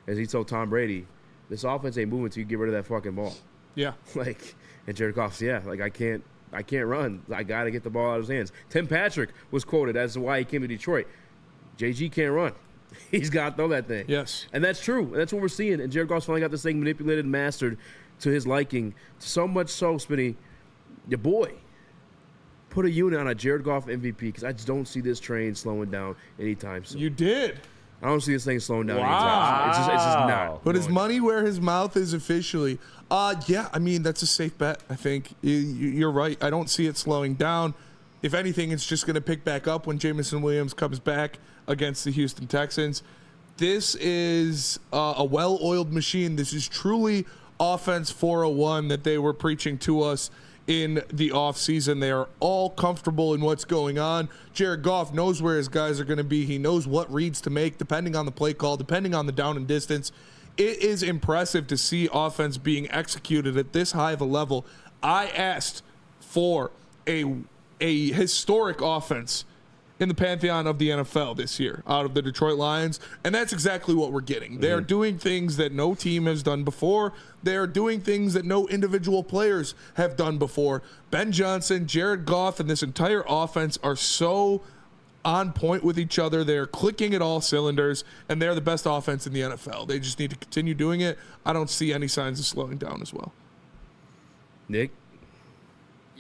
as he told Tom Brady, this offense ain't moving until you get rid of that fucking ball. Yeah. And Jared Goff's, I can't run. I got to get the ball out of his hands. Tim Patrick was quoted as to why he came to Detroit. JG can't run. He's got to throw that thing. Yes. And that's true. And that's what we're seeing. And Jared Goff's finally got this thing manipulated and mastered to his liking. So much so, Spenny, your boy, put a unit on a Jared Goff MVP because I just don't see this train slowing down anytime soon. You did. I don't see this thing slowing down anytime soon. It's just not. Put his money where his mouth is officially. I mean, that's a safe bet, I think. You're right. I don't see it slowing down. If anything, it's just going to pick back up when Jameson Williams comes back against the Houston Texans. This is a well-oiled machine. This is truly offense 401 that they were preaching to us in the offseason. They are all comfortable in what's going on. Jared Goff knows where his guys are going to be. He knows what reads to make depending on the play call, depending on the down and distance. It is impressive to see offense being executed at this high of a level. I asked for a historic offense in the pantheon of the NFL this year out of the Detroit Lions, and that's exactly what we're getting. Mm-hmm. They're doing things that no team has done before. They're doing things that no individual players have done before. Ben Johnson, Jared Goff, and this entire offense are so on point with each other. They're clicking at all cylinders, and they're the best offense in the NFL. They just need to continue doing it. I don't see any signs of slowing down as well. Nick?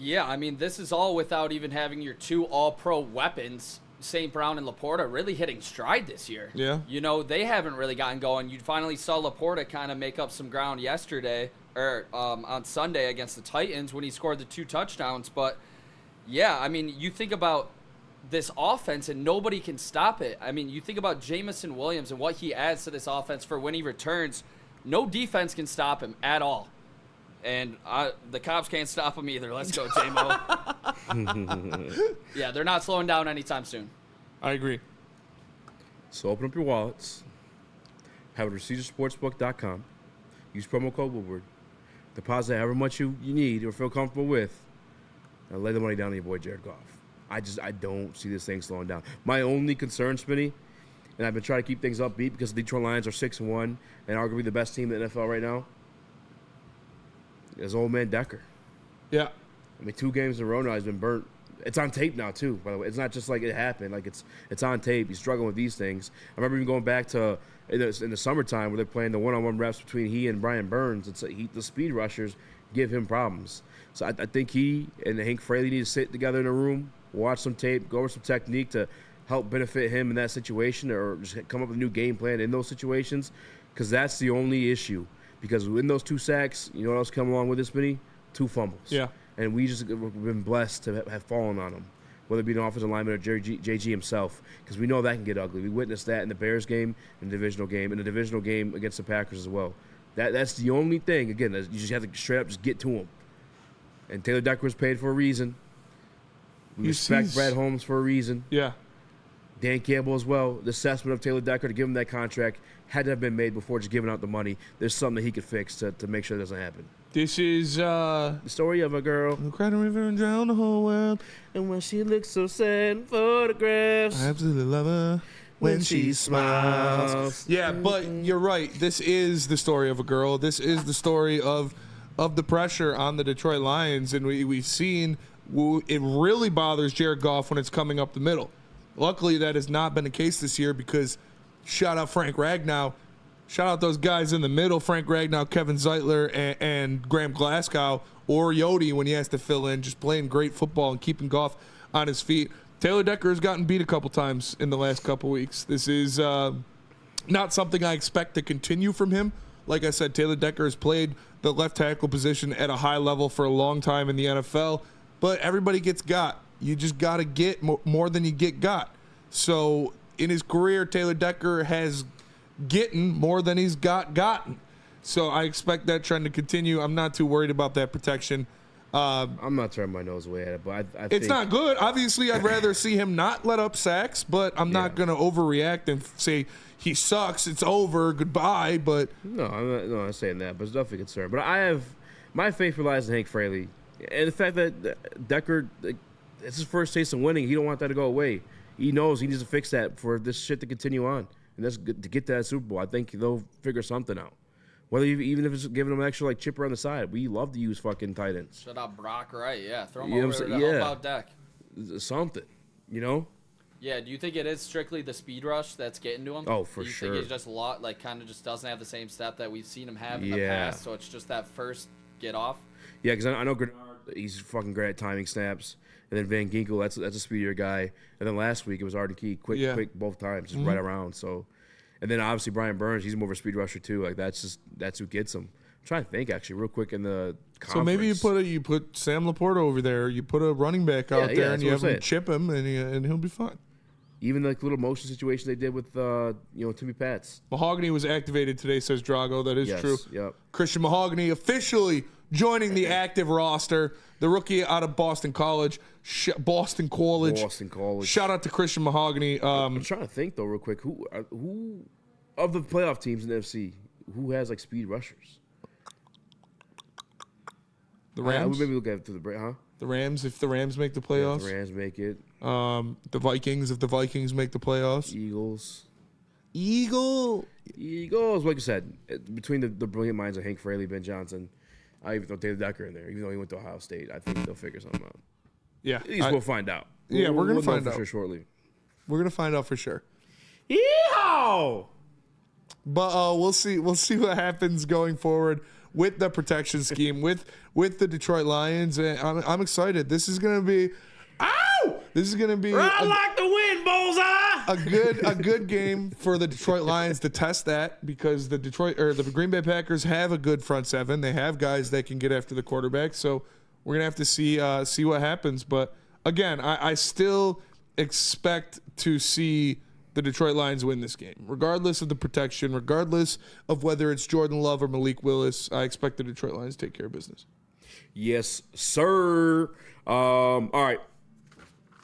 Yeah, I mean, this is all without even having your 2 all-pro weapons, St. Brown and Laporta, really hitting stride this year. Yeah. They haven't really gotten going. You finally saw Laporta kind of make up some ground yesterday, or on Sunday against the Titans when he scored the 2 touchdowns. But, yeah, I mean, you think about this offense, and nobody can stop it. I mean, you think about Jamison Williams and what he adds to this offense for when he returns. No defense can stop him at all. And the cops can't stop him either. Let's go, J-Mo. Yeah, they're not slowing down anytime soon. I agree. So open up your wallets. Have it at ReceivsSportsbook.com. Use promo code Woodward. Deposit however much you need or feel comfortable with. And lay the money down on your boy Jared Goff. I don't see this thing slowing down. My only concern, Spenny, and I've been trying to keep things upbeat because the Detroit Lions are 6-1 and arguably the best team in the NFL right now, is old man Decker. Yeah. I mean, 2 games in a row now he's been burnt. It's on tape now, too, by the way. It's not just like it happened. Like, it's on tape. He's struggling with these things. I remember even going back to in the summertime where they're playing the one-on-one reps between he and Brian Burns. It's like the speed rushers give him problems. So I think he and Hank Fraley need to sit together in a room, watch some tape, go over some technique to help benefit him in that situation, or just come up with a new game plan in those situations, because that's the only issue. Because in those 2 sacks, you know what else come along with this, Spenny? 2 fumbles. Yeah. And we've been blessed to have fallen on him, whether it be an offensive lineman or JG himself, because we know that can get ugly. We witnessed that in the Bears game, in the divisional game against the Packers as well. That's the only thing. Again, you just have to straight up just get to him. And Taylor Decker was paid for a reason. We respect Brad Holmes for a reason. Yeah. Dan Campbell as well. The assessment of Taylor Decker to give him that contract had to have been made before just giving out the money. There's something that he could fix to make sure it doesn't happen. This is the story of a girl who cried a river and drowned the whole world. And when she looks so sad in photographs, I absolutely love her when she smiles. Yeah, but you're right. This is the story of a girl. This is the story of the pressure on the Detroit Lions, and we've seen it really bothers Jared Goff when it's coming up the middle. Luckily, that has not been the case this year because shout out Frank Ragnow. Shout out those guys in the middle, Frank Ragnow, Kevin Zeitler, and Graham Glasgow, or Yodi when he has to fill in, just playing great football and keeping Goff on his feet. Taylor Decker has gotten beat a couple times in the last couple weeks. This is not something I expect to continue from him. Like I said, Taylor Decker has played the left tackle position at a high level for a long time in the NFL, but everybody gets got. You just got to get more than you get got. So in his career, Taylor Decker has gotten more than he's gotten. So I expect that trend to continue. I'm not too worried about that protection. I'm not turning my nose away at it, but I it's not good. Obviously, I'd rather see him not let up sacks, but I'm not going to overreact and say he sucks, it's over, goodbye. But no, I'm not saying that, but it's definitely a concern. But I have my faith relies on Hank Fraley and the fact that Decker, it's his first taste of winning. He don't want that to go away. He knows he needs to fix that for this shit to continue on, and that's good to get to that Super Bowl. I think they'll figure something out. Whether even if it's giving them an extra chipper on the side, we love to use fucking tight ends. Shut up, Brock Wright. Yeah, throw him over to help out Deck. Something, you know. Yeah, do you think it is strictly the speed rush that's getting to him? Oh, for sure. sure. Do you think he's just kind of just doesn't have the same step that we've seen him have in the past, so it's just that first get off? Yeah, because I know Grenard, he's fucking great at timing snaps. And then Van Ginkel, that's a speedier guy. And then last week it was Arden Key, quick both times, just right around. So, and then obviously Brian Burns, he's more of a speed rusher too. Like that's who gets him. I'm trying to think actually real quick in the conference. So maybe you put Sam Laporta over there, you put a running back out there, and you have him chip him, and he'll be fine. Even the little motion situation they did with Timmy Pats. Mahogany was activated today, says Drago. That is true. Yep. Christian Mahogany officially joining the active roster. The rookie out of Boston College. Boston College. Shout out to Christian Mahogany. I'm trying to think though, real quick. Who of the playoff teams in the NFC who has like speed rushers? The Rams. Maybe look at it through the break, huh? The Rams. If the Rams make the playoffs. If the Rams make it. The Vikings. If the Vikings make the playoffs. Eagles. Like I said, between the brilliant minds of Hank Fraley, Ben Johnson, I even throw David Decker in there, even though he went to Ohio State. I think they'll figure something out. Yeah. At least we'll find out. We're going to find out. For sure shortly. We're going to find out for sure. Yeehaw! But we'll see. We'll see what happens going forward with the protection scheme, with the Detroit Lions. And I'm excited. This is going to be... This is going to be... I like to win, bullseye! A good game for the Detroit Lions to test that, because the Green Bay Packers have a good front seven. They have guys that can get after the quarterback. So we're going to have to see what happens. But again, I still expect to see the Detroit Lions win this game. Regardless of the protection, regardless of whether it's Jordan Love or Malik Willis, I expect the Detroit Lions to take care of business. Yes, sir. All right.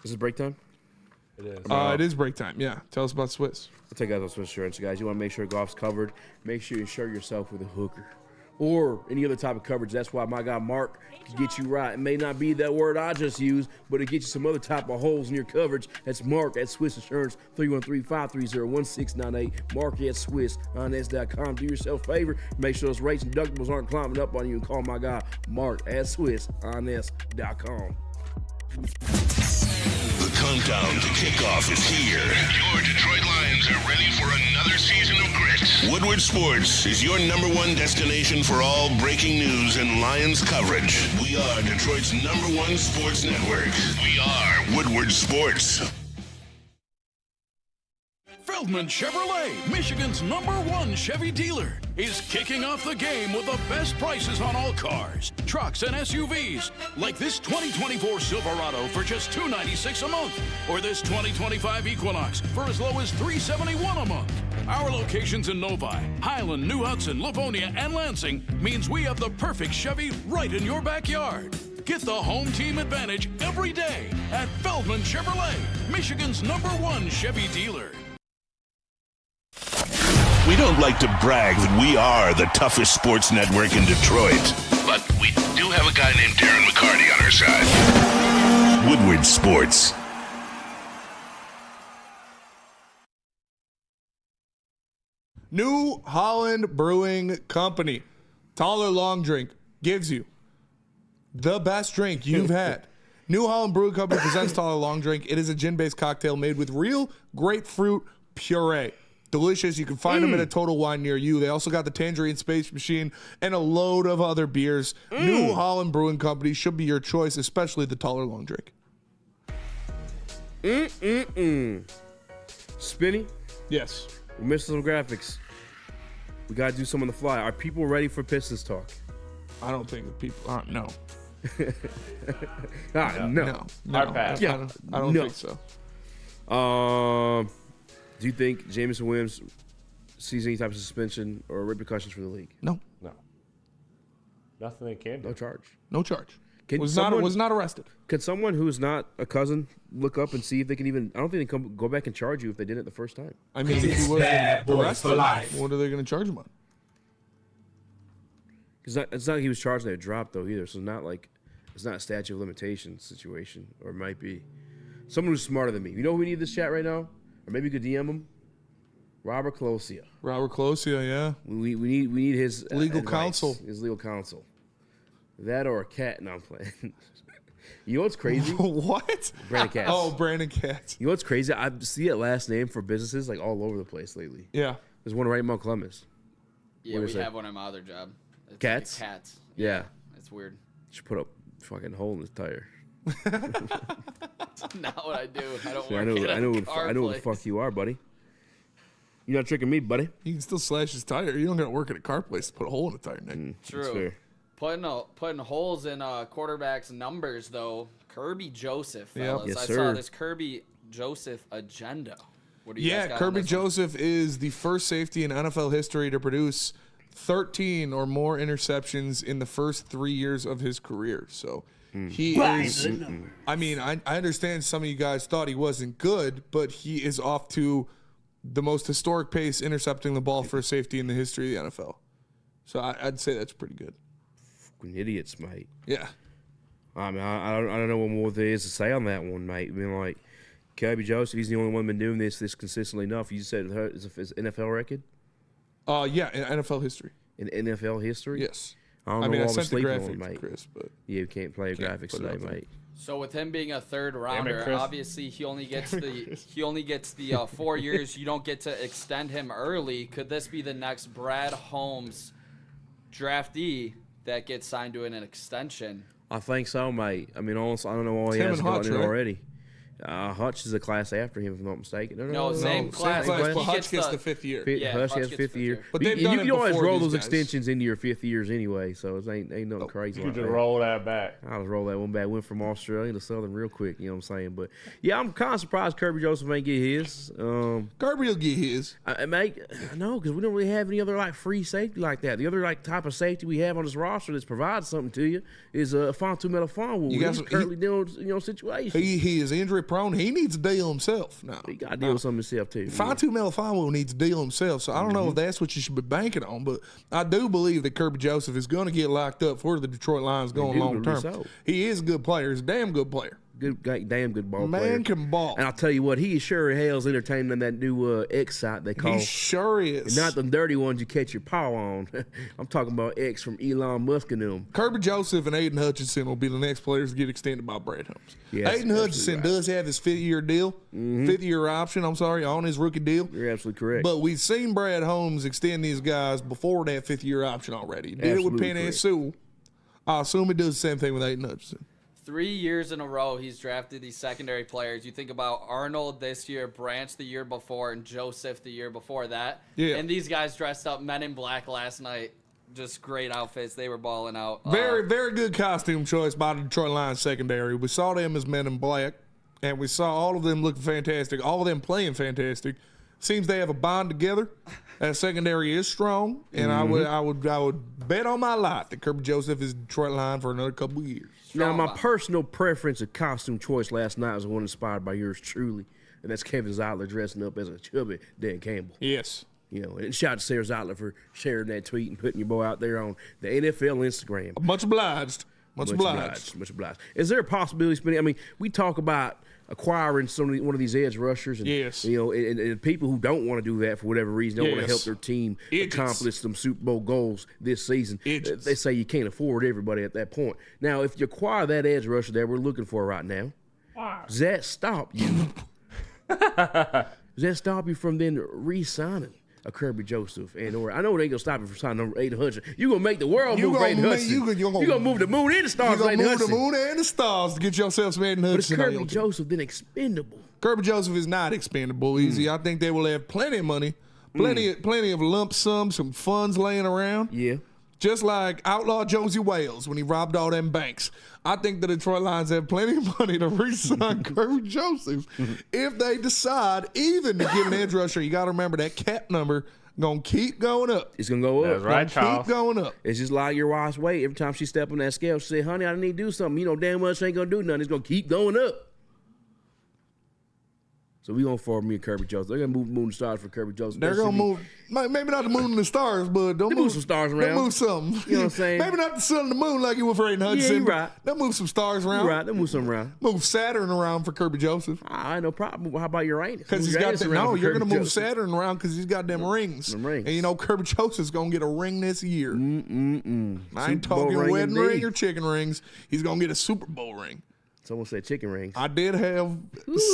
Is it break time? It is. It is break time, yeah. Tell us about Swiss. I'll take out those Swiss insurance, guys. You want to make sure golf's covered. Make sure you insure yourself with a hooker or any other type of coverage. That's why my guy Mark can get you right. It may not be that word I just used, but it gets you some other type of holes in your coverage. That's Mark at Swiss Insurance, 313-530-1698. Mark at SwissInsurance.com. Do yourself a favor. Make sure those rates and deductibles aren't climbing up on you, and call my guy Mark at SwissInsurance.com. The countdown to kickoff is here. Your Detroit Lions are ready for another season of grit. Woodward Sports is your #1 destination for all breaking news and Lions coverage. We are Detroit's #1 sports network. We are Woodward Sports. Feldman Chevrolet, Michigan's #1 Chevy dealer, is kicking off the game with the best prices on all cars, trucks, and SUVs, like this 2024 Silverado for just $296 a month, or this 2025 Equinox for as low as $371 a month. Our locations in Novi, Highland, New Hudson, Livonia, and Lansing means we have the perfect Chevy right in your backyard. Get the home team advantage every day at Feldman Chevrolet, Michigan's #1 Chevy dealer. We don't like to brag that we are the toughest sports network in Detroit, but we do have a guy named Darren McCarty on our side. Woodward Sports. New Holland Brewing Company. Taller Long Drink gives you the best drink you've had. New Holland Brewing Company presents Taller Long Drink. It is a gin-based cocktail made with real grapefruit puree. Delicious. You can find them at a Total Wine near you. They also got the Tangerine Space Machine and a load of other beers. New Holland Brewing Company should be your choice, especially the Taller Long Drink. Spenny, Yes. we're missing some graphics. We got to do some on the fly. Are people ready for Pistons talk? I don't think the people. No. No. Hard pass. Yeah. I don't think so. Do you think Jameson Williams sees any type of suspension or repercussions for the league? No. Nothing they can do. No charge. No charge. Can Was someone- not arrested. Can someone who's not a cousin look up and see if they can even? I don't think they can go back and charge you if they did it the first time. I mean, if he wasn't arrested, what are they going to charge him on? It's not like he was charged and they dropped though either. So it's not like it's not a statute of limitations situation, or it might be. Someone who's smarter than me. You know who we need this chat right now? Or maybe you could DM him. Robert Colosia. Robert Colosia, yeah. We need his Legal advice, counsel. His legal counsel. That or a cat. No, I'm playing. You know what's crazy? What? Brandon Katz. Oh, Brandon Katz. You know what's crazy? I see that last name for businesses like all over the place lately. Yeah. There's one right in Mount Clemens. Yeah, we have one at my other job. It's Cats? Like Cats. Yeah. It's weird. Should put a fucking hole in his tire. That's not what I do. I don't See, work I know at a who car the fuck you are, buddy. You're not tricking me, buddy. You can still slash his tire. You don't got to work at a car place to put a hole in the tire, Nick. That's True. fair. Putting holes in quarterbacks' numbers, though. Kirby Joseph, fellas. Yes, I sir. saw this Kirby Joseph agenda. What do you guys Yeah, got on Kirby this one? Joseph is the first safety in NFL history to produce 13 or more interceptions in the first 3 years of his career. So he is. I mean, I understand some of you guys thought he wasn't good, but he is off to the most historic pace intercepting the ball for a safety in the history of the NFL. So I'd say that's pretty good. Fucking idiots, mate. Yeah. I mean, I don't know what more there is to say on that one, mate. I mean, like, Kirby Joseph, he's the only one been doing this consistently enough. You said it's an NFL record? Yeah, in NFL history. In NFL history? Yes. I I mean, I I sent the sleeping graphic on, to mate. Chris, but Yeah, you can't play graphics put it today, up there. mate. So with him being a third rounder, Chris. obviously he only gets the 4 years. You don't get to extend him early. Could this be the next Brad Holmes draftee that gets signed to an extension? I think so, mate. I mean, honestly, I don't know why he Tim hasn't and gotten Hutch, it right? already. Hutch is a class after him, if I'm not mistaken. No, same class. But He Hutch gets the the 5th year. Hutch has 5th year. But they've done you it can always before roll these those guys. extensions into your 5th years anyway, so it ain't nothing crazy. You like just that. roll that back. I'll just roll that one back. Went from Australia to Southern real quick, you know what I'm saying? But, yeah, I'm kind of surprised Kirby Joseph ain't get his. Kirby will get his. I know, because we don't really have any other, like, free safety like that. The other, like, type of safety we have on this roster that's provides something to you is Fontu Melifonwu. He's currently dealing with, situations. He is injury prone. He needs to deal himself now. He got to deal with something himself, too. Fontu Melifonwu needs to deal himself, so I don't know if that's what you should be banking on, but I do believe that Kirby Joseph is going to get locked up for the Detroit Lions going long term. So. He is a good player. He's a damn good player. Damn good ball player. Man can ball. And I'll tell you what, he sure as hell's entertaining on that new X site they call. He sure is. Not the dirty ones you catch your paw on. I'm talking about X from Elon Musk and them. Kirby Joseph and Aiden Hutchinson will be the next players to get extended by Brad Holmes. Yes, Aiden Hutchinson does have his 5th-year deal, 5th-year option, on his rookie deal. You're absolutely correct. But we've seen Brad Holmes extend these guys before that 5th-year option already. He did it with Penny Sewell. I assume he does the same thing with Aiden Hutchinson. 3 years in a row, he's drafted these secondary players. You think about Arnold this year, Branch the year before, and Joseph the year before that. Yeah. And these guys dressed up Men in Black last night. Just great outfits. They were balling out. Very, very good costume choice by the Detroit Lions secondary. We saw them as Men in Black, and we saw all of them looking fantastic, all of them playing fantastic. Seems they have a bond together. That secondary is strong, and I would bet on my life that Kirby Joseph is Detroit Lion for another couple of years. Now, my personal preference of costume choice last night was the one inspired by yours truly, and that's Kevin Zeitler dressing up as a chubby Dan Campbell. Yes. And shout out to Sarah Zeitler for sharing that tweet and putting your boy out there on the NFL Instagram. Much obliged. Much obliged. Is there a possibility, Spenny? I mean, we talk about acquiring one of these edge rushers, and yes, and people who don't want to do that for whatever reason, don't want to help their team accomplish some Super Bowl goals this season. They say you can't afford everybody at that point. Now, if you acquire that edge rusher that we're looking for right now, does that stop you? Does that stop you from then re-signing a Kirby Joseph or I know it ain't gonna stop you from signing number 800. You gonna make the world move Aiden Hudson. You gonna move the moon and the stars. You gonna move the moon and the stars to get yourself some Aiden Hudson. But is Kirby Joseph then expendable? Kirby Joseph is not expendable. Easy. I think they will have plenty of money, plenty of lump sum, some funds laying around. Yeah. Just like Outlaw Josie Wales when he robbed all them banks. I think the Detroit Lions have plenty of money to re-sign Kirby Joseph if they decide even to get an edge rusher. You got to remember that cap number going to keep going up. It's going to go up. That's right, Charles. Keep going up. It's just like your wife's weight. Every time she step on that scale, she say, honey, I need to do something. You know damn well she ain't going to do nothing. It's going to keep going up. So we gonna forward me and Kirby Joseph. They're gonna move the moon and stars for Kirby Joseph. They're gonna move, maybe not the moon and the stars, but they'll move some stars around. They'll move something. You know what I'm saying? Maybe not the sun and the moon like you were for Aiden Hudson. Yeah, you right. They'll move some stars around. You right. They'll move some around. Move Saturn around for Kirby Joseph. I ain't no problem. How about Uranus? Because he's got them. No, you're gonna move Saturn around because he's got them rings. Them rings. And you know Kirby Joseph's gonna get a ring this year. I ain't talking wedding ring or chicken rings. He's gonna get a Super Bowl ring. Someone said chicken rings. I did have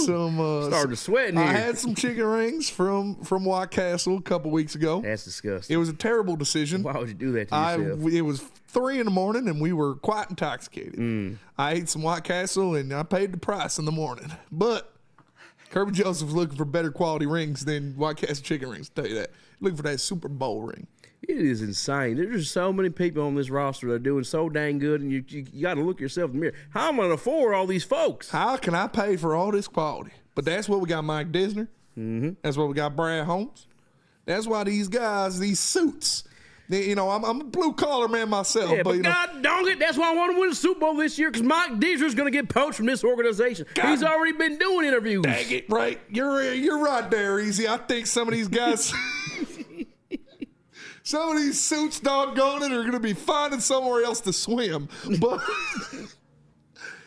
some. Started to sweat in here. I had some chicken rings from White Castle a couple weeks ago. That's disgusting. It was a terrible decision. Why would you do that to yourself? It was 3 a.m. and we were quite intoxicated. I ate some White Castle and I paid the price in the morning. But Kirby Joseph's looking for better quality rings than White Castle chicken rings. I'll tell you that. Looking for that Super Bowl ring. It is insane. There's so many people on this roster that are doing so dang good, and you got to look yourself in the mirror. How am I going to afford all these folks? How can I pay for all this quality? But that's what we got Mike Disner. That's what we got Brad Holmes. That's why these guys, these suits, I'm a blue-collar man myself. Yeah, but God dang it, that's why I want to win the Super Bowl this year, because Mike Disner's going to get poached from this organization. He's already been doing interviews. Dang it, right. You're right there, Easy. I think some of these guys... Some of these suits, doggone it, are going to be finding somewhere else to swim. But,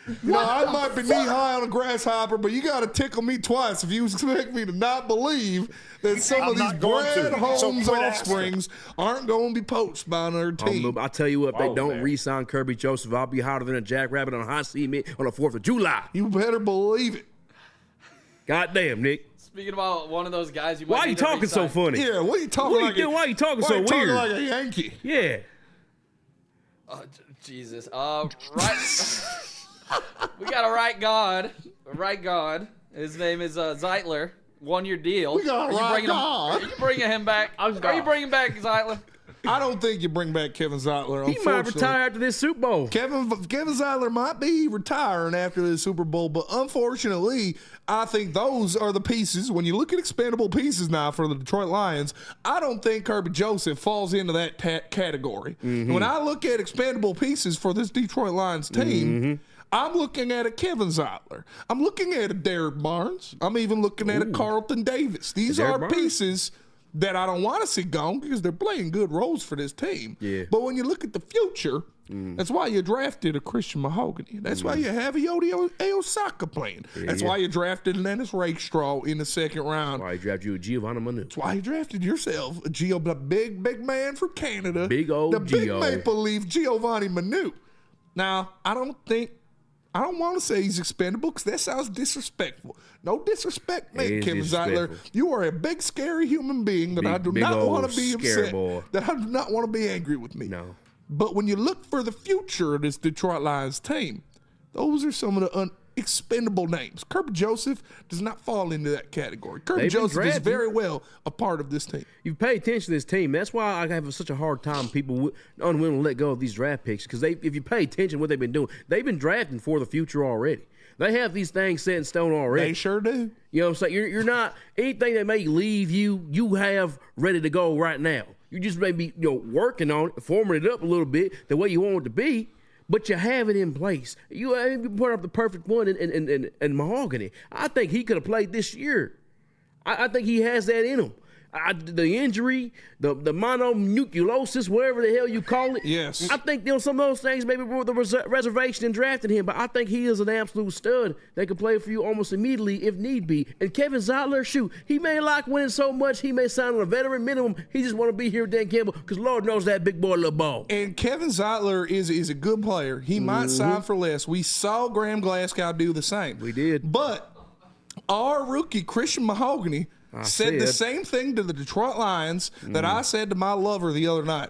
I might be knee-high on a grasshopper, but you got to tickle me twice if you expect me to not believe that some of these Brad Holmes offsprings aren't going to be poached by another team. I'll tell you what, if they don't re-sign Kirby Joseph, I'll be hotter than a jackrabbit on a hot sea on the 4th of July. You better believe it. Goddamn, Nick. Speaking about one of those guys, you might why are you talking so funny? Yeah, what are you talking like? Why are you talking so weird? Talking like a Yankee. Yeah. Oh, Jesus. Right. We got a right guard. right guard. His name is Zeitler. 1-year deal. We got Are you bringing him back? Are you bringing back Zeitler? I don't think you bring back Kevin Zeitler. He might retire after this Super Bowl. Kevin Zeitler might be retiring after this Super Bowl, but unfortunately, I think those are the pieces. When you look at expendable pieces now for the Detroit Lions, I don't think Kirby Joseph falls into that category. When I look at expendable pieces for this Detroit Lions team, I'm looking at a Kevin Zeitler. I'm looking at a Derek Barnes. I'm even looking at a Carlton Davis. These are pieces that I don't want to see gone because they're playing good roles for this team. Yeah. But when you look at the future, that's why you drafted a Christian Mahogany. That's why you have a Yodi Osaka playing. That's why you drafted Lennis Rakestraw in the second round. That's why you drafted you a Giovanni Manu. That's why you drafted yourself a the big man from Canada. Big old the big Gio. Maple Leaf Giovanni Manu. Now, I don't want to say he's expendable because that sounds disrespectful. No disrespect, mate, Kevin Zeitler. You are a big, scary human being that I do not want to be upset. That I do not want to be angry with me. No. But when you look for the future of this Detroit Lions team, those are some of the expendable names. Kirby Joseph does not fall into that category. Kirby Joseph is very well a part of this team. You pay attention to this team. That's why I have such a hard time people unwilling to let go of these draft picks because if you pay attention to what they've been doing, they've been drafting for the future already. They have these things set in stone already. They sure do. You know what I'm saying? You're not anything that may leave you have ready to go right now. You just may be working on it, forming it up a little bit the way you want it to be. But you have it in place. You put up the perfect one in Mahogany. I think he could have played this year. I think he has that in him. The injury, the mononucleosis, whatever the hell you call it. Yes. I think some of those things maybe were the reservation in drafting him, but I think he is an absolute stud that could play for you almost immediately if need be. And Kevin Zeitler, shoot, he may like winning so much, he may sign on a veteran minimum. He just want to be here with Dan Campbell because Lord knows that big boy little ball. And Kevin Zeitler is a good player. He might sign for less. We saw Graham Glasgow do the same. We did. But our rookie, Christian Mahogany, said the same thing to the Detroit Lions that I said to my lover the other night.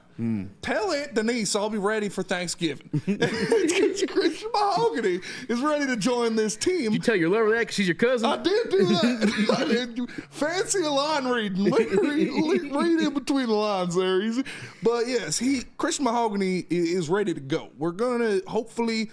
Tell Aunt Denise I'll be ready for Thanksgiving. Christian Mahogany is ready to join this team. You tell your lover that because she's your cousin? I did do that. I did fancy a line reading. Read in between the lines there. But yes, Christian Mahogany is ready to go. We're going to hopefully...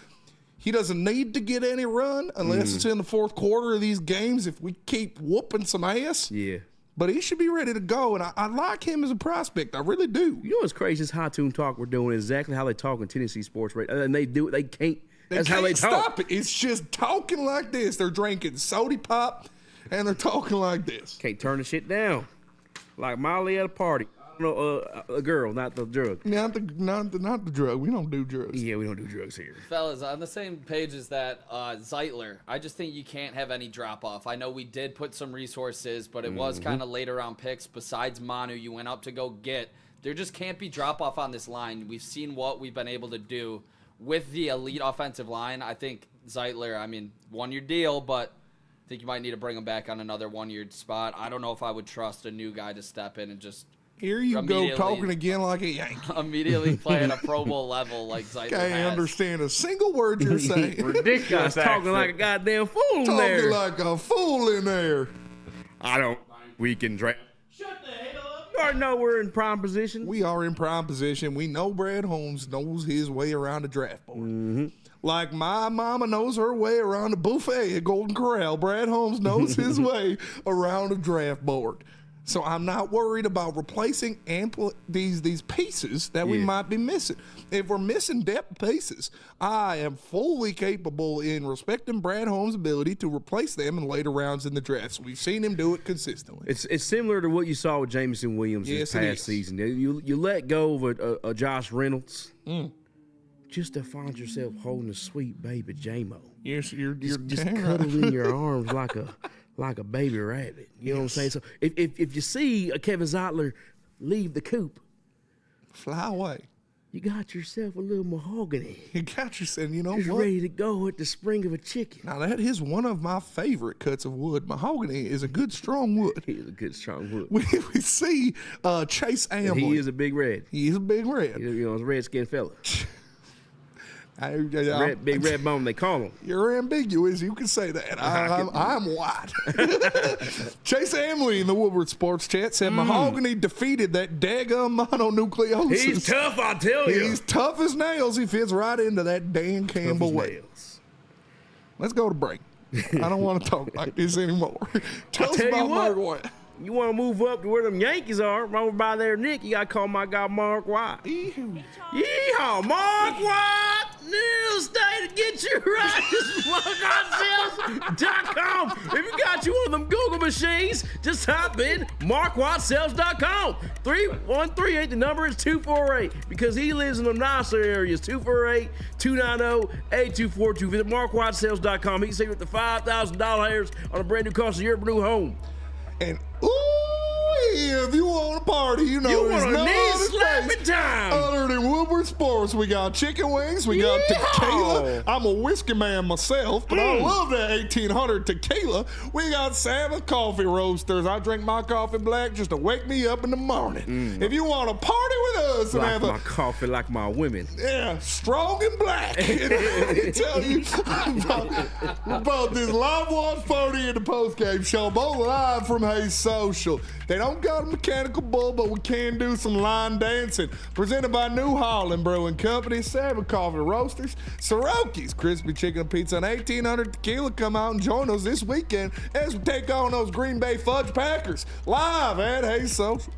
He doesn't need to get any run unless it's in the fourth quarter of these games if we keep whooping some ass. Yeah. But he should be ready to go, and I like him as a prospect. I really do. You know what's crazy? This high tune talk we're doing is exactly how they talk in Tennessee sports radio. And they do it. They can't. That's how they talk. Stop it. It's just talking like this. They're drinking soda pop, and they're talking like this. Can't turn the shit down. Like Molly at a party. A girl, not the drug. Not the drug. We don't do drugs. Yeah, we don't do drugs here. Fellas, on the same page as that, Zeitler, I just think you can't have any drop-off. I know we did put some resources, but it was kind of later round picks. Besides Manu, you went up to go get. There just can't be drop-off on this line. We've seen what we've been able to do with the elite offensive line. I think Zeitler, one-year deal, but I think you might need to bring him back on another one-year spot. I don't know if I would trust a new guy to step in and just... Here you go talking again like a Yankee. Immediately playing a Pro Bowl level like Zeitler Can't understand a single word you're saying. Ridiculous. Talking like a goddamn fool in there. Talking like a fool in there. I don't. We can draft. Shut the hell up. You already know we're in prime position. We are in prime position. We know Brad Holmes knows his way around the draft board. Like my mama knows her way around the buffet at Golden Corral. Brad Holmes knows his way around the draft board. So I'm not worried about replacing these pieces that we might be missing. If we're missing depth pieces, I am fully capable in respecting Brad Holmes' ability to replace them in later rounds in the draft. So we've seen him do it consistently. It's similar to what you saw with Jamison Williams this past season. You let go of a Josh Reynolds just to find yourself holding a sweet baby J-Mo. Yes, you're just cuddled in your arms like a baby rabbit. You know what I'm saying? So if you see a Kevin Zeitler leave the coop, fly away. You got yourself a little mahogany. You got yourself, you know He's what? ready to go at the spring of a chicken. Now that is one of my favorite cuts of wood. Mahogany is a good strong wood. He is a good strong wood. We see Chase Amlin. He is a big red. He is a big red. You know, he's a red-skinned fella. Big red bone, they call him. You're ambiguous. You can say that. I'm white. Chase Amley in the Woodward Sports Chat said Mahogany defeated that daggum mononucleosis. He's tough, I tell you. He's tough as nails. He fits right into that Dan Campbell way. Let's go to break. I don't want to talk like this anymore. Tell us about Mark White. You want to move up to where them Yankees are, right over by there, Nick, you got to call my guy Mark White. Yeehaw, Mark White, new state to get you right. MarkWhiteSales.com. If you got you one of them Google machines, just type in MarkWhiteSales.com. 3138, the number is 248, because he lives in the nicer areas, 248-290-8242. Visit MarkWhiteSales.com. He can save you up to $5,000 on a brand new cost of your new home. And if you want a party, you want there's a no knee other slapping place time. other than Woodward Sports. We got chicken wings, we got tequila. I'm a whiskey man myself, but I love that 1800 tequila. We got Salmon coffee roasters. I drink my coffee black just to wake me up in the morning. If you want to party with us and like have my coffee like my women. Yeah, strong and black. And let me tell you about this live watch party in the postgame show, both live from Hayes Social. They don't got a mechanical bull, but we can do some line dancing. Presented by New Holland Brewing Company, Salmon Coffee Roasters, Soroki's Crispy Chicken and Pizza, and 1800 Tequila. Come out and join us this weekend as we take on those Green Bay Fudge Packers live at Hayes Social.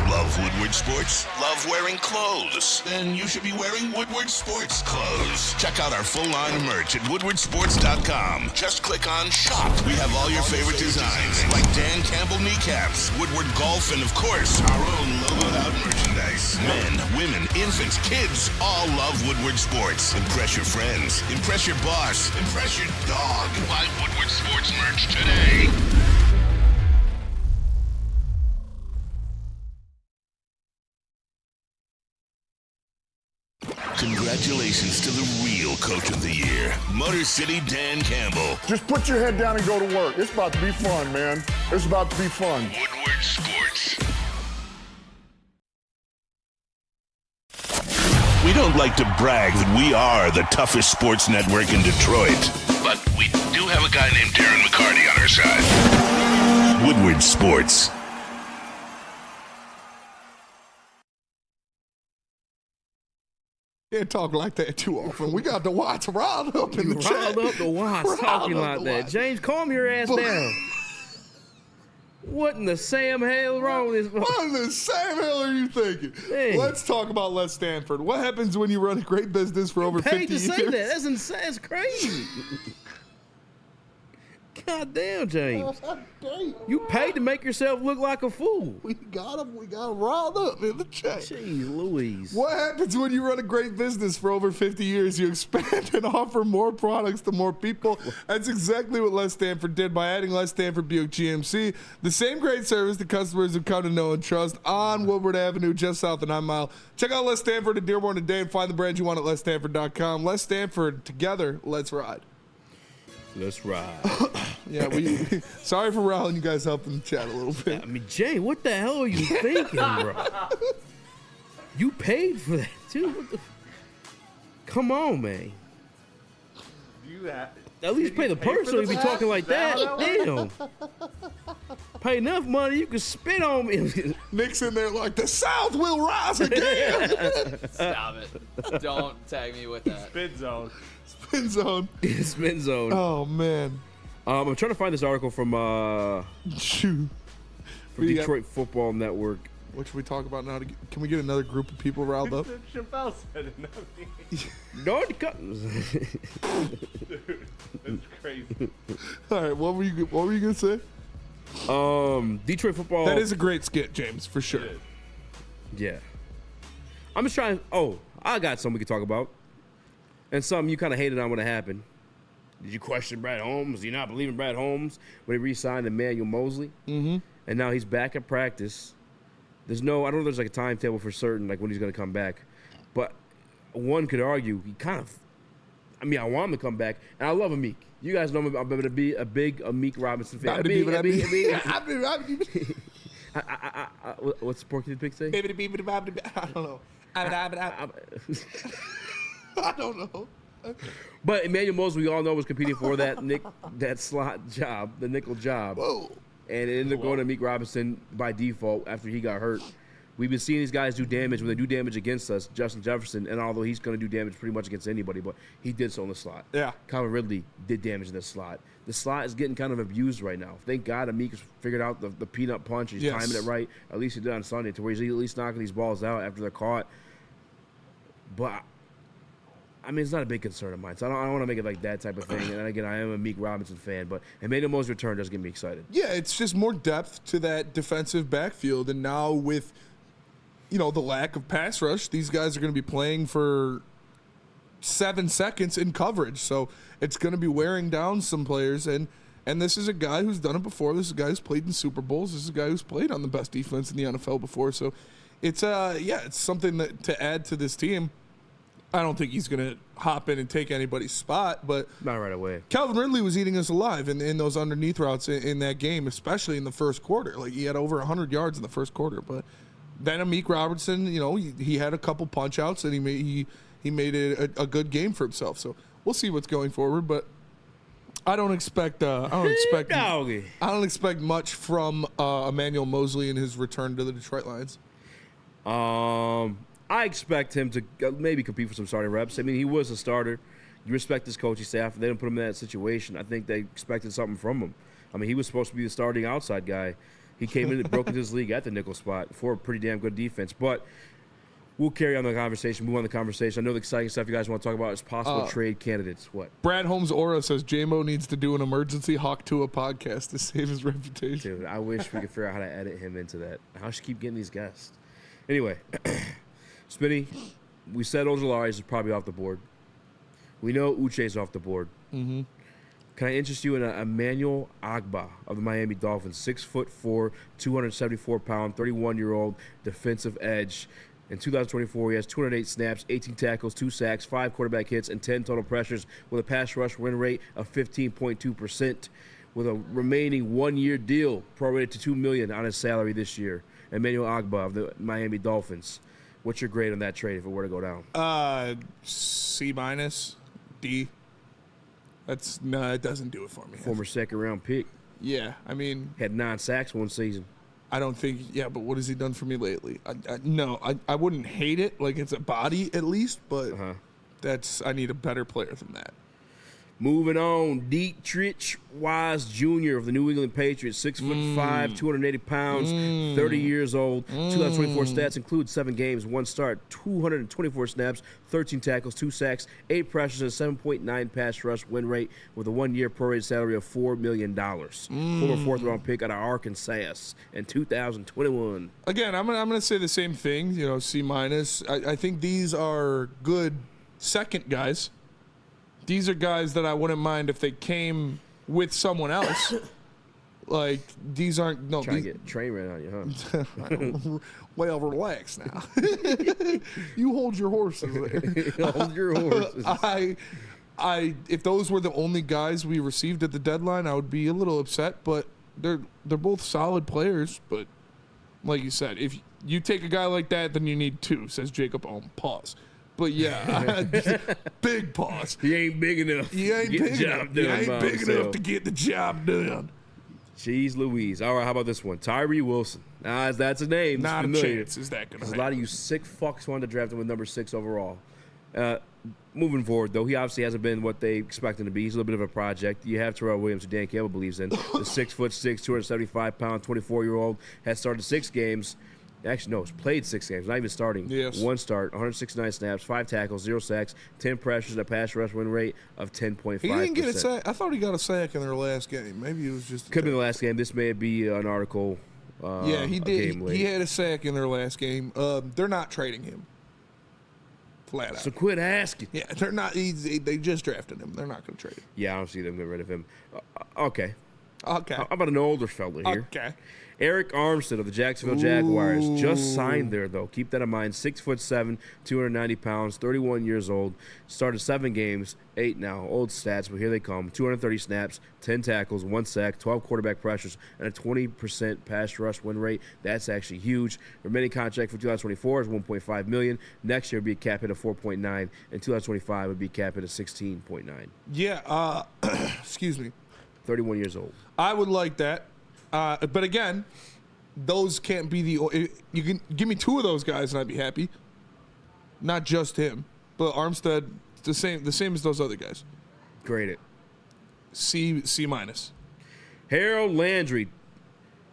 Love Woodward Sports? Love wearing clothes? Then you should be wearing Woodward Sports clothes. Check out our full line of merch at woodwardsports.com. Just click on shop. We have all your favorite designs, like Dan Campbell kneecaps, Woodward golf, and of course, our own logoed out merchandise. Men, women, infants, kids all love Woodward Sports. Impress your friends. Impress your boss. Impress your dog. Buy Woodward Sports merch today. Congratulations to the real Coach of the Year, Motor City Dan Campbell. Just put your head down and go to work. It's about to be fun, man. It's about to be fun. Woodward Sports. We don't like to brag that we are the toughest sports network in Detroit, but we do have a guy named Darren McCarty on our side. Woodward Sports. Can't talk like that too often. We got the Watts riled up in the chat. Riled up the Watts talking like that. James, calm your ass down. What in the Sam hell wrong with this? What in the Sam hell are you thinking? Hey. Let's talk about Les Stanford. What happens when you run a great business for over 50 years? Say that. That's insane. That's crazy. God damn, James. You paid to make yourself look like a fool. We got him riled up in the chat. Jeez Louise. What happens when you run a great business for over 50 years? You expand and offer more products to more people. That's exactly what Les Stanford did by adding Les Stanford Buick GMC. The same great service the customers have come to know and trust on Woodward Avenue, just south of 9 Mile. Check out Les Stanford at Dearborn today and find the brand you want at lesstanford.com. Les Stanford, together, let's ride. Let's ride. Yeah, sorry for riling you guys up in the chat a little bit. I mean, Jay, what the hell are you thinking, bro? You paid for that, too. Come on, man. At least pay the person if you be talking like that. Damn. Pay enough money, you can spit on me. Nick's in there like, the South will rise again. Stop it. Don't tag me with that. Spin zone. Spin zone. Spin zone. Oh, man. I'm trying to find this article from Detroit Football Network. What should we talk about now? Can we get another group of people riled up? Chappelle said it, not me. No, Dude, that's crazy. All right, what were you gonna say? Detroit Football. That is a great skit, James, for sure. Yeah. I'm just trying. Oh, I got something we can talk about, and something you kind of hated on when it happened. Did you question Brad Holmes? Do you not believe in Brad Holmes when he re-signed Emmanuel Mosley? Mm-hmm. And now he's back at practice. I don't know if there's like a timetable for certain, like when he's going to come back. But one could argue I want him to come back. And I love Amik. You guys know I'm going to be a big Amik Robinson fan. What's Porky the Pig say? I don't know. I don't know. But Emmanuel Mosley, we all know, was competing for that slot job, the nickel job. Whoa. And it ended up going to Meek Robinson by default after he got hurt. We've been seeing these guys do damage when they do damage against us. Justin Jefferson, and although he's going to do damage pretty much against anybody, but he did so in the slot. Yeah. Calvin Ridley did damage in the slot. The slot is getting kind of abused right now. Thank God Amik has figured out the peanut punch. He's timing it right. At least he did on Sunday, to where he's at least knocking these balls out after they're caught. But I mean, it's not a big concern of mine, so I don't want to make it like that type of thing. And again, I am a Meek Robinson fan, but Emmanuel Mosley's return does get me excited. Yeah, it's just more depth to that defensive backfield, and now with the lack of pass rush, these guys are going to be playing for 7 seconds in coverage, so it's going to be wearing down some players. And this is a guy who's done it before. This is a guy who's played in Super Bowls. This is a guy who's played on the best defense in the NFL before. So it's it's something to add to this team. I don't think he's going to hop in and take anybody's spot, but not right away. Calvin Ridley was eating us alive in those underneath routes in that game, especially in the first quarter. Like, he had over 100 yards in the first quarter. But then Amik Robertson, he had a couple punch outs, and he made it a good game for himself. So we'll see what's going forward, but I don't expect much from Emmanuel Mosley in his return to the Detroit Lions. I expect him to maybe compete for some starting reps. I mean, he was a starter. You respect his coaching staff. They didn't put him in that situation. I think they expected something from him. I mean, he was supposed to be the starting outside guy. He came in and broke into this league at the nickel spot for a pretty damn good defense. But we'll carry on the conversation, move on the conversation. I know the exciting stuff you guys want to talk about is possible trade candidates. What? Brad Holmes Aura says J-Mo needs to do an emergency Hawk Tua podcast to save his reputation. Dude, I wish we could figure out how to edit him into that. How should keep getting these guests? Anyway, Spenny, we said Ojolari is probably off the board. We know Uche's off the board. Mm-hmm. Can I interest you in Emmanuel Ogbah of the Miami Dolphins, 6'4", 274-pound, 31-year-old defensive edge. In 2024, he has 208 snaps, 18 tackles, 2 sacks, 5 quarterback hits, and 10 total pressures, with a pass rush win rate of 15.2%, with a remaining one-year deal prorated to $2 million on his salary this year. Emmanuel Ogbah of the Miami Dolphins. What's your grade on that trade if it were to go down? C-, D. It doesn't do it for me. Former second-round pick. Yeah, I mean, had 9 sacks one season. I don't think. Yeah, but what has he done for me lately? I wouldn't hate it. Like, it's a body at least, but I need a better player than that. Moving on, Dietrich Wise Jr. of the New England Patriots, 6'5", 280 pounds, 30 years old. 2024 stats include 7 games, 1 start, 224 snaps, 13 tackles, 2 sacks, 8 pressures, and 7.9 pass rush win rate, with a 1-year prorated salary of $4 million. Former 4th-round pick out of Arkansas in 2021. Again, I'm gonna say the same thing. C-. I think these are good second guys. These are guys that I wouldn't mind if they came with someone else. Like, these aren't Trying to get a train ran on you, huh? Well, relax now. You hold your horses there. Hold your horses. If those were the only guys we received at the deadline, I would be a little upset. But they're both solid players. But like you said, if you take a guy like that, then you need 2. Says Jacob Ohm. Pause. But yeah, big pause. He ain't big enough. He ain't big enough to get the job done. Jeez Louise. All right, how about this one? Tyree Wilson. That's a name. Not a chance is that going to happen. A lot of you sick fucks wanted to draft him with number 6 overall. Moving forward, though, he obviously hasn't been what they expect him to be. He's a little bit of a project. You have Terrell Williams, who Dan Campbell believes in. The 6'6", 275-pound, 24-year-old has started 6 games. Actually, no, he's played 6 games, not even starting. Yes. 1 start, 169 snaps, 5 tackles, 0 sacks, 10 pressures, and a pass rush win rate of 10.5%. He didn't get a sack. I thought he got a sack in their last game. Maybe it was just could be the last game. This may be an article. Yeah, he did. He had a sack in their last game. They're not trading him. Flat out. So quit asking. Yeah, they're not. They just drafted him. They're not going to trade him. Yeah, I don't see them getting rid of him. Okay. Okay. How about an older fella here? Okay. Eric Armstead of the Jacksonville Jaguars just signed there, though. Keep that in mind. 6'7", 290 pounds, 31 years old. Started 7 games, 8 now. Old stats, but here they come. 230 snaps, 10 tackles, 1 sack, 12 quarterback pressures, and a 20% pass rush win rate. That's actually huge. Remaining contract for 2024 is $1.5 million. Next year would be a cap hit of 4.9, and 2025 would be a cap hit of 16.9. Yeah. Excuse me. 31 years old. I would like that. But again, those can't be you can give me 2 of those guys and I'd be happy. Not just him, but Armstead, the same as those other guys. Grade it. C-. Harold Landry,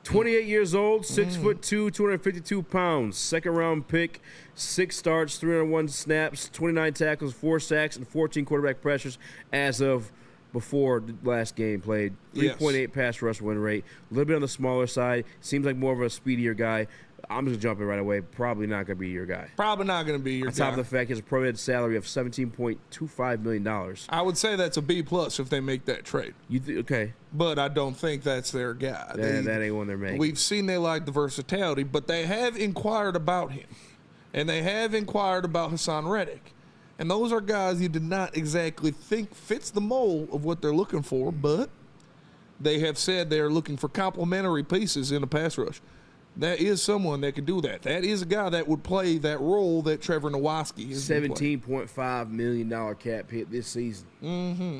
28 years old, 6'2", 252 pounds. Second round pick, 6 starts, 301 snaps, 29 tackles, 4 sacks, and 14 quarterback pressures as of before the last game played. 3.8 pass rush win rate. A little bit on the smaller side. Seems like more of a speedier guy. I'm just jumping right away. Probably not going to be your guy. Probably not going to be your guy. On top of the fact he has a prorated salary of $17.25 million. I would say that's a B+ if they make that trade. Okay. But I don't think that's their guy. That ain't one they're making. We've seen they like the versatility, but they have inquired about him. And they have inquired about Hassan Reddick. And those are guys you did not exactly think fits the mold of what they're looking for, but they have said they're looking for complementary pieces in a pass rush. That is someone that can do that. That is a guy that would play that role that Trevor Nowatzki is. $17.5 million cap hit this season. Mm-hmm.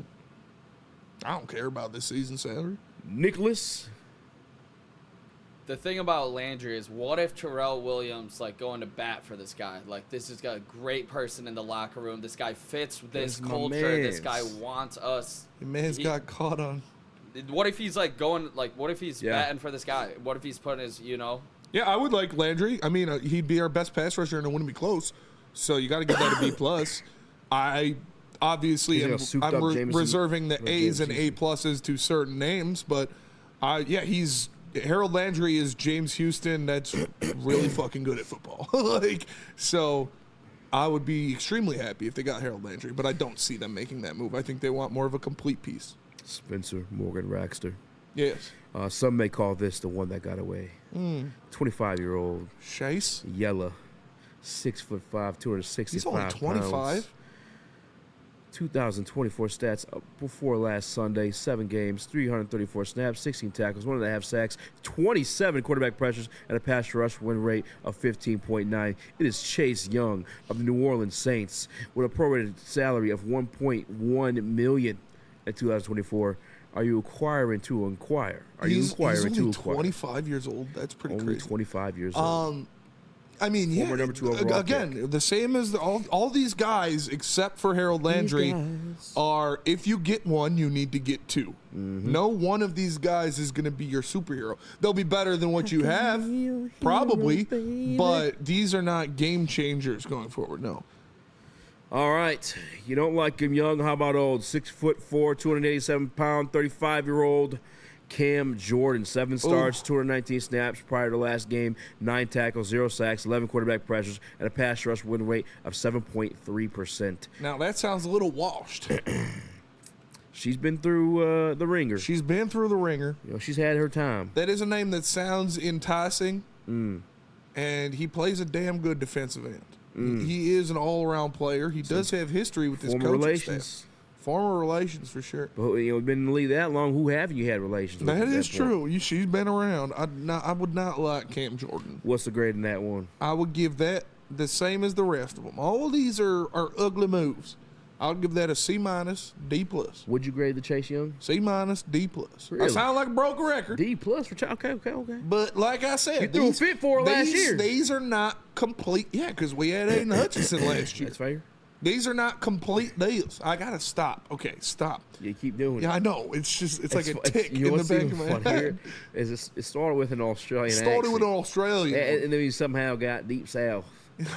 I don't care about this season's salary. Nicholas. The thing about Landry is, what if Terrell Williams going to bat for this guy? This is a great person in the locker room. This guy fits this culture. This guy wants us. The man's got caught on. What if he's what if he's batting for this guy? What if he's putting his, Yeah, I would like Landry. I mean, he'd be our best pass rusher and it wouldn't be close. So you got to give that a B+. I obviously I'm reserving the A's and A+ to certain names, but Harold Landry is James Houston that's really fucking good at football. So I would be extremely happy if they got Harold Landry, but I don't see them making that move. I think they want more of a complete piece. Spencer Morgan Raxter. Yes. Some may call this the one that got away. 25-year-old. Chase? Yella. 6'5", 265 He's only 25? pounds. 2024 stats before last Sunday. 7 games, 334 snaps, 16 tackles, 1.5 sacks, 27 quarterback pressures, and a pass rush win rate of 15.9. It is Chase Young of the New Orleans Saints with a prorated salary of $1.1 million in 2024. Are you acquiring to inquire? He's only 25 years old. That's pretty crazy. Only 25 years old. I mean, Former number 2 overall again, pick. the same as all these guys, except for Harold Landry, are if you get one, you need to get 2. Mm-hmm. No one of these guys is going to be your superhero. They'll be better than what you have, probably, but these are not game changers going forward, no. All right. You don't like him young. How about old? 6'4", 287-pound, 35-year-old Cam Jordan. 7 starts, 219 snaps prior to last game, 9 tackles, 0 sacks, 11 quarterback pressures, and a pass rush win rate of 7.3%. Now, that sounds a little washed. She's been through the ringer. She's been through the ringer. She's had her time. That is a name that sounds enticing, and he plays a damn good defensive end. He is an all-around player. He does have history with his coaching staff. Former relations, for sure. But been in the league that long. Who have you had relations with? That is true. She's been around. I would not like Cam Jordan. What's the grade in that one? I would give that the same as the rest of them. All of these are ugly moves. I'll give that a C-, D+. Would you grade the Chase Young? C-, D+. Really? I sound like a broken record. D+ for okay. But like I said, you threw a fit for last year. These are not complete. Yeah, because we had Aiden Hutchinson last year. That's fair. These are not complete deals. I gotta stop. Okay, stop. You keep doing it. Yeah, I know. It's like a tick in the back of my head. It started with an Australian accent. Started with an Australian. And then you somehow got deep south.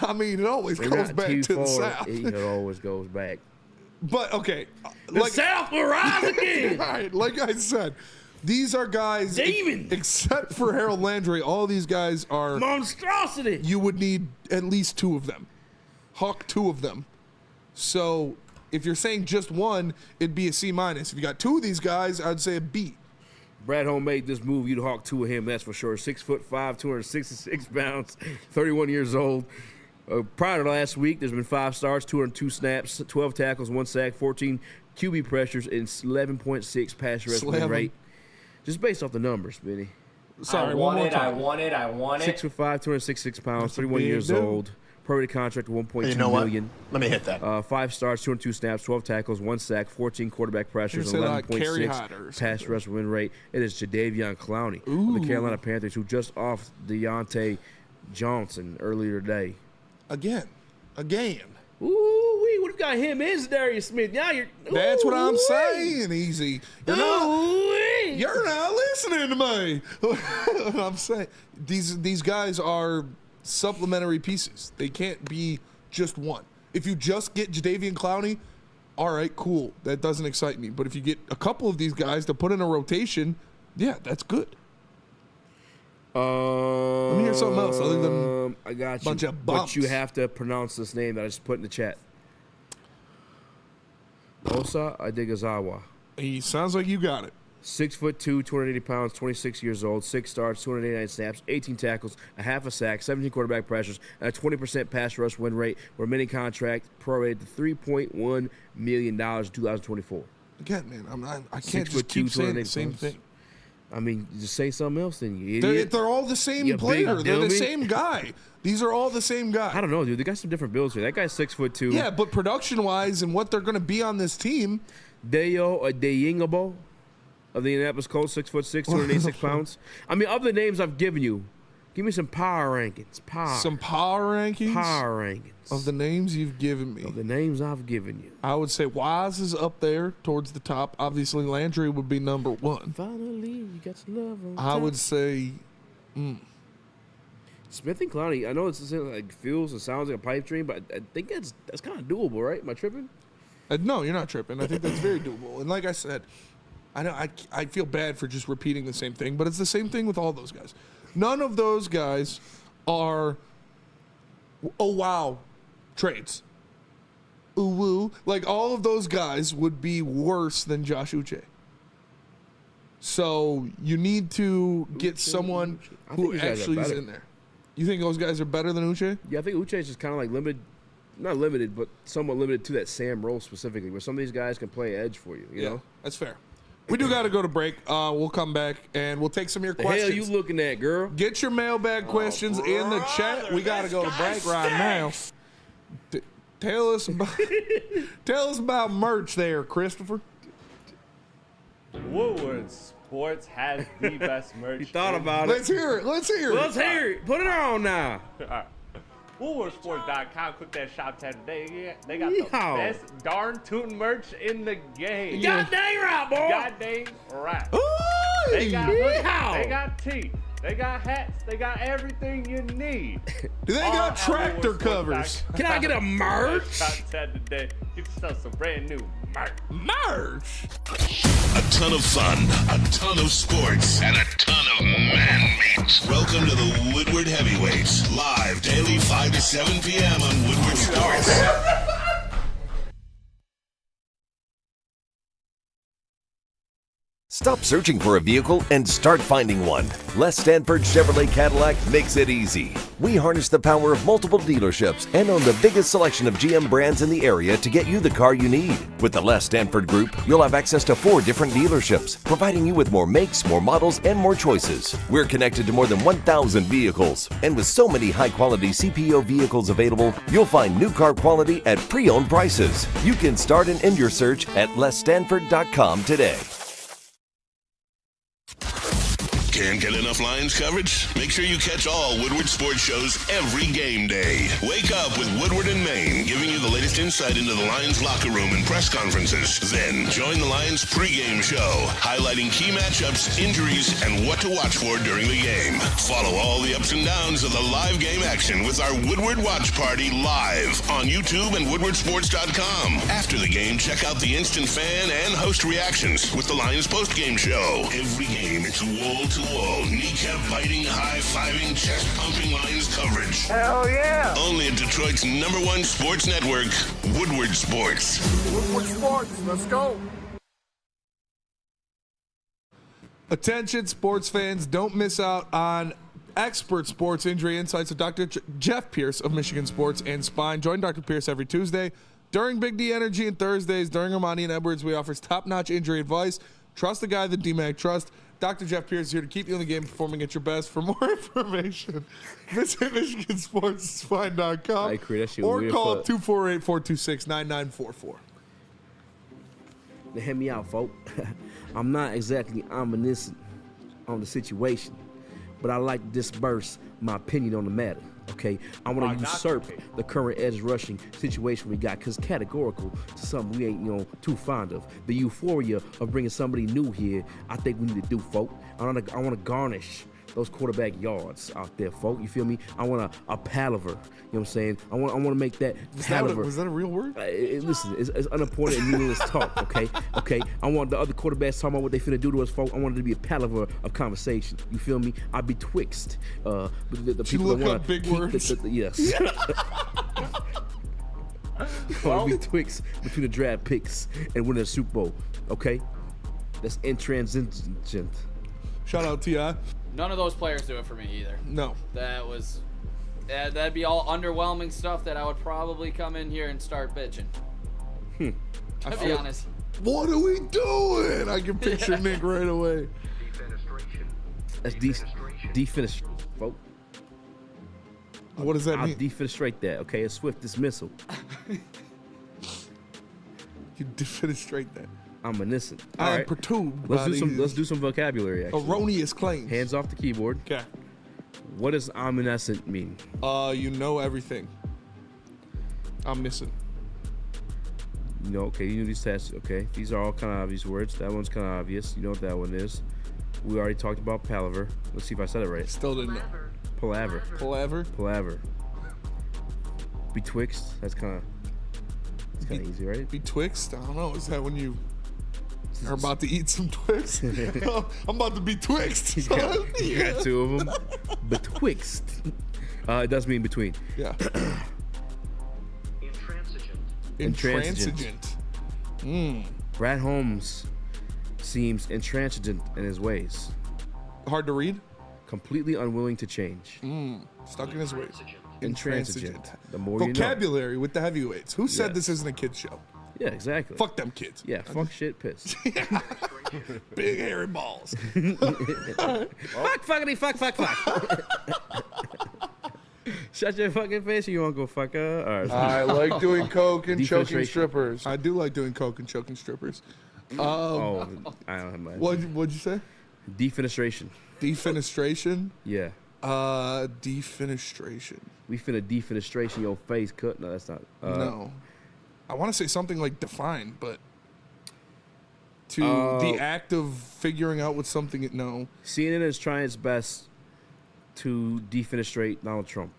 I mean, it always goes back to the south. It always goes back. But, okay. The South will rise again. Right, like I said, these are guys. Demons. Except for Harold Landry, all these guys are. Monstrosity. You would need at least 2 of them. Hawk 2 of them. So, if you're saying just one, it'd be a C-. If you got 2 of these guys, I'd say a B. Brad Holm made this move. You'd hawk 2 of him, that's for sure. 6'5", 266 pounds, 31 years old. Prior to last week, there's been 5 starts, 202 snaps, 12 tackles, 1 sack, 14 QB pressures, and 11.6 pass rush win rate. Just based off the numbers, Benny. Sorry, I want it. 6'5", 266 pounds, 31 years old. Prorated contract of $1.2 million. Let me hit that. 5 starts, 202 snaps, 12 tackles, 1 sack, 14 quarterback pressures, 11.6 pass rush win rate. It is Jadeveon Clowney of the Carolina Panthers, who just off Deontay Johnson earlier today. Again. Ooh, what got him is Darius Smith. Now you're. That's what I'm saying, Easy. You're not listening to me. What I'm saying, these guys are supplementary pieces. They can't be just one. If you just get Jadeveon Clowney, all right, cool. That doesn't excite me. But if you get a couple of these guys to put in a rotation, yeah, that's good. Let me hear something else other than I got you. Bunch of bumps. But you have to pronounce this name that I just put in the chat. Osa Adegazawa. He sounds like you got it. 6'2", 280 pounds, 26 years old, 6 starts, 289 snaps, 18 tackles, a half a sack, 17 quarterback pressures, and a 20% pass rush win rate. Remaining contract prorated to $3.1 million in 2024. Again, man, I can't just keep saying the same thing. I mean, just say something else then, you idiot. They're all the same player. They're the same guy. These are all the same guy. I don't know, dude. They got some different builds here. That guy's 6'2". Yeah, but production-wise and what they're going to be on this team. Deo Adeyingabo of the Indianapolis Colts, 6'6", 286 pounds. I mean, of the names I've given you, give me some power rankings. Some power rankings? Power rankings. Of the names you've given me. Of the names I've given you. I would say Wise is up there towards the top. Obviously, Landry would be number 1. Finally, you got some love on I would say... Smith and Clowney, I know it like feels and sounds like a pipe dream, but I think that's kind of doable, right? Am I tripping? No, you're not tripping. I think that's very doable. And like I said, I feel bad for just repeating the same thing, but it's the same thing with all those guys. None of those guys are, oh, wow, trades. Ooh, woo. Like, all of those guys would be worse than Josh Uche. So you need to get someone who actually is in there. You think those guys are better than Uche? Yeah, I think Uche is just kind of like limited, not limited, but somewhat limited to that Sam role specifically, where some of these guys can play edge for you, you know? That's fair. We do got to go to break. We'll come back, and we'll take some of your questions. The hell you looking at, girl? Get your mailbag questions in the chat. We got to go to break right now. Tell us about merch there, Christopher. Woodward Sports has the best merch. He thought about it. Let's hear it. Put it on now. All right. WoodwardSports.com. Click that shop tab today. They got the best darn tootin' merch in the game. God dang right, boy. God dang right. Ooh, they got hoodies, they got tees, they got hats, they got everything you need. Do they got tractor covers? Can I get a merch? Shop tab today. Get yourself some brand new merch. A ton of fun, a ton of sports, and a ton of man meat. Welcome to the Woodward Heavyweights, live daily 5 to 7 p.m. on Woodward Sports. Stop searching for a vehicle and start finding one. Les Stanford Chevrolet Cadillac makes it easy. We harness the power of multiple dealerships and own the biggest selection of GM brands in the area to get you the car you need. With the Les Stanford Group, you'll have access to 4 different dealerships, providing you with more makes, more models, and more choices. We're connected to more than 1,000 vehicles. And with so many high-quality CPO vehicles available, you'll find new car quality at pre-owned prices. You can start and end your search at lesstanford.com today. Can't get enough Lions coverage? Make sure you catch all Woodward sports shows every game day. Wake up with Woodward and Maine, giving you the latest insight into the Lions locker room and press conferences. Then join the Lions pregame show, highlighting key matchups, injuries, and what to watch for during the game. Follow all the ups and downs of the live game action with our Woodward Watch Party live on YouTube and woodwardsports.com. After the game, check out the instant fan and host reactions with the Lions postgame show. Every game, it's wall-to-wall, kneecap-biting, high-fiving, chest-pumping Lions coverage. Hell yeah! Only at Detroit's #1 sports network, Woodward Sports. Woodward Sports, let's go. Attention, sports fans, don't miss out on expert sports injury insights with Dr. Jeff Pierce of Michigan Sports and Spine. Join Dr. Pierce every Tuesday during Big D Energy and Thursdays during Ermanni and Edwards. We offers top-notch injury advice. Trust the guy that DMAC trust. Dr. Jeff Pierce is here to keep you in the game performing at your best. For more information, visit MichiganSportsSpine.com or call 248-426-9944. Hear me out, folks. I'm not exactly omniscient on the situation, but I like to disperse my opinion on the matter. Okay, I want to usurp the current edge rushing situation we got, because categorical to something we ain't too fond of. The euphoria of bringing somebody new here, I think we need to do, folk. I want to garnish those quarterback yards out there, folk. You feel me? I want a palaver. You know what I'm saying? I want to make that palaver. Was that a real word? Listen, it's unimportant and meaningless talk. Okay. I want the other quarterbacks talking about what they finna do to us, folk. I want it to be a palaver of conversation. You feel me? I betwixt the people that want to big words. Yes. I betwixt between the draft picks and winning a Super Bowl. Okay, that's intransigent. Shout out T.I. None of those players do it for me either. No. That'd be all underwhelming stuff that I would probably come in here and start bitching. To be honest. What are we doing? I can picture Nick right away. That's defenestration, folks. What does that mean? I'll defenestrate that, okay? A swift dismissal. You defenestrate that. I'm innocent. I am perturbed. Let's do some vocabulary. Actually. Erroneous claims. Hands off the keyboard. Okay. What does omniscient mean? You know everything. Omniscient. Okay, you know these tests. Okay, these are all kind of obvious words. That one's kind of obvious. You know what that one is. We already talked about palaver. Let's see if I said it right. Still didn't know. Palaver. Palaver. Betwixt. That's kind of easy, right? Betwixt? I don't know. Is that when you are about to eat some Twix? I'm about to be twixt. You got two of them. Betwixt. It does mean between. Yeah. Intransigent. Brad Holmes seems intransigent in his ways. Hard to read? Completely unwilling to change. Stuck in his ways. Intransigent. The more vocabulary you know. With the heavyweights. Who said this isn't a kid's show? Yeah, exactly. Fuck them kids. Yeah, fuck shit, piss. Big hairy balls. Fuck. Shut your fucking face, or you won't go fuck her. All right. I like doing coke and choking strippers. I do like doing coke and choking strippers. I don't have my. What'd you say? Defenestration. Defenestration? Yeah. Defenestration. We finna defenestration your face cut. No, that's not. No. I want to say something like define, but the act of figuring out what something. No. CNN is trying its best to defenestrate Donald Trump.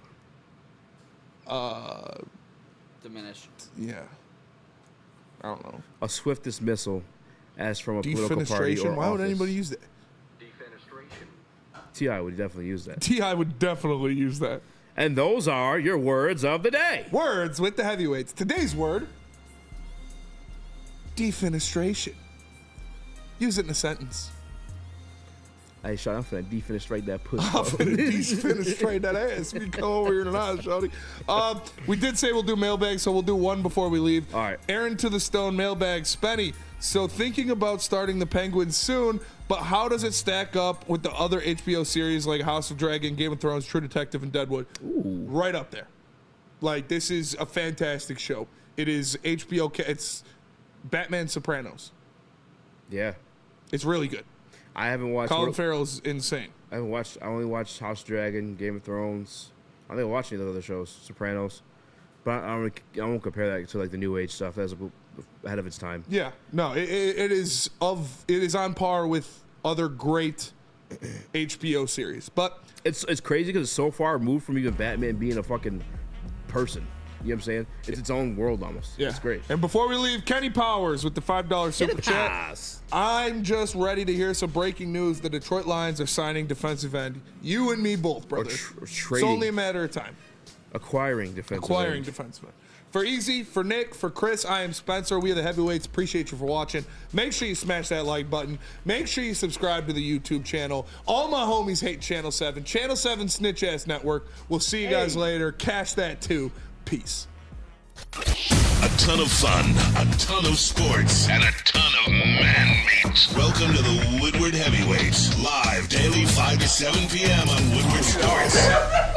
Diminish. Yeah. I don't know. A swift dismissal as from a political party or Why would office. anybody use that? T.I. would definitely use that. T.I. would definitely use that. And those are your words of the day. Words with the heavyweights. Today's word, defenestration. Use it in a sentence. Hey, Sean, I'm finna defenestrate that pussy. I'm finna defenestrate that ass. We come over here tonight, Shawty. We did say we'll do mailbags, so we'll do one before we leave. All right. Aaron to the Stone mailbag. Spenny, so thinking about starting the Penguins soon, but how does it stack up with the other HBO series like House of Dragon, Game of Thrones, True Detective, and Deadwood? Ooh. Right up there. Like, this is a fantastic show. It is HBO. It's Batman Sopranos. Yeah. It's really good. I haven't watched. Colin Farrell's insane. I only watched House of Dragon, Game of Thrones. I didn't watch any of the other shows, Sopranos. But I won't compare that to like the new age stuff. That's ahead of its time. Yeah, no, it is on par with other great HBO series. But it's crazy because it's so far removed from even Batman being a fucking person. You know what I'm saying? It's its own world almost. Yeah. It's great. And before we leave, Kenny Powers with the $5 super chat. I'm just ready to hear some breaking news. The Detroit Lions are signing defensive end. You and me both, brother. It's only a matter of time. Acquiring defensive end. For Easy, for Nick, for Chris, I am Spencer. We are the Heavyweights. Appreciate you for watching. Make sure you smash that like button. Make sure you subscribe to the YouTube channel. All my homies hate Channel 7. Channel 7 Snitch Ass Network. We'll see you guys later. Cash that too. Peace. A ton of fun, a ton of sports, and a ton of man-meat. Welcome to the Woodward Heavyweights, live daily 5 to 7 p.m. on Woodward Sports.